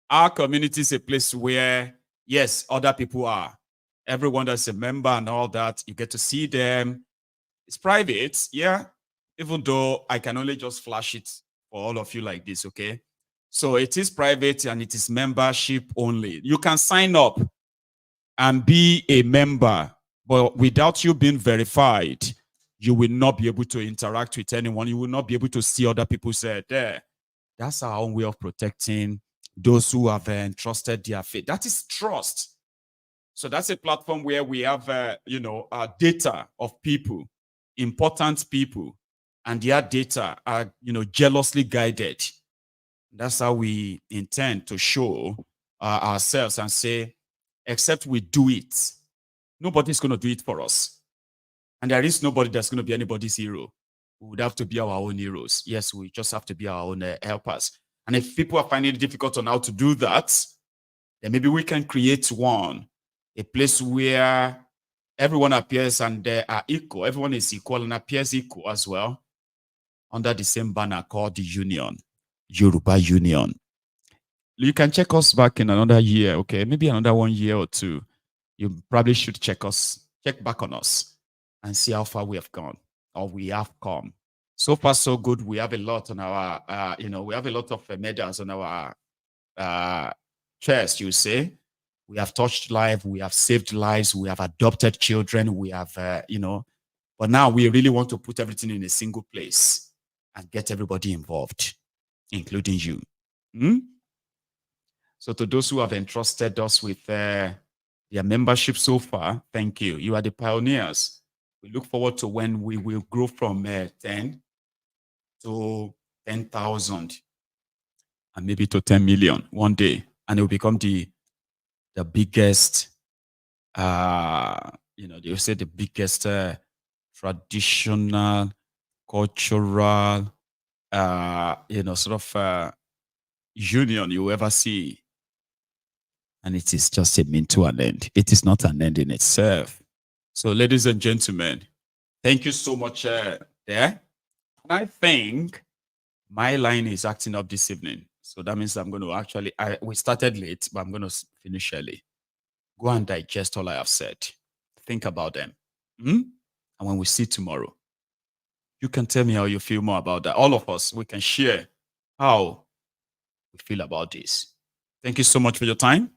S3: Our community is a place where, yes, other people are. Everyone that's a member and all that, you get to see them. It's private, yeah, even though I can only just flash it for all of you like this, okay? So it is private and it is membership only. You can sign up and be a member, but without you being verified, you will not be able to interact with anyone. You will not be able to see other people say, there. That's our own way of protecting those who have entrusted their faith. That is trust. So that's a platform where we have, data of people, important people, and their data are, jealously guided. That's how we intend to show ourselves and say, except we do it, nobody's going to do it for us. And there is nobody that's going to be anybody's hero. We would have to be our own heroes. Yes, we just have to be our own helpers. And if people are finding it difficult on how to do that, then maybe we can create a place where everyone appears and they are equal. Everyone is equal and appears equal as well under the same banner called the Union, Yoruba Union. You can check us back in another year, okay? Maybe another 1 year or two. You probably should check back on us and see how far we have gone or we have come. So far, so good. We have a lot on our, we have a lot of medals on our chest, you say. We have touched lives, we have saved lives, we have adopted children, we have, but now we really want to put everything in a single place and get everybody involved, including you. So to those who have entrusted us with their membership so far, thank you. You are the pioneers. We look forward to when we will grow from 10 to 10,000 and maybe to 10 million one day. And it will become the biggest, they say the biggest traditional, cultural, union you ever see. And it is just a mean to an end. It is not an end in itself. So, ladies and gentlemen, thank you so much there. And I think my line is acting up this evening. So that means I'm going to we started late, but I'm going to finish early. Go and digest all I have said. Think about them. And when we see tomorrow, you can tell me how you feel more about that. All of us, we can share how we feel about this. Thank you so much for your time.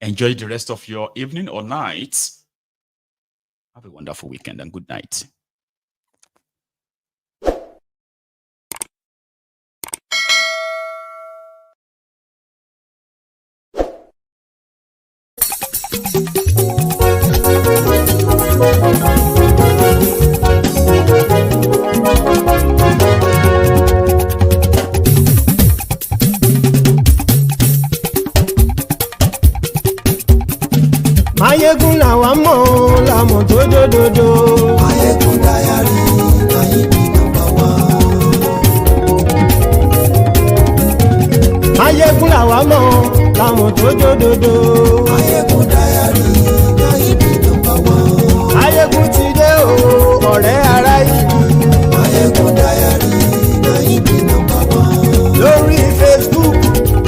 S3: Enjoy the rest of your evening or night. Have a wonderful weekend and good night.
S2: Maiyegun làwa mọ̀ làmọ̀ tó dòdòdò. Maiyegun Diary láyé bí nàmbà wá. Maiyegun làwa mọ̀ làmọ̀ tó dòdòdò. Maiyegun Diary láyé bí nàmbà wá. Maiyegun ti dé o ọ̀rẹ́ ará ìlú. Maiyegun Diary láyé bí nàmbà wá. Lórí Facebook,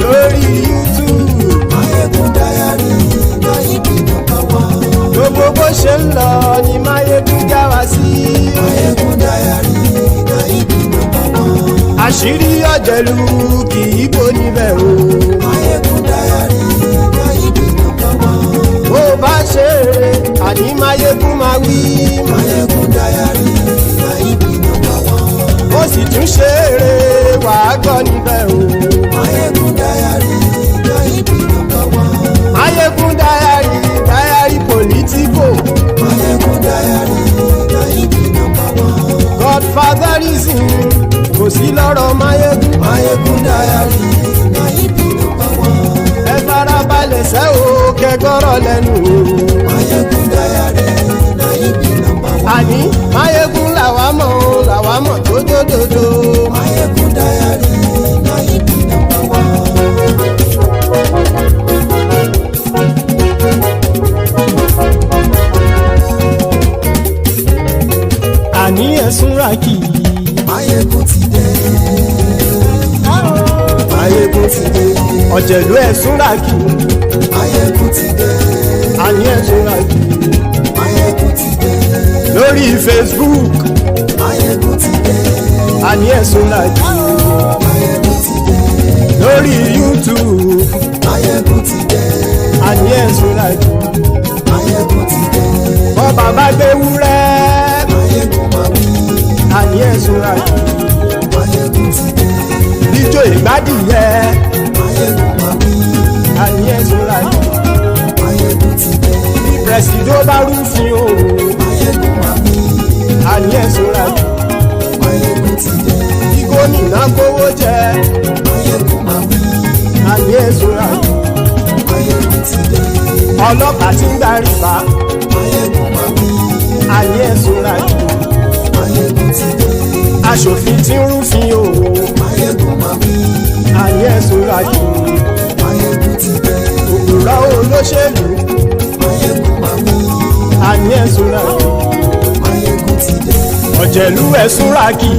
S2: lórí YouTube. Maiyegun Diary láyé bí nàmbà wá. Gbogbo bó ṣe ń lọ ni Maiyegun já wa sí. Maiyegun Diary láyé bí nàmbà wá. Àṣírí ọ̀jẹ̀lú kì í bò níbẹ̀ o. Maiyegun Diary láyé bí nàmbà wá. Bó bá ṣe eré àní Maiyegun máa wí. Maiyegun Diary láyé bí nàmbà wá. Ó sì tún ṣe eré wàá gbọ́ níbẹ̀ o. Maiyegun Diary láyé bí nàmbà wá. Maiyegun Diary, Diary politico. Maiyegun Diary láyé bí nàmbà wá. Godfatherism kò sí lọ́rọ̀ Maiyegun. Maiyegun Diary láyé bí nàmbà wá. Ẹ farabalẹ̀ sẹ́ o kẹgọ́rọ̀ lẹ́nu o. Maiyegun Diary láyé bí nàmbà wá. Àní Maiyegun làwa mọ̀ tó dòdòdò. Maiyegun Diary láyé bí nàmbà wá. Àní ẹ̀sùn rákì. Maiyegun ti dé. Maiyegun ti dé. Ọ̀jẹ̀lú ẹ̀sùn rákì. Maiyegun ti dé. Àní ẹ̀sùn rákì. Maiyegun ti dé. Lórí Facebook. Maiyegun ti dé. Àní ẹ̀sùn rákì. Maiyegun ti dé. Lórí lórí YouTube.
S19: Maiyegun ti dé.
S2: Àní ẹ̀sùn láti.
S19: Maiyegun ti dé.
S2: Bọ́ bàbá gbé wúrẹ́.
S19: Maiyegun máa wí.
S2: Àní ẹ̀sùn láti.
S19: Maiyegun ti dé.
S2: Ijó ìgbádìyẹ.
S19: Maiyegun máa wí.
S2: Àní ẹ̀sùn láti.
S19: Maiyegun ti dé.
S2: Bí pẹ̀sìdó bá rúfin o.
S19: Maiyegun máa wí.
S2: Àní ẹ̀sùn láti.
S19: Maiyegun ti dé.
S2: Bí gómìnà kówó jẹ.
S19: Maiyegun máa wí.
S2: Àní ẹ̀sùn láti.
S19: Maiyegun ti dé.
S2: Ọlọ́pàá tí ń darí bá.
S19: Maiyegun máa wí.
S2: Àní ẹ̀sùn láti.
S19: Maiyegun ti dé.
S2: Aṣòfin tí ń rúfin o.
S19: Maiyegun máa wí.
S2: Àní ẹ̀sùn láti.
S19: Maiyegun ti dé.
S2: Òpùrọ́ olóṣèlú.
S19: Maiyegun máa wí.
S2: Àní ẹ̀sùn láti.
S19: Maiyegun ti dé.
S2: Ọ̀jẹ̀lú ẹ̀sùn ràkì.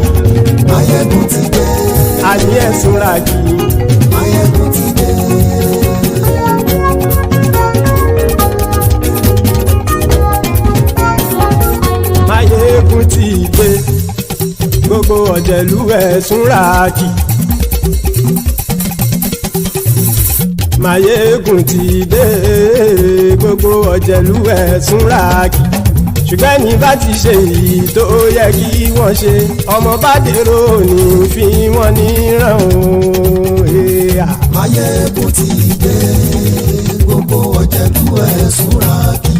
S19: Maiyegun ti dé.
S2: Àní ẹ̀sùn ràkì.
S19: Maiyegun ti dé.
S2: Maiyegun ti dé. Gbogbo ọ̀jẹ̀lú ẹ̀sùn ràkì. Maiyegun ti dé. Gbogbo ọ̀jẹ̀lú ẹ̀sùn ràkì. Ṣùgbọ́n ní bá ti ṣe èyí tó yẹ kí wọ́n ṣe, ọmọ bá dèrò ní fi wọ́n níran o.
S19: Maiyegun ti dé. Gbogbo ọ̀jẹ̀lú ẹ̀sùn ràkì.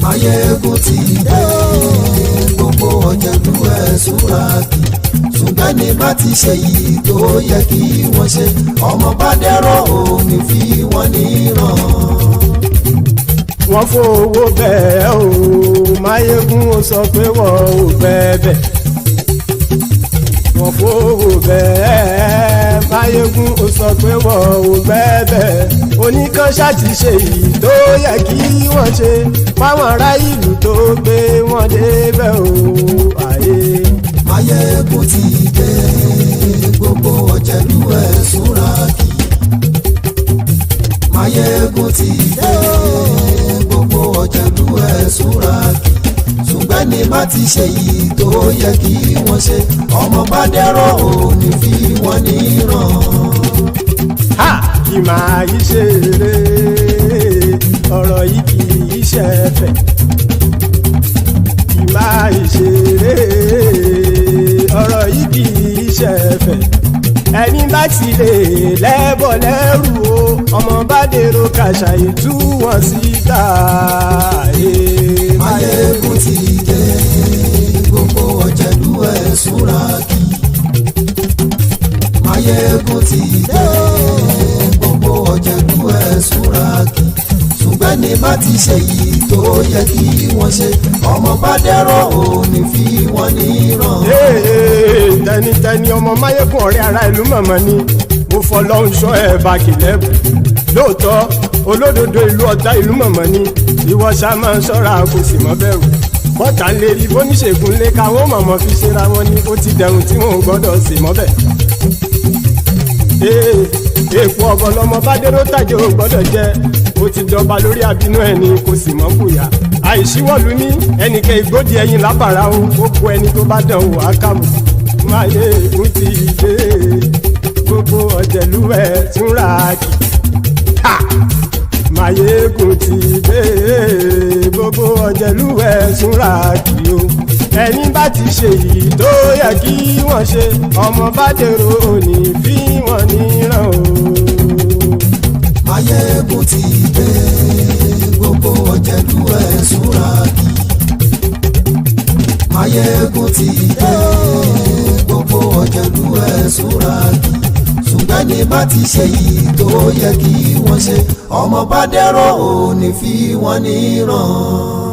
S19: Maiyegun ti dé. Gbogbo ọ̀jẹ̀lú ẹ̀sùn ràkì. Ṣùgbọ́n ní bá ti ṣe èyí tó yẹ kí wọ́n ṣe, ọmọ bá dèrò ní fi wọ́n níran.
S2: Wọ́n fowó bẹ́ẹ̀ o, Maiyegun ó sọ pé wọ́n ò bẹ́ẹ̀. Wọ́n fowó bẹ́ẹ̀, Maiyegun ó sọ pé wọ́n ò bẹ́ẹ̀. Oníkan ṣáàtì ṣe èyí tó yẹ kí wọ́n ṣe, fáwọn ará ìlú tó gbé wọn débẹ̀ o.
S19: Maiyegun ti dé. Gbogbo ọ̀jẹ̀lú ẹ̀sùn ràkì. Maiyegun ti dé. Gbogbo ọ̀jẹ̀lú ẹ̀sùn ràkì. Ṣùgbọ́n ní má ti ṣe yìí tó yẹ kí wọ́n ṣe, ọmọ bá dẹ́rọ̀ ò ní fi wọ́n níran.
S2: Kì máa yí ṣe eré, ọ̀rọ̀ yìí kì í ṣe ẹ̀fẹ̀. Kì máa yí ṣe eré, ọ̀rọ̀ yìí kì í ṣe ẹ̀fẹ̀. Ẹni bá ti lè lẹ́bọ̀ lẹ́rù o, ọmọ bá dèrò kàṣà ìtú wọn síta.
S19: Maiyegun ti dé. Gbogbo ọ̀jẹ̀lú ẹ̀sùn ràkì. Maiyegun ti dé. Gbogbo ọ̀jẹ̀lú ẹ̀sùn ràkì. Ṣùgbọ́n ní bá ti ṣe yìí tó yẹ kí wọ́n ṣe, ọmọ bá dẹ́rọ̀ ò ní fi wọ́n níran.
S2: Tẹnitẹni ọmọ Maiyegun ọ̀rẹ́ ara ìlú mọ̀mọ́ ni mo fọlọ́hún ṣọ́ ẹ̀ bá kìlẹ́bù. Lóòótọ́ olódodo ìlú ọ̀tá ìlú mọ̀mọ́ ni ìwọ ṣá máa ń ṣọ́ra kò sì mọ́ bẹ̀rù. Bọ́tà ń lè rí bóníṣègùn lé káwọn mọ̀mọ́ fi ṣera wọn ni ó ti dẹrùn tí wọn ò gbọ́dọ̀ sì mọ́ bẹ̀. Èèpo ọ̀bọ lọmọ bá dérò tàjẹ́ ò gbọ́dọ̀ jẹ́, ó ti jọba lórí abínú ẹni kò sì mọ́ bùyà. Àìsíwọ̀lú ní ẹnìkẹ́ ìgbódì ẹyin lábàrá o, ó kó ẹni tó bá dán wò á kàmù. Maiyegun ti dé. Gbogbo ọ̀jẹ̀lú ẹ̀sùn ràkì. Maiyegun ti dé. Gbogbo ọ̀jẹ̀lú ẹ̀sùn ràkì o. Ẹni bá ti ṣe yìí tó yẹ kí wọ́n ṣe, ọmọ bá dèrò òní fi wọ́n níran o.
S19: Maiyegun ti dé. Gbogbo ọ̀jẹ̀lú ẹ̀sùn ràkì. Maiyegun ti dé. Gbogbo ọ̀jẹ̀lú ẹ̀sùn ràkì. Ṣùgbọ́n ní bá ti ṣe yìí tó yẹ kí wọ́n ṣe, ọmọ bá dẹ́rọ̀ ò ní fi wọ́n níran.